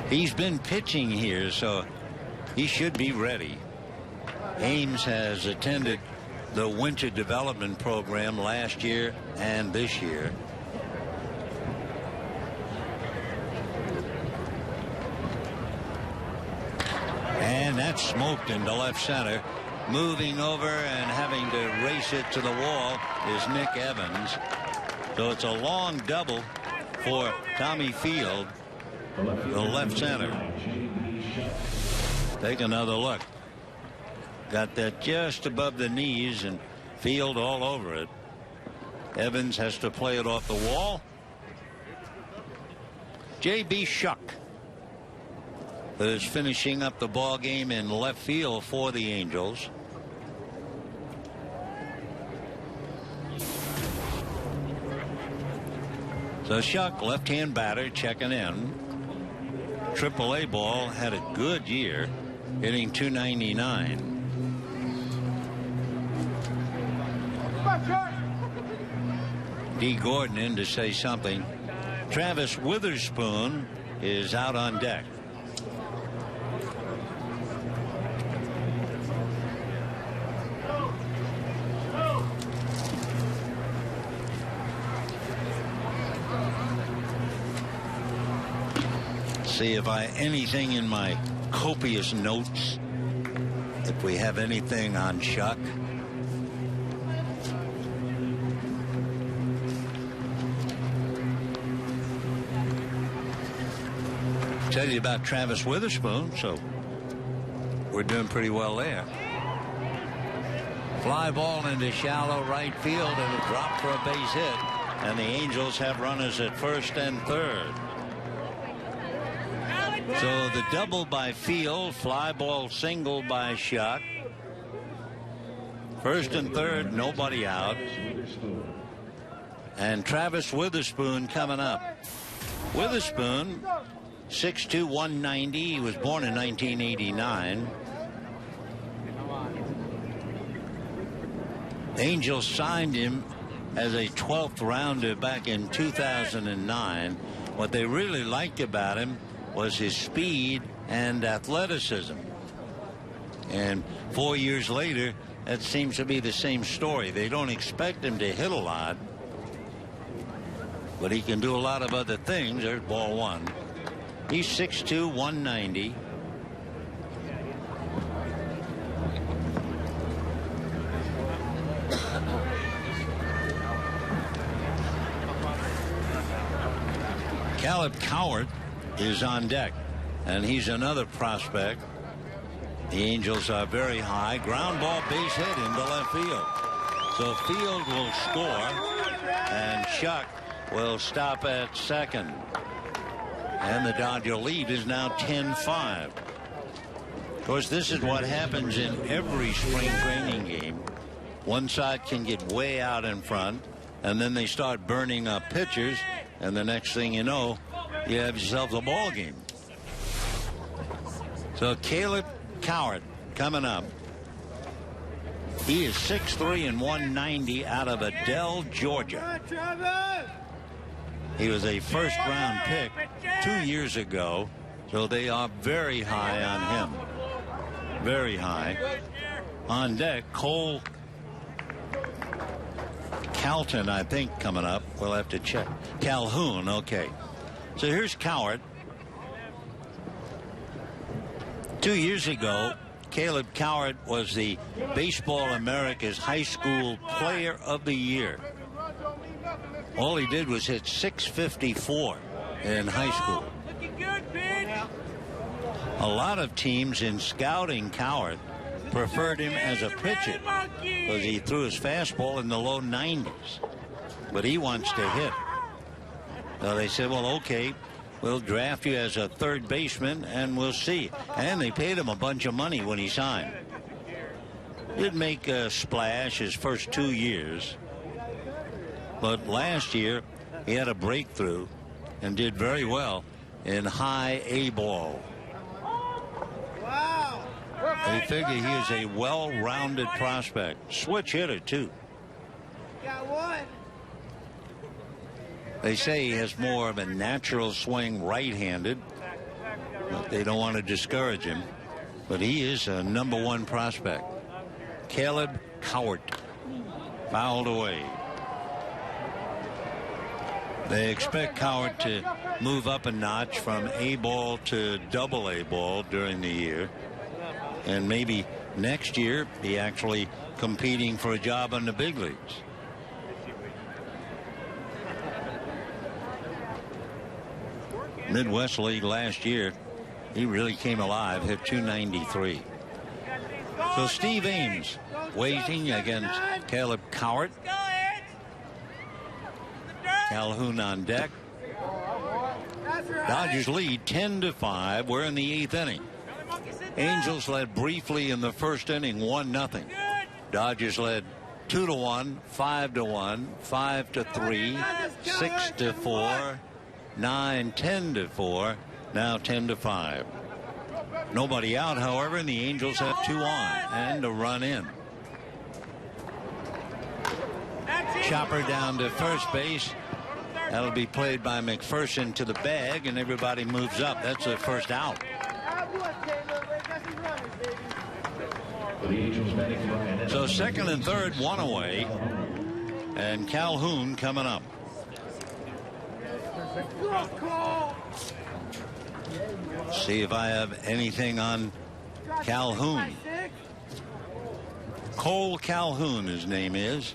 He's been pitching here, so he should be ready. Ames has attended the winter development program last year and this year. And that's smoked into left center. Moving over and having to race it to the wall is Nick Evans. So it's a long double for Tommy Field, the left center. Take another look. Got that just above the knees and Field all over it. Evans has to play it off the wall. J.B. Shuck is finishing up the ball game in left field for the Angels. So Shuck, left-hand batter, checking in. AAA ball, had a good year, hitting .299. D. Gordon in to say something. Travis Witherspoon is out on deck. See if anything in my copious notes, if we have anything on Shuck. Tell you about Travis Witherspoon, so we're doing pretty well there. Fly ball into shallow right field and a drop for a base hit, and the Angels have runners at first and third. So the double by Field, fly ball single by Shuck. First and third, nobody out. And Travis Witherspoon coming up. Witherspoon, 6'2", 190. He was born in 1989. Angels signed him as a 12th rounder back in 2009. What they really liked about him was his speed and athleticism. And 4 years later, that seems to be the same story. They don't expect him to hit a lot, but he can do a lot of other things. There's ball one. He's 6'2", 190. Caleb Cowart is on deck, and he's another prospect. The Angels are very high. Ground ball, base hit into left field. So Field will score, and Shuck will stop at second. And the Dodger lead is now 10-5. Of course, this is what happens in every spring training game. One side can get way out in front, and then they start burning up pitchers, and the next thing you know, you have yourself a ball game. So Caleb Cowart coming up. He is 6'3" and 190 out of Adel, Georgia. He was a first-round pick 2 years ago, so they are very high on him. Very high. On deck, Cole Calton, I think, coming up. We'll have to check. Calhoun, okay. So here's Cowart. 2 years ago, Caleb Cowart was the Baseball America's High School Player of the Year. All he did was hit .654 in high school. A lot of teams in scouting Cowart preferred him as a pitcher because he threw his fastball in the low 90s. But he wants to hit. So they said, well, okay, we'll draft you as a third baseman and we'll see. And they paid him a bunch of money when he signed. Didn't make a splash his first 2 years. But last year, he had a breakthrough and did very well in high A ball. They figure he is a well-rounded prospect. Switch hitter, too. Got one. They say he has more of a natural swing right-handed. But they don't want to discourage him. But he is a #1 prospect. Caleb Cowart fouled away. They expect Cowart to move up a notch from A ball to AA ball during the year. And maybe next year be actually competing for a job in the big leagues. Midwest League last year. He really came alive, hit 293. So Steve Ames waiting against Caleb Cowart. Calhoun on deck. Dodgers lead 10-5. We're in the 8th inning. Angels led briefly in the first inning, 1-0. Dodgers led 2-1, 5-1, 5-3, 6-4, 9-10-4. Now 10-5. Nobody out, however, and the Angels have 2 on and a run in. Chopper down to first base. That'll be played by McPherson to the bag, and everybody moves up. That's the first out. So second and third, 1 away, and Calhoun coming up. See if I have anything on Calhoun. Cole Calhoun, his name is.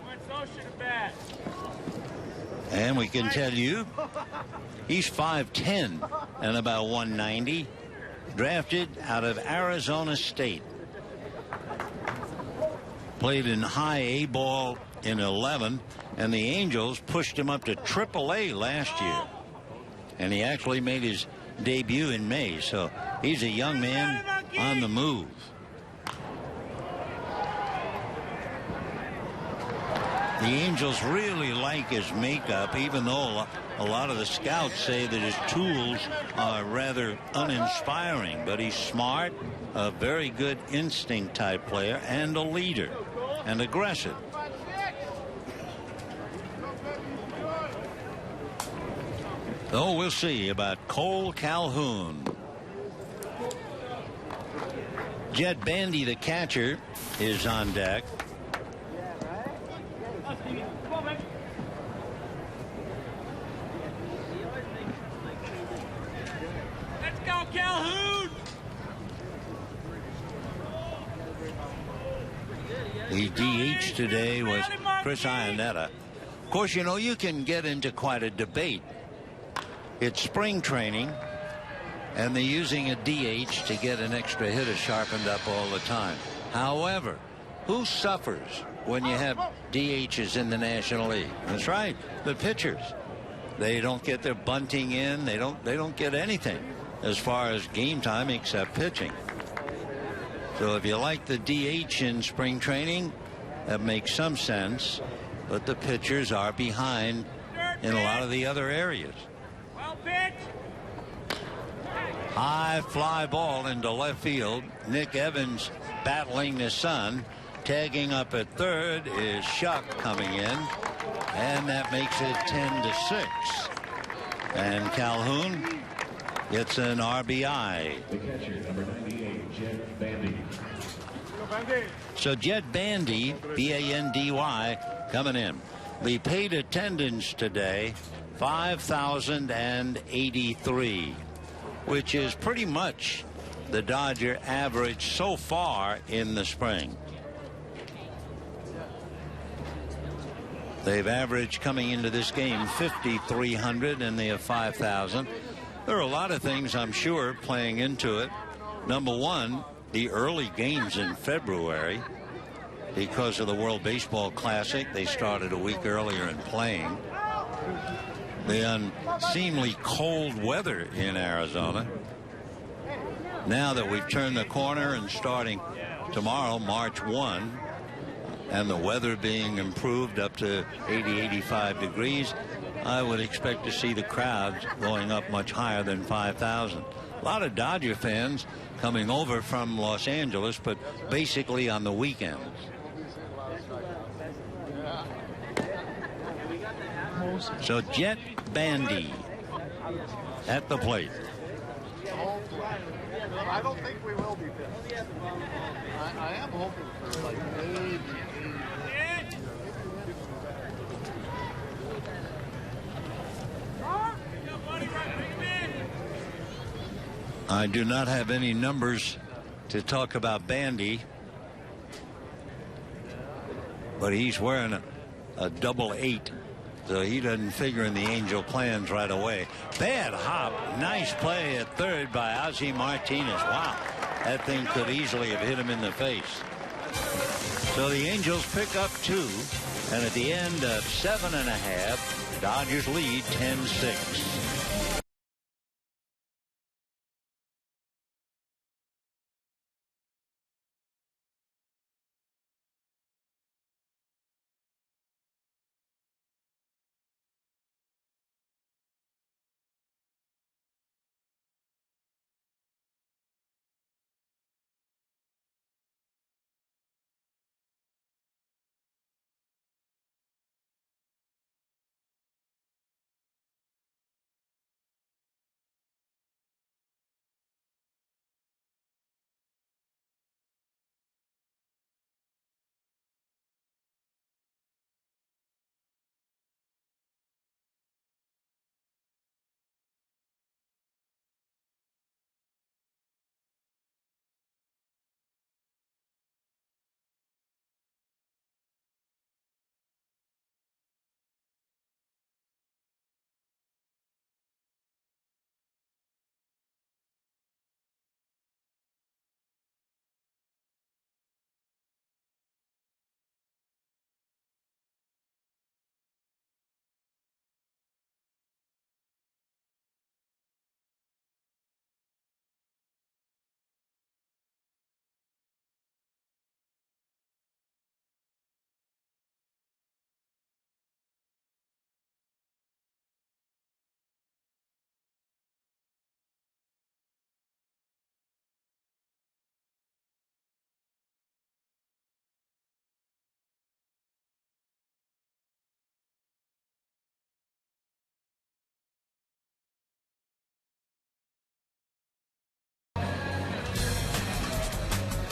And we can tell you he's 5'10" and about 190. Drafted out of Arizona State. Played in high A ball in 11, and the Angels pushed him up to AAA last year. And he actually made his debut in May, so he's a young man on the move. The Angels really like his makeup, even though a lot of the scouts say that his tools are rather uninspiring. But he's smart, a very good instinct type player, and a leader, and aggressive. So we'll see about Cole Calhoun. Jed Bandy, the catcher, is on deck. Let's go, Calhoun! The DH today was Chris Ionetta. Of course, you know, you can get into quite a debate. It's spring training, and they're using a DH to get an extra hitter sharpened up all the time. However, who suffers when you have DHs in the National League? That's right, the pitchers. They don't get their bunting in. They don't get anything as far as game time except pitching. So if you like the DH in spring training, that makes some sense. But the pitchers are behind in a lot of the other areas. High fly ball into left field. Nick Evans battling the sun. Tagging up at third is Shuck coming in, and that makes it 10-6. And Calhoun gets an RBI. The catcher, number 98, Jed Bandy. So Jed Bandy, B-A-N-D-Y, coming in. The paid attendance today, 5,083, which is pretty much the Dodger average so far in the spring. They've averaged coming into this game 5,300, and they have 5,000. There are a lot of things, I'm sure, playing into it. Number one, the early games in February. Because of the World Baseball Classic, they started a week earlier in playing. The unseemly cold weather in Arizona. Now that we've turned the corner and starting tomorrow, March 1, and the weather being improved up to 80-85 degrees, I would expect to see the crowds going up much higher than 5,000. A lot of Dodger fans coming over from Los Angeles, but basically on the weekends. So Jed Bandy at the plate. I don't think we will be pitched. I am hoping for like maybe. I do not have any numbers to talk about Bandy, but he's wearing a double 8, So he doesn't figure in the Angel plans right away. Bad hop. Nice play at third by Ozzie Martinez. Wow. That thing could easily have hit him in the face. So the Angels pick up 2. And at the end of 7.5, Dodgers lead 10-6.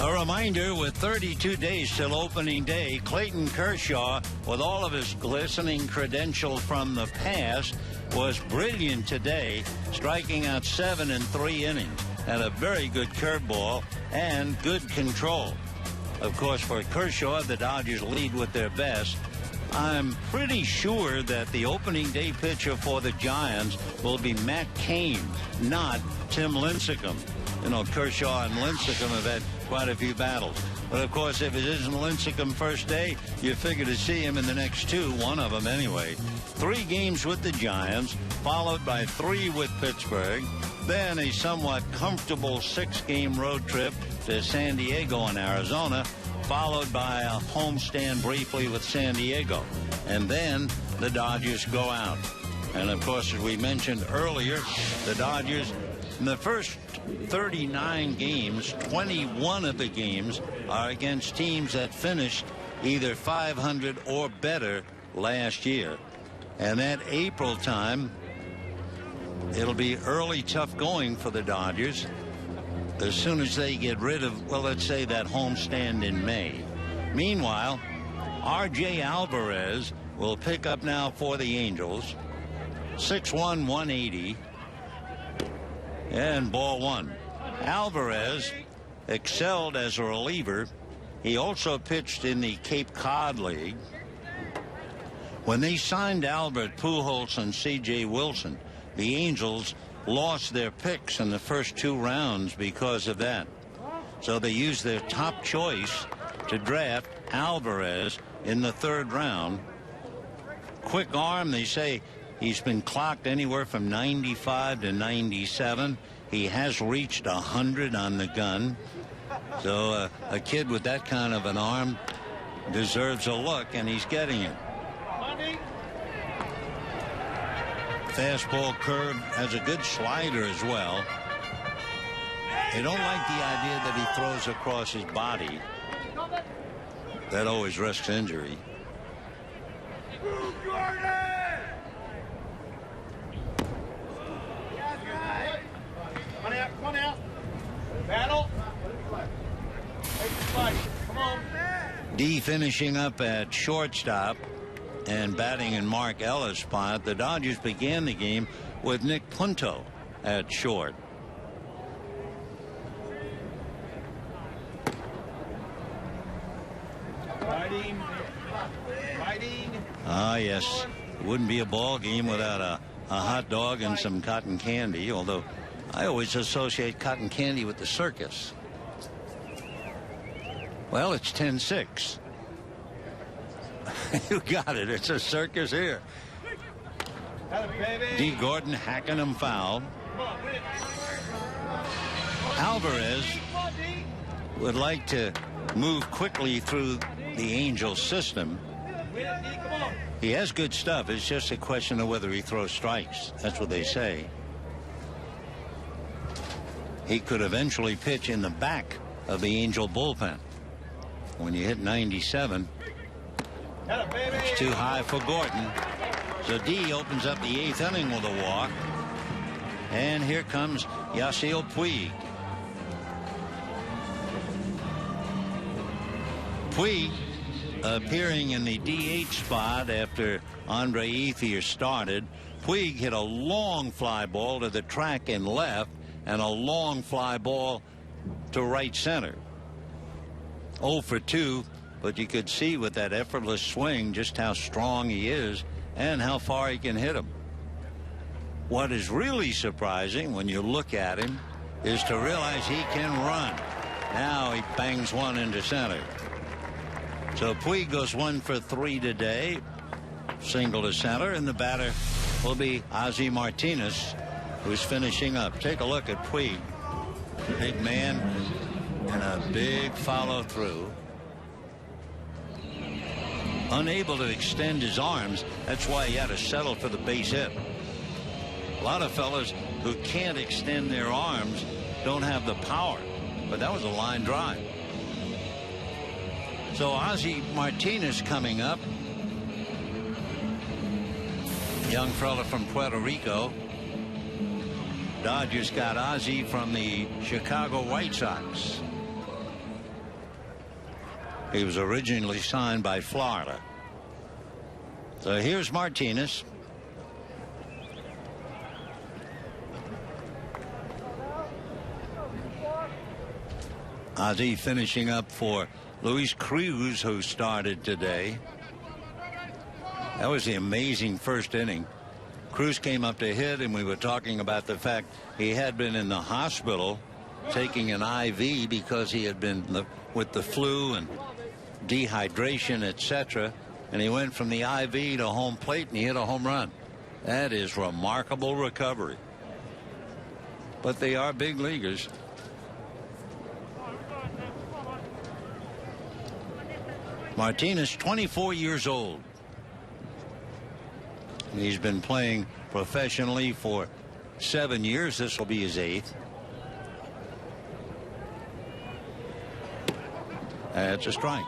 A reminder, with 32 days till opening day, Clayton Kershaw, with all of his glistening credential from the past, was brilliant today, striking out 7 in 3 innings. Had a very good curveball and good control. Of course, for Kershaw, the Dodgers lead with their best. I'm pretty sure that the opening day pitcher for the Giants will be Matt Cain, not Tim Lincecum. You know, Kershaw and Lincecum have had quite a few battles. But, of course, if it isn't Lincecum first day, you figure to see him in the next 2, one of them anyway. 3 games with the Giants, followed by 3 with Pittsburgh. Then a somewhat comfortable 6-game road trip to San Diego and Arizona, followed by a homestand briefly with San Diego. And then the Dodgers go out. And, of course, as we mentioned earlier, the Dodgers, in the first 39 games, 21 of the games are against teams that finished either 500 or better last year. And that April time, it'll be early tough going for the Dodgers as soon as they get rid of, well, let's say that homestand in May. Meanwhile, R.J. Alvarez will pick up now for the Angels. 6'1", 180. And ball 1. Alvarez excelled as a reliever. He also pitched in the Cape Cod League. When they signed Albert Pujols and C.J. Wilson, the Angels lost their picks in the first 2 rounds because of that. So they used their top choice to draft Alvarez in the 3rd round. Quick arm, they say. He's been clocked anywhere from 95 to 97. He has reached 100 on the gun. So a kid with that kind of an arm deserves a look, and he's getting it. Fastball curve, has a good slider as well. They don't like the idea that he throws across his body. That always risks injury. Come out. Battle. Come on. D finishing up at shortstop and batting in Mark Ellis' spot. The Dodgers began the game with Nick Punto at short. Fighting. Ah, yes. It wouldn't be a ball game without a hot dog and some cotton candy, although I always associate cotton candy with the circus. Well, it's 10-6. You got it. It's a circus here. D. Gordon hacking him foul. Alvarez would like to move quickly through the Angels system. He has good stuff. It's just a question of whether he throws strikes. That's what they say. He could eventually pitch in the back of the Angel bullpen. When you hit 97, it's too high for Gordon. So D opens up the 8th inning with a walk. And here comes Yasiel Puig. Puig appearing in the DH spot after Andre Ethier started. Puig hit a long fly ball to the track and left, and a long fly ball to right center. 0 for 2, but you could see with that effortless swing just how strong he is and how far he can hit him. What is really surprising when you look at him is to realize he can run. Now he bangs one into center. So Puig goes 1 for 3 today. Single to center, and the batter will be Ozzie Martinez, who's finishing up. Take a look at Puig. Big man and a big follow through. Unable to extend his arms. That's why he had to settle for the base hit. A lot of fellas who can't extend their arms don't have the power, but that was a line drive. So Ozzie Martinez coming up. Young fella from Puerto Rico. Dodgers got Ozzie from the Chicago White Sox. He was originally signed by Florida. So here's Martinez. Ozzie finishing up for Luis Cruz, who started today. That was the amazing first inning. Cruz came up to hit, and we were talking about the fact he had been in the hospital taking an IV because he had been with the flu and dehydration, etc. And he went from the IV to home plate, and he hit a home run. That is remarkable recovery. But they are big leaguers. Martinez, 24 years old. He's been playing professionally for 7 years. This will be his 8th. That's a strike.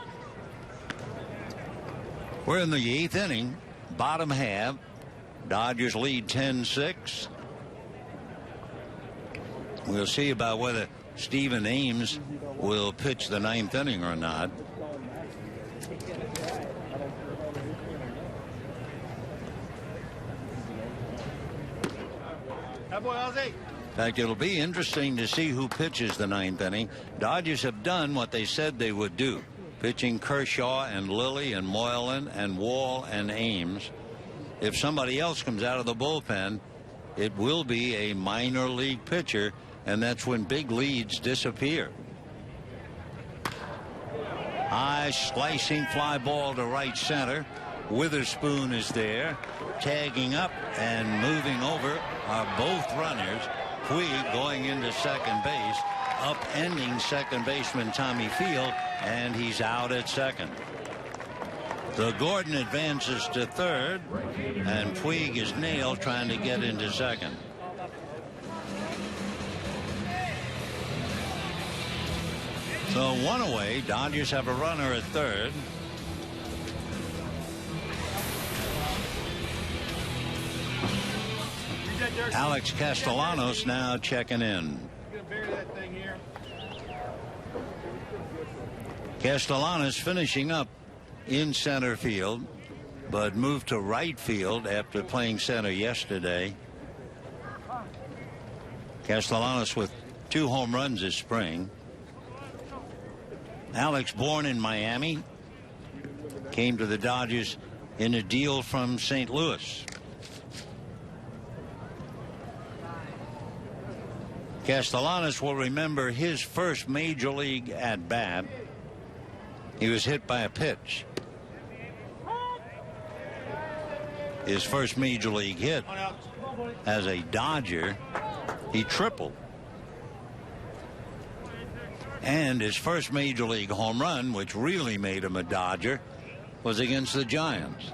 We're in the 8th inning, bottom half. Dodgers lead 10-6. We'll see about whether Stephen Ames will pitch the 9th inning or not. In fact, it'll be interesting to see who pitches the 9th inning. Dodgers have done what they said they would do, pitching Kershaw and Lilly and Moylan and Wall and Ames. If somebody else comes out of the bullpen, it will be a minor league pitcher, and that's when big leads disappear. High slicing fly ball to right center. Witherspoon is there, tagging up and moving over are both runners. Puig going into second base, upending second baseman Tommy Field, and he's out at second. So Gordon advances to third, and Puig is nailed trying to get into second. So 1 away. Dodgers have a runner at third. Alex Castellanos now checking in. Castellanos finishing up in center field, but moved to right field after playing center yesterday. Castellanos with 2 home runs this spring. Alex, born in Miami, came to the Dodgers in a deal from St. Louis. Castellanos will remember his first major league at bat. He was hit by a pitch. His first major league hit as a Dodger, he tripled. And his first major league home run, which really made him a Dodger, was against the Giants.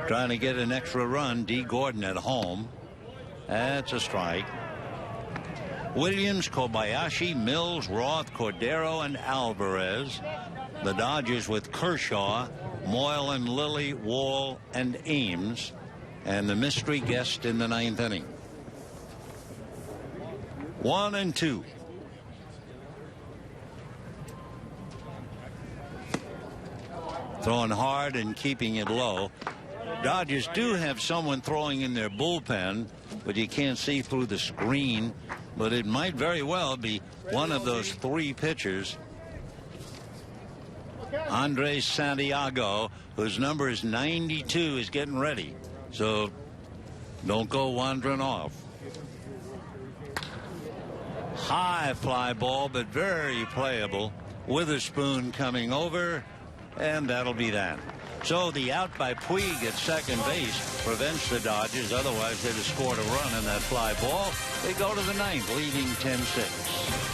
Trying to get an extra run, D. Gordon at home. That's a strike. Williams, Kobayashi, Mills, Roth, Cordero, and Alvarez. The Dodgers with Kershaw, Moylan, Lilly, Wall, and Ames. And the mystery guest in the 9th inning. 1-2. Throwing hard and keeping it low. Dodgers do have someone throwing in their bullpen, but you can't see through the screen. But it might very well be one of those 3 pitchers. Andres Santiago, whose number is 92, is getting ready. So don't go wandering off. High fly ball, but very playable. Witherspoon coming over, and that'll be that. So the out by Puig at second base prevents the Dodgers. Otherwise, they'd have scored a run in that fly ball. They go to the 9th, leading 10-6.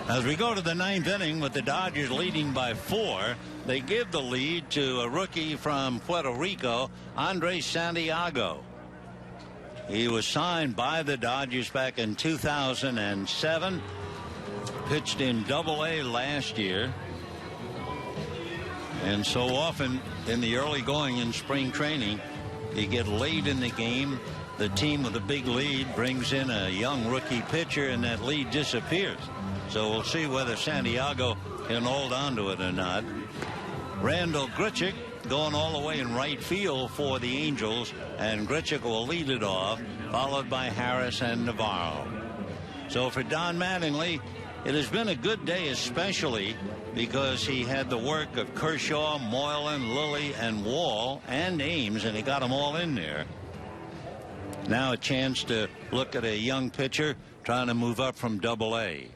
As we go to the 9th inning with the Dodgers leading by 4, they give the lead to a rookie from Puerto Rico, Andres Santiago. He was signed by the Dodgers back in 2007, pitched in Double-A last year, and so often in the early going in spring training, you get late in the game, the team with a big lead brings in a young rookie pitcher, and that lead disappears. So we'll see whether Santiago can hold on to it or not. Randall Grichuk going all the way in right field for the Angels, and Grichuk will lead it off, followed by Harris and Navarro. So for Don Mattingly, it has been a good day, especially because he had the work of Kershaw, Moylan, Lilly, and Wall, and Ames, and he got them all in there. Now a chance to look at a young pitcher trying to move up from Double-A.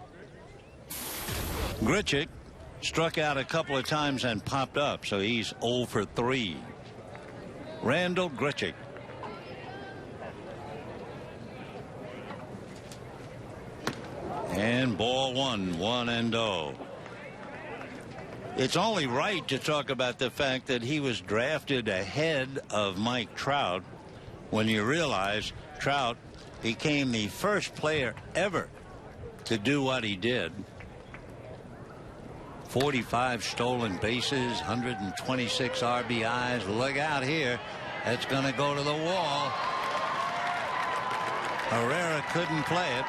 Grichuk struck out a couple of times and popped up, so he's 0 for 3. Randall Grichuk. And ball 1-0. It's only right to talk about the fact that he was drafted ahead of Mike Trout, when you realize Trout became the first player ever to do what he did. 45 stolen bases, 126 RBIs. Look out here. That's going to go to the wall. Herrera couldn't play it.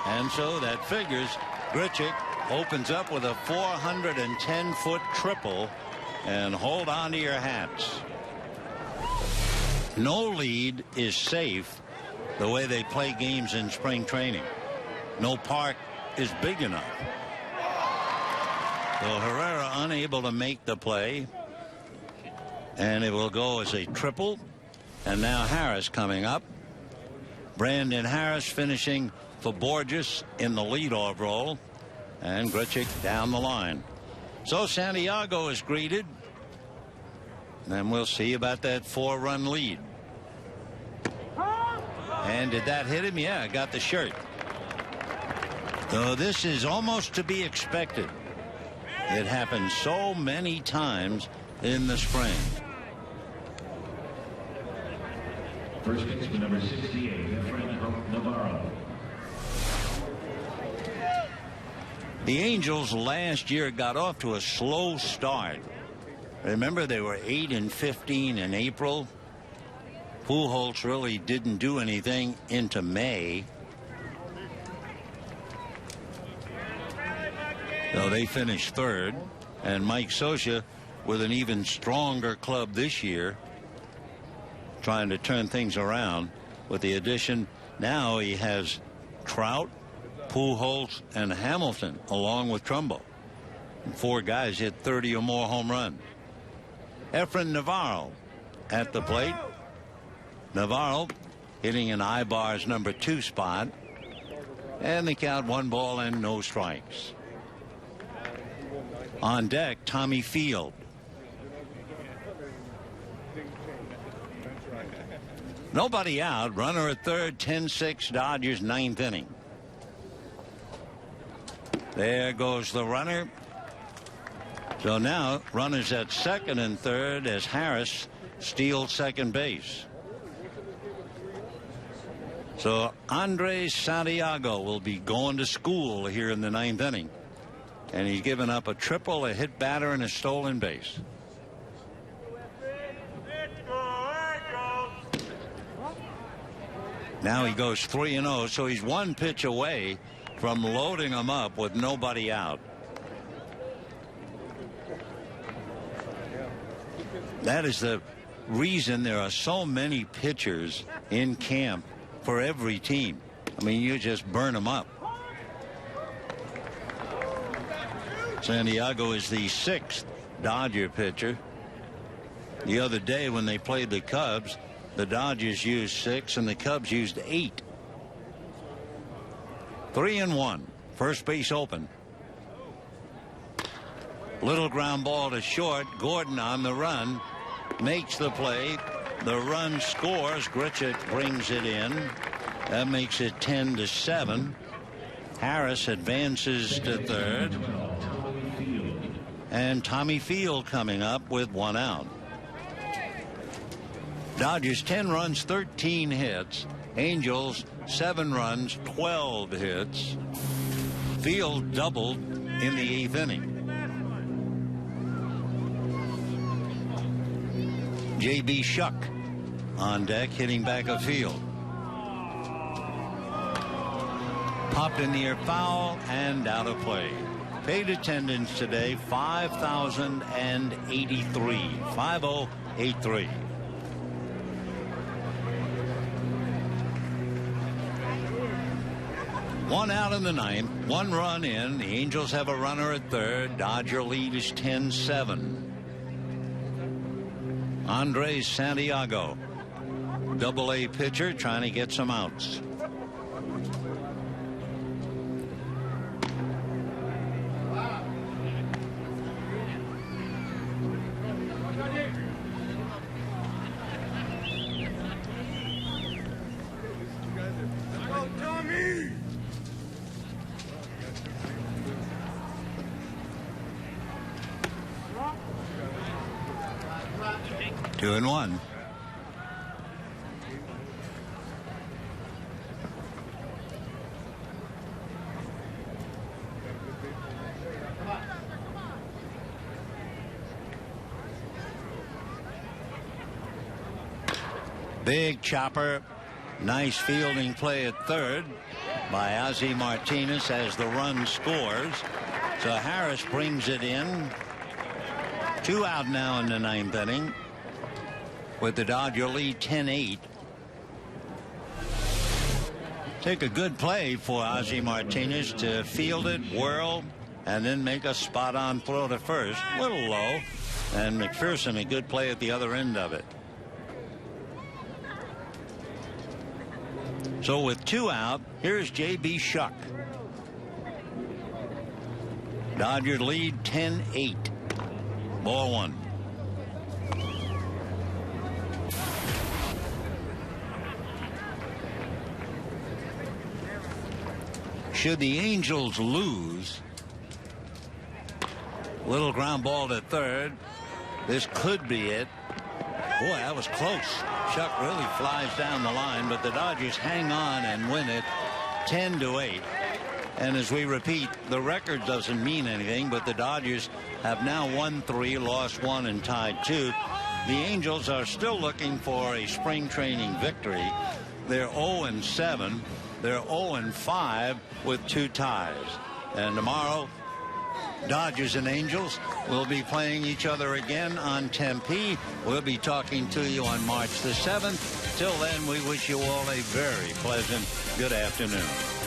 And so that figures Grichuk opens up with a 410-foot triple. And hold on to your hats. No lead is safe the way they play games in spring training. No park is big enough. So Herrera unable to make the play. And it will go as a triple. And now Harris coming up. Brandon Harris finishing for Borges in the leadoff role. And Grichuk down the line. So Santiago is greeted. And we'll see about that 4-run lead. And did that hit him? Yeah, got the shirt. So this is almost to be expected. It happens so many times in the spring. First baseman number 68, Efrain Navarro. The Angels last year got off to a slow start. Remember, they were 8-15 in April. Pujols really didn't do anything into May. So they finished third. And Mike Scioscia with an even stronger club this year, trying to turn things around with the addition. Now he has Trout, Pujols, and Hamilton along with Trumbo. And 4 guys hit 30 or more home runs. Efrain Navarro at the plate. Navarro hitting in Ibar's number 2 spot. And the count 1 ball and no strikes. On deck, Tommy Field. Nobody out. Runner at third. 10-6 Dodgers, 9th inning. There goes the runner. So now runners at second and third as Harris steals second base. So Andres Santiago will be going to school here in the 9th inning. And he's given up a triple, a hit batter, and a stolen base. Now he goes 3-0, so he's 1 pitch away from loading him up with nobody out. That is the reason there are so many pitchers in camp for every team. I mean, you just burn them up. Santiago is the 6th Dodger pitcher. The other day when they played the Cubs, the Dodgers used 6 and the Cubs used 8. 3-1. First base open. Little ground ball to short. Gordon on the run. Makes the play. The run scores. Grichuk brings it in. That makes it 10-7. Harris advances to third. And Tommy Field coming up with 1 out. Dodgers 10 runs, 13 hits. Angels 7 runs, 12 hits. Field doubled in the 8th inning. J.B. Shuck on deck, hitting back of Field. Popped in the air, foul, and out of play. Paid attendance today, 5,083. 5083. One out in the 9th, 1 run in. The Angels have a runner at third. Dodger lead is 10-7. Andres Santiago, Double-A pitcher, trying to get some outs. Two and one. Big chopper. Nice fielding play at third by Ozzie Martinez as the run scores. So Harris brings it in. 2 out now in the 9th inning with the Dodger lead 10-8. Take a good play for Ozzie Martinez to field it, whirl, and then make a spot-on throw to first. A little low. And McPherson, a good play at the other end of it. So with 2 out, here's J.B. Shuck. Dodger lead 10-8. Ball 1. Should the Angels lose, little ground ball to third. This could be it. Boy, that was close. Shuck really flies down the line, but the Dodgers hang on and win it 10-8. And as we repeat, the record doesn't mean anything, but the Dodgers have now won 3, lost 1, and tied 2. The Angels are still looking for a spring training victory. They're 0-7. They're 0-5 with 2 ties. And tomorrow, Dodgers and Angels will be playing each other again on Tempe. We'll be talking to you on March the 7th. Till then, we wish you all a very pleasant good afternoon.